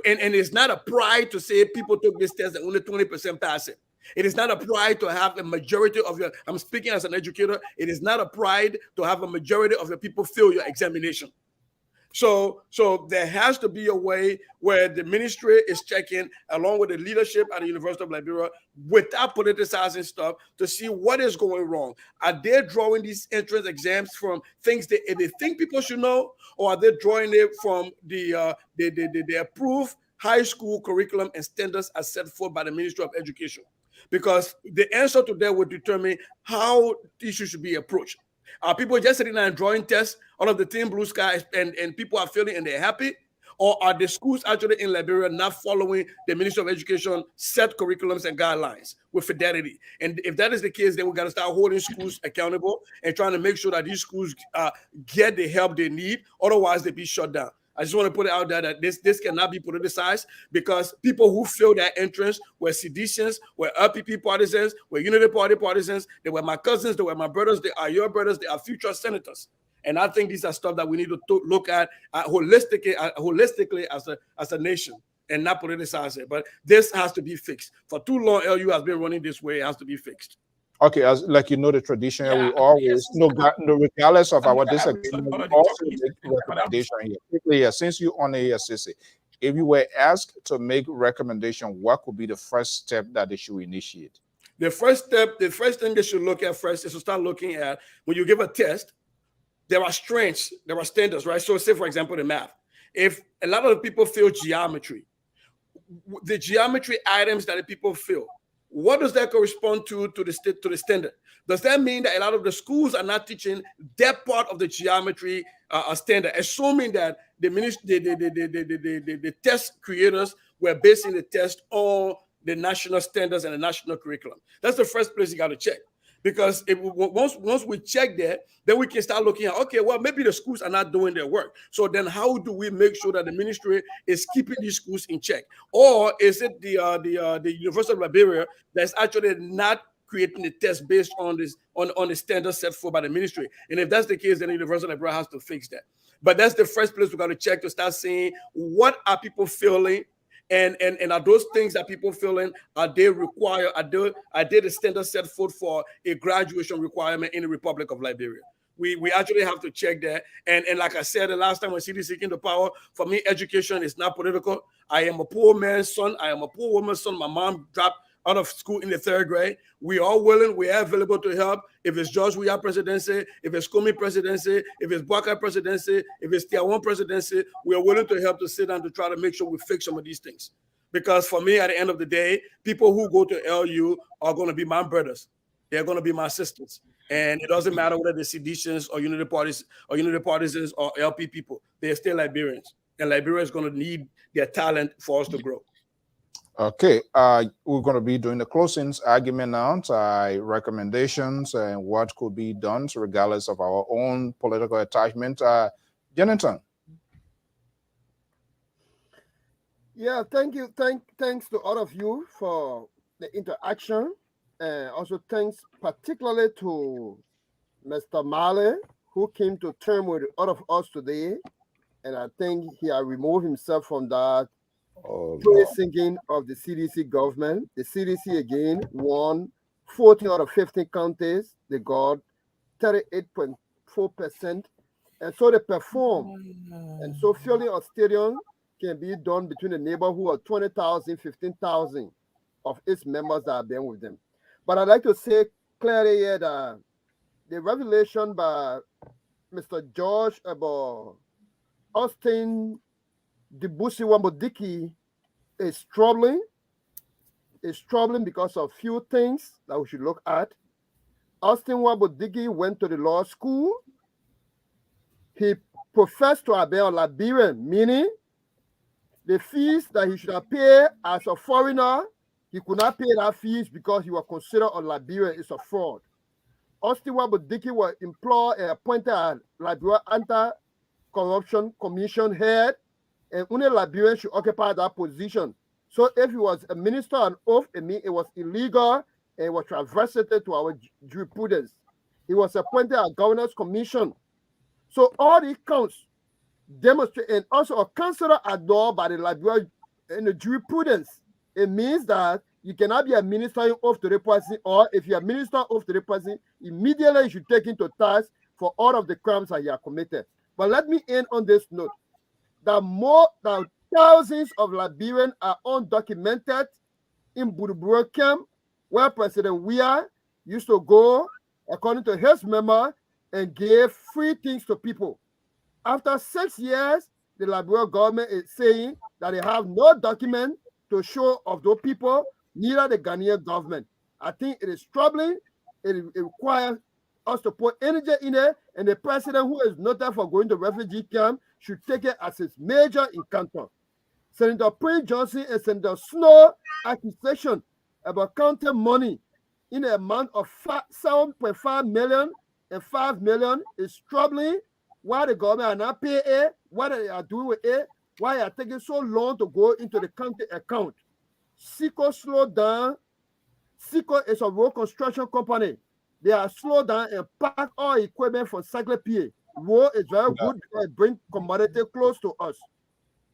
F: And it's not a pride to say people took this test and only 20% pass it. It is not a pride to have a majority of your, I'm speaking as an educator, it is not a pride to have a majority of your people fail your examination. So there has to be a way where the ministry is checking along with the leadership at the University of Liberia without politicizing stuff to see what is going wrong. Are they drawing these entrance exams from things that they think people should know, or are they drawing it from the approved high school curriculum and standards as set forth by the Ministry of Education? Because the answer to that would determine how issues should be approached. Are people just sitting there and drawing tests out of the Team Blue Sky and people are feeling and they're happy? Or are the schools actually in Liberia not following the Ministry of Education set curriculums and guidelines with fidelity? And if that is the case, then we got to start holding schools accountable and trying to make sure that these schools get the help they need. Otherwise, they be shut down. I just want to put it out there that this cannot be politicized, because people who failed that entrance were seditionists, were LPP partisans, were Unity Party partisans. They were my cousins, they were my brothers, they are your brothers, they are future senators. And I think these are stuff that we need to look at holistically as a nation and not politicize it. But this has to be fixed. For too long, LU has been running this way. It has to be fixed.
C: Okay, as like the tradition, we always, regardless of our disagreement, we also make recommendation here. Quickly, since you on the ASCC, if you were asked to make recommendation, what could be the first step that they should initiate?
F: The first thing they should look at first is to start looking at, when you give a test, there are strengths, there are standards, right? So say, for example, the math. If a lot of the people fail geometry, the geometry items that the people fail, what does that correspond to the standard? Does that mean that a lot of the schools are not teaching that part of the geometry standard, assuming that the test creators were basing the test on the national standards and the national curriculum? That's the first place you got to check. Because once we check that, then we can start looking at, okay, well, maybe the schools are not doing their work. So then how do we make sure that the ministry is keeping these schools in check? Or is it the University of Liberia that's actually not creating the test based on the standards set forth by the ministry? And if that's the case, then the University of Liberia has to fix that. But that's the first place we got to check to start seeing what are people feeling. And are those things that people feeling, are they required? Are they the standard set forth for a graduation requirement in the Republic of Liberia? We actually have to check that. And like I said the last time when CDC came to power, for me, education is not political. I am a poor man's son. I am a poor woman's son. My mom dropped out of school in the 3rd grade. We are willing, we are available to help. If it's George Weah presidency, if it's Comey presidency, if it's Bwaka presidency, if it's Tiawan presidency, we are willing to help to sit down to try to make sure we fix some of these things. Because for me, at the end of the day, people who go to LU are going to be my brothers. They're going to be my sisters. And it doesn't matter whether they're seditionists or Unity Parties or Unity Partisans or LP people. They're still Liberians. And Liberia is going to need their talent for us to grow.
C: Okay, we're going to be doing the closings argument now, recommendations, and what could be done regardless of our own political attachment. Jonathan.
E: Yeah, thank you. Thanks to all of you for the interaction. And also thanks particularly to Mr. Marley, who came to term with all of us today. And I think he has removed himself from that praise singing of the CDC government. The CDC again won 14 out of 15 counties. They got 38.4%. And so they perform. And so filling a stadium can be done between the neighborhood of 20,000, 15,000 of its members that have been with them. But I'd like to say clearly here that the revelation by Mr. George about Austin Dibusi Wambodiki is troubling. It's troubling because of few things that we should look at. Austin Wambodiki went to the law school. He professed to have been a Liberian, meaning the fees that he should have paid as a foreigner, he could not pay that fees because he was considered a Liberian. It's a fraud. Austin Wambodiki was employed and appointed as Liberia Anti-Corruption Commission head, and only Liberians should occupy that position. So if he was a minister on oath, it means it was illegal and it was transgressive to our jurisprudence. He was appointed as Governor's Commission. So all these counts demonstrate, and also a counselor adored by the Liberia in the jurisprudence. It means that you cannot be a minister oath to the president, or if you're a minister oath to the president, immediately you should take into task for all of the crimes that you have committed. But let me end on this note. That more than thousands of Liberians are undocumented in Buruburu camp, where President Weah used to go, according to his memo, and give free things to people. After 6 years, the Liberia government is saying that they have no document to show of those people, neither the Ghanaian government. I think it is troubling. It requires us to put energy in it, and the president, who is noted for going to refugee camp, should take it as his major encounter. Senator Prince Johnson and Senator Snow accusation about counting money in the amount of 7.5 million and 5 million is troubling. Why the government are not paying it, what they are doing with it, why they are taking so long to go into the county account. SICO slowed down. SICO is a road construction company. They are slowed down and pack all equipment from Cycle PA. Road is very good because it brings commodity close to us.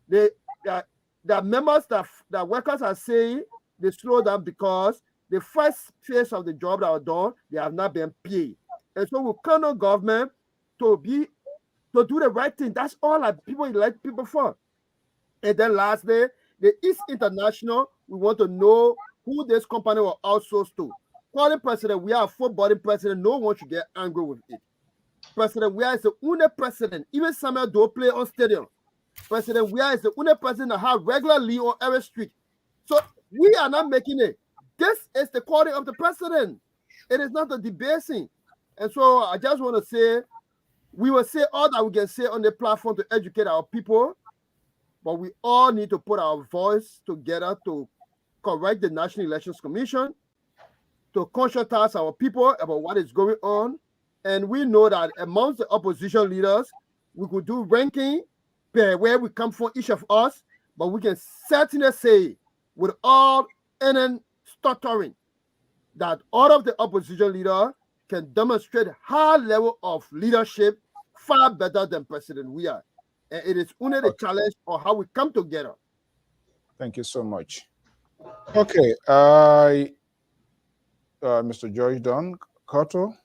E: The members that workers are saying they slow down because the first phase of the job that was done, they have not been paid. And so we count on government to do the right thing. That's all that people elect people for. And then lastly, the East International, we want to know who this company will outsource to. Calling president, we are a full-body president. No one should get angry with it. President Weah is the only president. Even Samuel Doe play on stadium. President Weah is the only president that have regular leave on every street. So we are not making it. This is the quality of the president. It is not a debasing. And so I just want to say, we will say all that we can say on the platform to educate our people, but we all need to put our voice together to correct the National Elections Commission, to conscientize our people about what is going on. And we know that amongst the opposition leaders, we could do ranking per where we come from, each of us, but we can certainly say with all and stuttering that all of the opposition leaders can demonstrate high level of leadership far better than President Weah. And it is only the challenge of how we come together.
C: Thank you so much. Okay, Mr. George Don Cotto.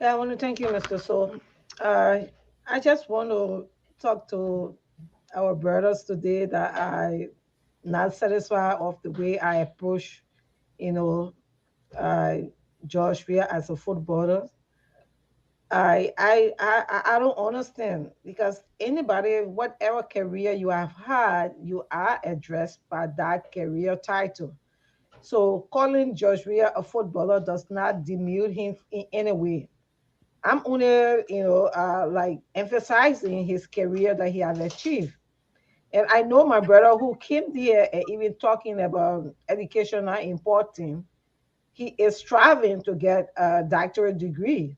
G: Yeah, I want to thank you, Mr. So. I just want to talk to our brothers today that I not satisfied of the way I approach, Josh Weah as a footballer. I don't understand because anybody, whatever career you have had, you are addressed by that career title. So calling Josh Weah a footballer does not demean him in any way. I'm only, like emphasizing his career that he has achieved. And I know my brother who came there and even talking about education not important, he is striving to get a doctorate degree.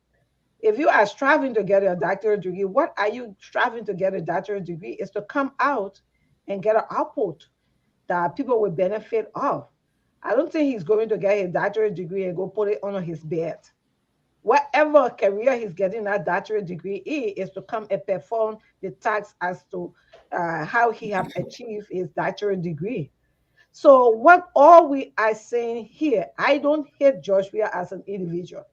G: If you are striving to get a doctorate degree, what are you striving to get a doctorate degree? Is to come out and get an output that people will benefit of. I don't think he's going to get a doctorate degree and go put it on his bed. Whatever career he's getting that doctorate degree is to come and perform the task as to how he have achieved his doctorate degree. So what all we are saying here, I don't hate George Weah as an individual,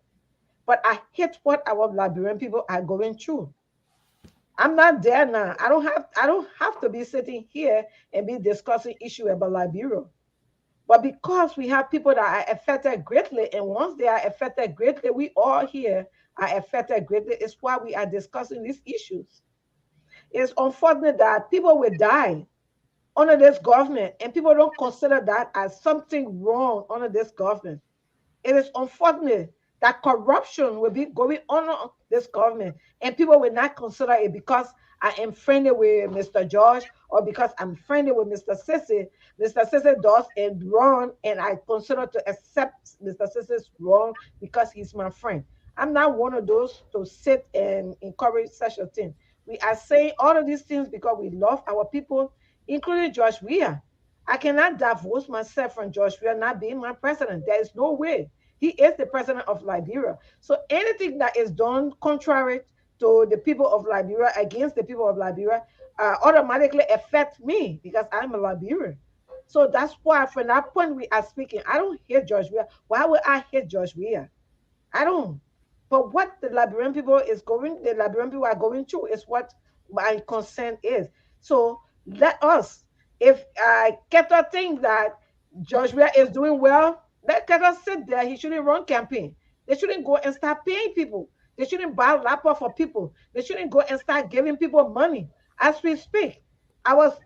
G: but I hate what our Liberian people are going through. I'm not there now. I don't have to be sitting here and be discussing issue about Liberia. But because we have people that are affected greatly, and once they are affected greatly, we all here are affected greatly. It's why we are discussing these issues. It's unfortunate that people will die under this government, and people don't consider that as something wrong under this government. It is unfortunate that corruption will be going on this government, and people will not consider it because I am friendly with Mr. George or because I'm friendly with Mr. Sissy. Mr. Sissy does it wrong, and I consider to accept Mr. Sissy's wrong because he's my friend. I'm not one of those to sit and encourage such a thing. We are saying all of these things because we love our people, including George Weah. I cannot divorce myself from George Weah not being my president. There is no way. He is the president of Liberia. So anything that is done contrary to the people of Liberia, against the people of Liberia, automatically affect me because I'm a Liberian. So that's why from that point we are speaking. I don't hate George Weah. Why would I hate George Weah? I don't. But what the Liberian people are going through is what my concern is. So let us, if Keto thinks that Joshua is doing well, let Keto sit there. He shouldn't run campaign. They shouldn't go and start paying people. They shouldn't buy laptop for people. They shouldn't go and start giving people money as we speak. I was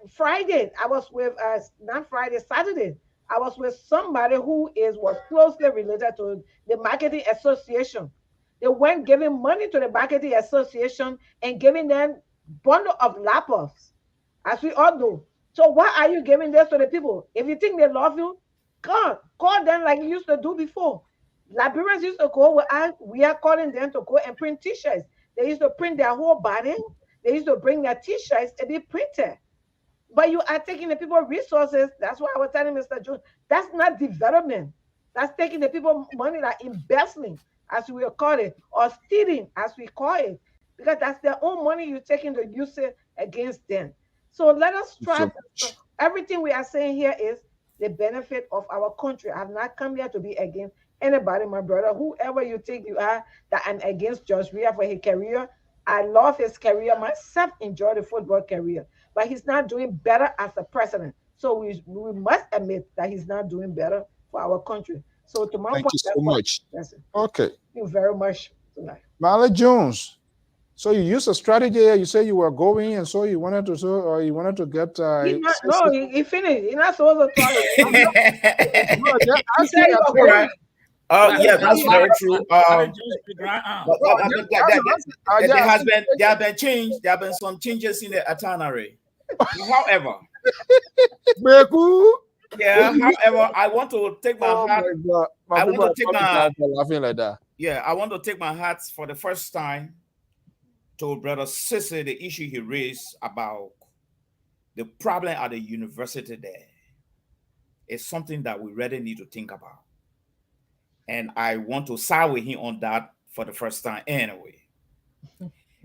G: with not Friday, Saturday. I was with somebody who was closely related to the marketing association. They went giving money to the marketing association and giving them bundle of laptops, as we all do. So why are you giving this to the people? If you think they love you, call them like you used to do before. Liberians used to go we are calling them to go and print t-shirts. They used to print their whole body. They used to bring their t-shirts to be printed. But you are taking the people resources. That's why I was telling Mr. Jones, that's not development. That's taking the people money, like embezzling, as we will call it, or stealing, as we call it, because that's their own money you're taking to use it against them. So let us try. Everything we are saying here is the benefit of our country. I have not come here to be against anybody, my brother, whoever you think you are, that I'm against George Weah for his career. I love his career. Myself enjoy the football career, but he's not doing better as a president. So we must admit that he's not doing better for our country. So to my
C: Thank
G: point,
C: you so much.
G: That's it.
C: Okay.
G: Thank you very much tonight.
C: Marley Jones. So you used a strategy. You say you were going, and so you wanted to, get.
G: He finished. He's not supposed to talk.
D: He said you were going. Yeah, that's very true. There have been some changes in the itinerary. However, I want to take my hat. I want to take my
C: laughing like that.
D: Yeah, I want to take my hat for the first time to Brother Sissy, the issue he raised about the problem at the university there. It's something that we really need to think about. And I want to side with him on that for the first time anyway.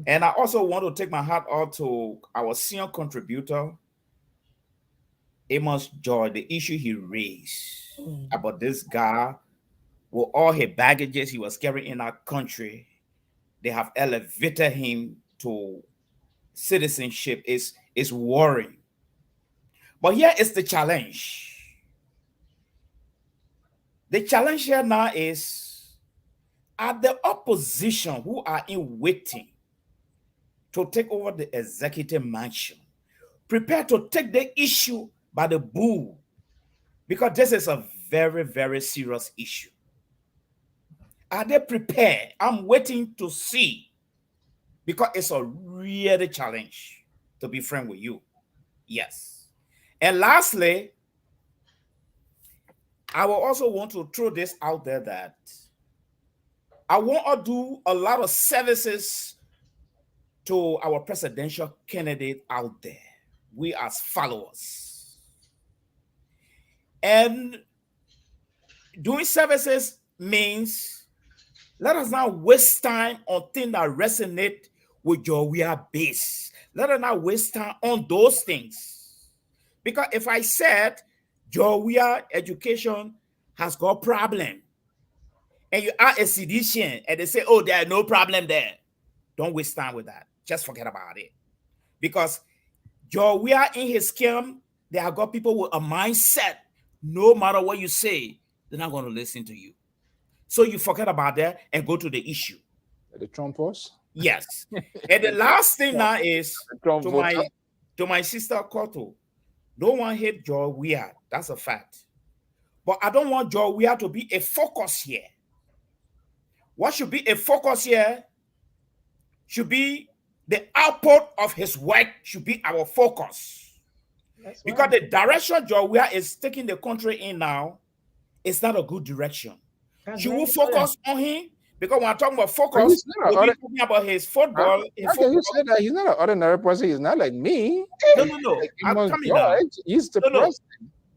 D: And I also want to take my hat off to our senior contributor, Amos Joy, the issue he raised about this guy with all his baggages he was carrying in our country. They have elevated him to citizenship. Is worrying. But here is the challenge. The challenge here now is, are the opposition who are in waiting to take over the executive mansion prepared to take the issue by the bull? Because this is a very, very serious issue. Are they prepared? I'm waiting to see, because it's a real challenge, to be frank with you. Yes. And lastly, I will also want to throw this out there that I want to do a lot of services to our presidential candidate out there, we as followers. And doing services means let us not waste time on things that resonate with your base. Let us not waste time on those things. Because if I said your education has got problem, and you are a sedition, and they say, oh, there are no problem there, don't waste time with that. Just forget about it. Because we are in his camp, they have got people with a mindset, no matter what you say, they're not going to listen to you. So you forget about that and go to the issue.
C: The Trumpers?
D: Yes. And the last thing now is to my sister Koto. No one hate Joe Weir. That's a fact. But I don't want Joe Weir to be a focus here. What should be a focus here should be the output of his work should be our focus. Because the direction Joe Weir is taking the country in now is not a good direction. Should we focus on him? Because when I'm talking about focus, we'll be talking about his football.
C: How can you say that? He's not an ordinary person. He's not like me.
D: No. I'm coming now.
C: He's the president.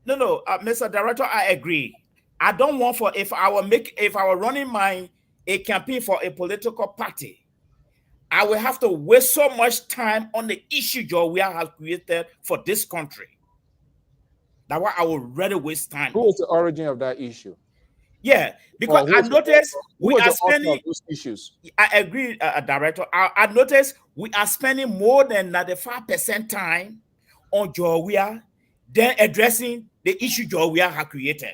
D: No, Mr. Director, I agree. I don't want if I were running a campaign for a political party, I will have to waste so much time on the issue Joe Weir has created for this country. That's why I would rather waste time.
C: Who is the origin of that issue?
D: Yeah, because I noticed we are spending
C: those issues.
D: I agree, Director. I noticed we are spending more than 95% time on Joe Weir than addressing the issue Joe Weir has created.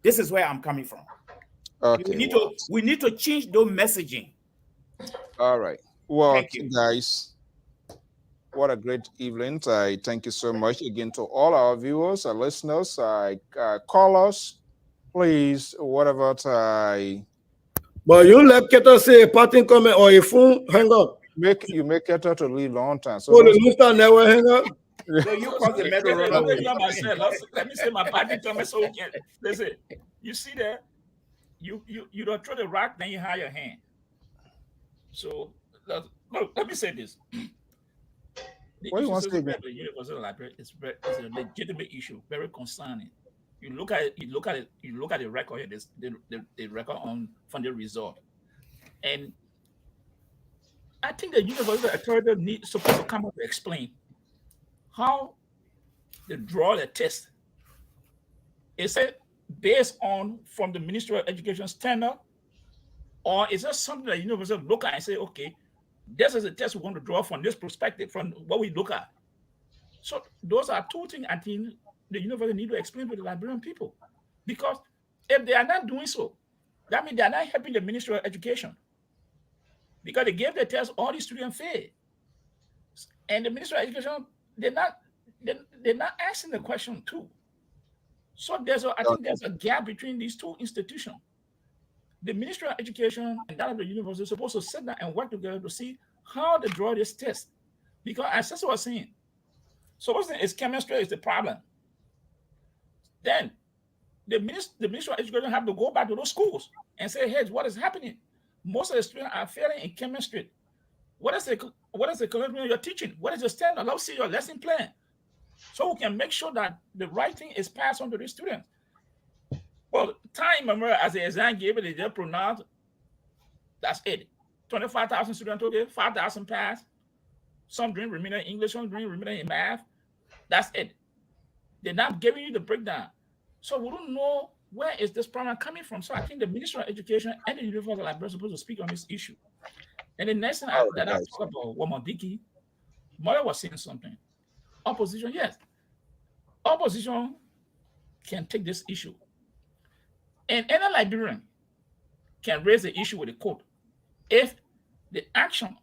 D: This is where I'm coming from.
C: Okay,
D: we need to change those messaging.
C: All right. Well, guys, what a great evening. I thank you so much again to all our viewers, our listeners, callers. Please, whatever time.
F: But you let Keto say a parting comment or a phone hang up.
C: You make Keto to leave long time.
F: So the Mr. never hang up.
D: So you cause the matter run away.
M: Let me say my parting comment so we can listen. You see that you don't throw the rock, then you hide your hand. So let me say this.
C: What do you want to say?
M: The Universal Library is a legitimate issue, very concerning. You look at the record here, the record on funding result. And I think the Universal Authority supposed to come up to explain how they draw the test. Is it based on from the Ministry of Education standard, or is that something that Universal look at and say, okay, this is a test we want to draw from this perspective, from what we look at. So those are two things I think the university need to explain to the Liberian people. Because if they are not doing so, that means they are not helping the Ministry of Education. Because they gave the test, all the students failed. And the Ministry of Education, they're not asking the question too. So I think there's a gap between these two institutions. The Ministry of Education and that of the university is supposed to sit down and work together to see how to draw this test. Because as Cecil was saying, so what's the chemistry is the problem. Then the Ministry of Education have to go back to those schools and say, hey, what is happening? Most of the students are failing in chemistry. What is the curriculum you're teaching? What is your standard? Let's see your lesson plan. So we can make sure that the right thing is passed on to the students. Well, time, remember, as the exam gave it, they just pronounced, that's it. 25,000 students took it, 5,000 passed. Some doing remaining in English, some doing remaining in math. That's it. They're not giving you the breakdown. So we don't know where is this problem coming from. So I think the Ministry of Education and the Universal Library are supposed to speak on this issue. And the next thing that I talk about, Wamandiki, Mother was saying something. Opposition, yes. Opposition can take this issue. And any Liberian can raise the issue with the court if the action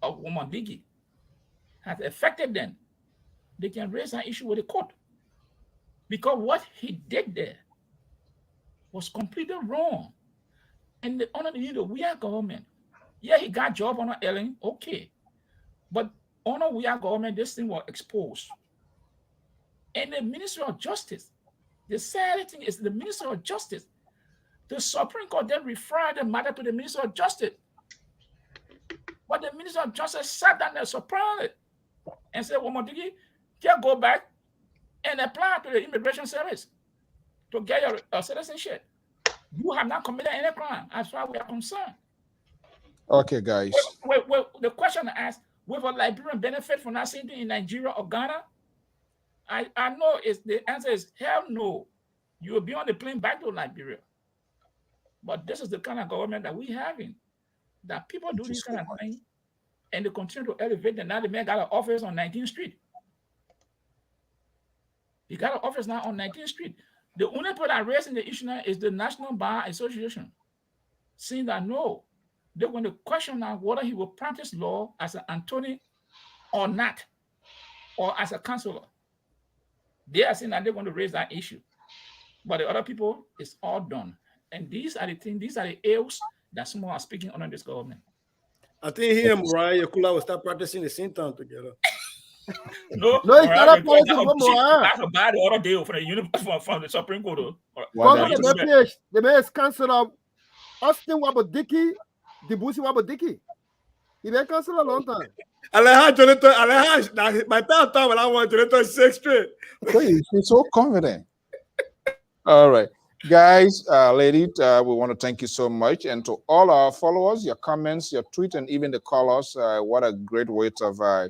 M: of Wamandiki has affected them. They can raise an issue with the court because what he did there was completely wrong. And we are government. Yeah, he got job on Ellen, okay. But we are government, this thing was exposed. And the Ministry of Justice, the sad thing is the Ministry of Justice, the Supreme Court then referred the matter to the Ministry of Justice. But the Minister of Justice sat down there surprised and said, well, Mondigi, can't go back and apply to the Immigration Service to get your citizenship. You have not committed any crime as far as we are concerned.
C: Okay, guys.
M: Well, the question I asked, will a Liberian benefit from that same thing in Nigeria or Ghana? I know the answer is hell no. You will be on the plane back to Liberia. But this is the kind of government that we having. That people do this kind of thing and they continue to elevate them. Now the man got an office on 19th Street. He got an office now on 19th Street. The only people that are raising the issue now is the National Bar Association. Saying that no, they're going to question now whether he will practice law as an attorney or not, or as a counselor. They are saying that they're going to raise that issue. But the other people, it's all done. And these are the things, these are the ills that some are speaking under this government.
F: I think he and Mariah Yakula will start practicing the same time together.
M: No,
E: it's not practicing for Mariah.
M: That's a bad order deal for the from the Supreme Court.
E: The man is Councillor Austin Wabodiki, Dibusi Wabodiki. He been Councillor a long time.
F: Jonathan, my time when I want Jonathan 6 straight.
C: Okay, he's so confident. All right. Guys, lady, we want to thank you so much. And to all our followers, your comments, your tweet, and even the callers, what a great way to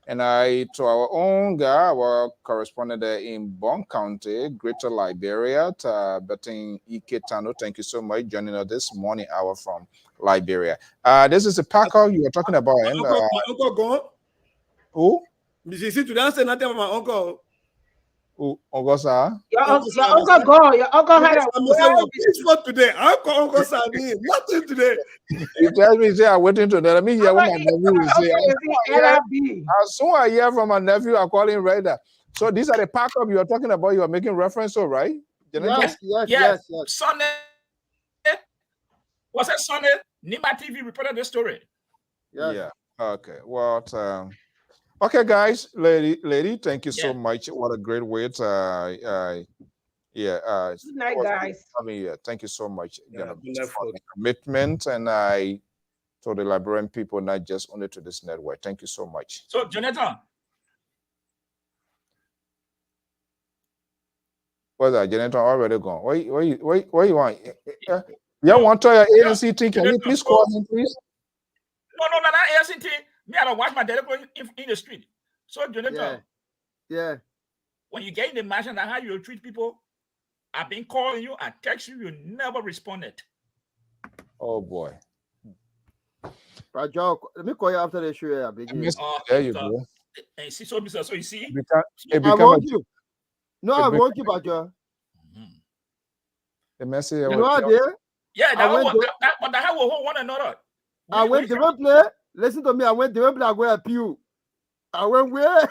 C: to our own guy, our correspondent there in Bon County, Greater Liberia, Betting Ike Tano, thank you so much joining us this morning hour from Liberia. This is a Paco you were talking about.
F: My uncle gone.
C: Who?
F: You see, today I said nothing about my uncle.
C: Uncle Sa?
G: Your uncle go. Your uncle had
F: a today. Uncle Sadi. Nothing today.
C: You tell me, say, I'm waiting to that. I mean, hear what my nephew will say. As soon as I hear from my nephew, I call him right there. So these are the pack-up you are talking about. You are making reference to, right?
E: Yes.
M: Sunday. Was it Sunday? Nima TV reported this story.
C: Yeah. Okay. Well, okay, guys, lady, thank you so much. What a great way to,
G: good night, guys.
C: I mean, thank you so much. For the commitment and to the Liberian people, not just only to this network. Thank you so much.
M: So, Jonathan.
C: Where's that? Jonathan already gone. Where you want? You want to your ANC thing? Can you please call him, please?
M: No, not ANC thing. Me, I don't watch my dad in the street. So, Jonathan.
E: Yeah.
M: When you get in the mansion and how you treat people, I've been calling you, I text you, you never responded.
C: Oh boy.
E: But Joe, let me call you after the show.
C: There you go.
M: And see, so you see,
E: I want you. No, I want you, but Joe.
C: The message.
E: You know what, dear?
M: Yeah, but that will hold one another.
E: I went to play. Listen to me. I went to I go at you. I went where?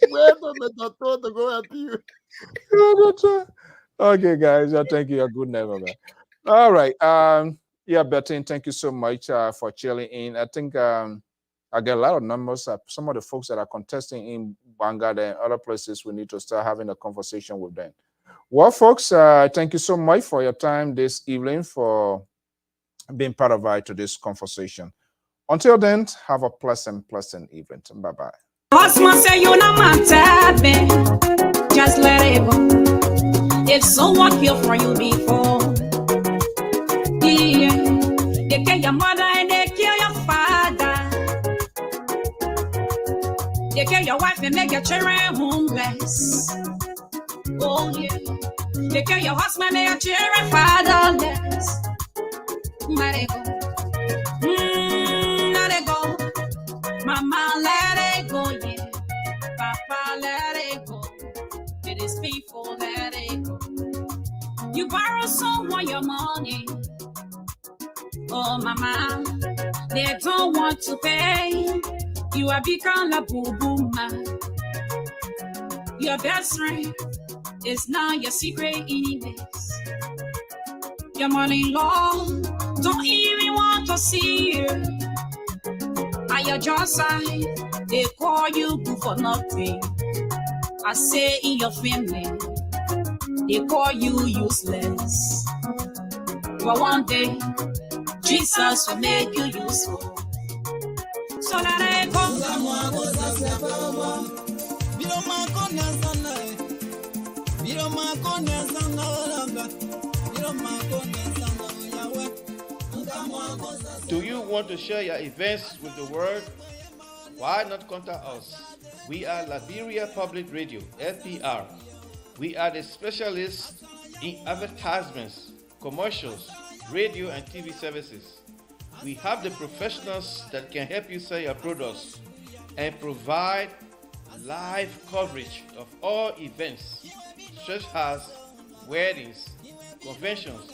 E: Where the told to go at you?
C: Okay, guys. Thank you. Good night, man. All right. Betty, thank you so much for chilling in. I think I get a lot of numbers. Some of the folks that are contesting in Bangladesh and other places, we need to start having a conversation with them. Well, folks, thank you so much for your time this evening, for being part of today's conversation. Until then, have a pleasant evening. Bye-bye.
A: Just let it go. If someone killed for you before, they kill your mother and they kill your father. They kill your wife and make your children homeless. Oh yeah. They kill your husband and your children fatherless. Let it go. Let it go. Mama, let it go, yeah. Papa, let it go. It is painful, let it go. You borrow someone your money. Oh, mama, they don't want to pay. You have become a boo-boo man. Your best friend is now your secret enemies. Your mother-in-law don't even want to see you. At your job side, they call you good for nothing. I say in your family, they call you useless. But one day, Jesus will make you useful. So let it go.
N: Do you want to share your events with the world? Why not contact us? We are Liberia Public Radio, LPR. We are the specialists in advertisements, commercials, radio and TV services. We have the professionals that can help you sell your products and provide live coverage of all events such as weddings, conventions,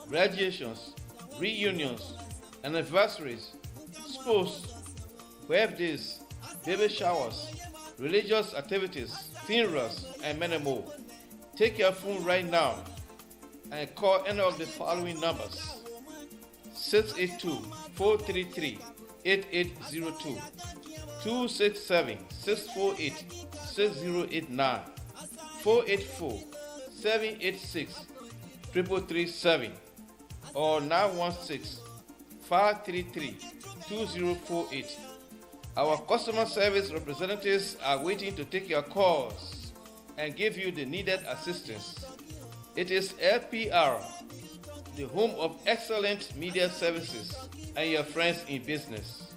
N: graduations, reunions, anniversaries, sports, birthdays, baby showers, religious activities, funerals, and many more. Take your phone right now and call any of the following numbers: 682-433-8802, 267-648-6089, 484-786-3337, or 916-533-2048. Our customer service representatives are waiting to take your calls and give you the needed assistance. It is LPR, the home of excellent media services, and your friends in business.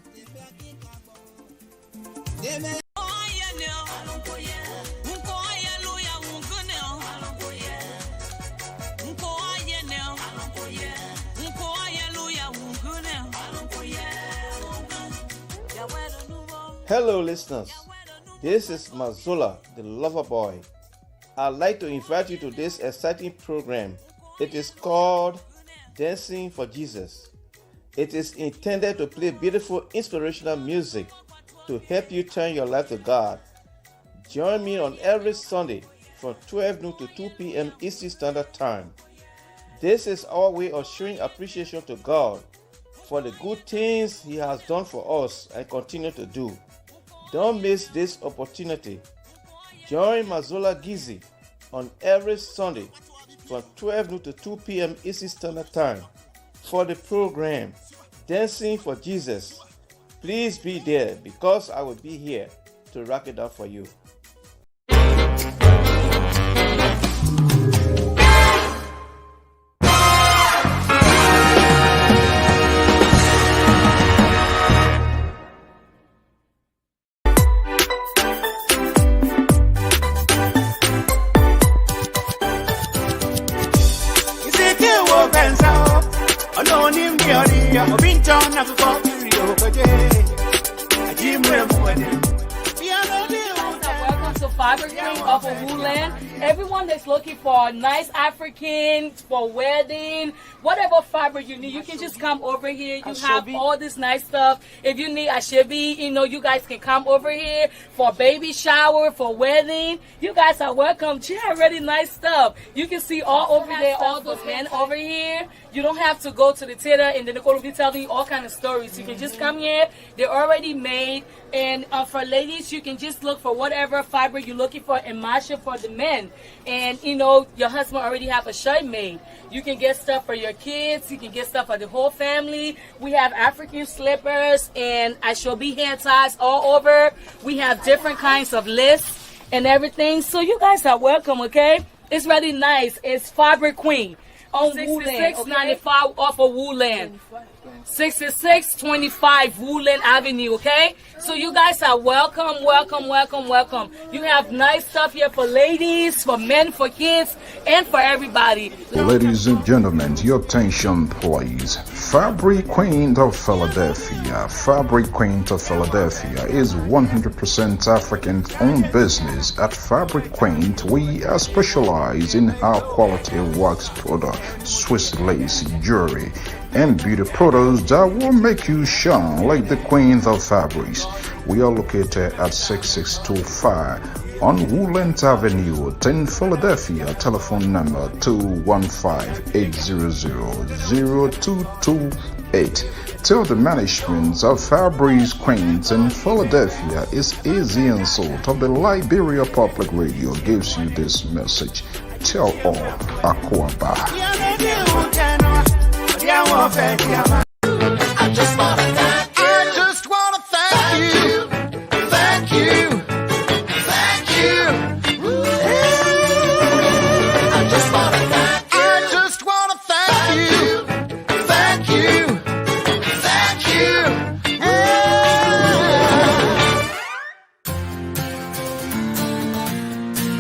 N: Hello listeners, this is Mazola, the lover boy. I'd like to invite you to this exciting program. It is called Dancing for Jesus. It is intended to play beautiful inspirational music to help you turn your life to God. Join me on every Sunday from 12 noon to 2 p.m. Eastern Standard Time. This is our way of showing appreciation to God for the good things He has done for us and continue to do. Don't miss this opportunity. Join Mazola Gizi on every Sunday from 12 noon to 2 p.m. Eastern Standard Time for the program Dancing for Jesus. Please be there because I will be here to rock it out for you.
O: Welcome to Fiber King of Woodland. Everyone that's looking for a nice African for wedding, whatever fiber you need, you can just come over here. You have all this nice stuff. If you need ashebi, you guys can come over here for baby shower, for wedding. You guys are welcome. She had really nice stuff. You can see all over there, all those men over here. You don't have to go to the theater and then they're going to be telling you all kind of stories. You can just come here. They're already made. And for ladies, you can just look for whatever fiber you're looking for and match it for the men. And, your husband already have a shirt made. You can get stuff for your kids. You can get stuff for the whole family. We have African slippers and ashobi hair ties all over. We have different kinds of lists and everything. So you guys are welcome, okay? It's really nice. It's Fabric Queen on 6695 off of Woodland. 6625 Woodland Avenue, okay? So you guys are welcome, welcome, welcome, welcome. You have nice stuff here for ladies, for men, for kids, and for everybody.
C: Ladies and gentlemen, your attention please. Fabric Queen of Philadelphia. Fabric Queen of Philadelphia is 100% African-owned business. At Fabric Queen, we are specialized in high quality wax product, Swiss lace, jewelry, and beauty products that will make you shine like the queen of fabrics. We are located at 6625 on Woodlands Avenue, 10 Philadelphia. Telephone number 215-800-0228. till the management of Fairbrace Queens in Philadelphia is Easy and Salt of the Liberia Public Radio gives you this message. Tell all Akwaba.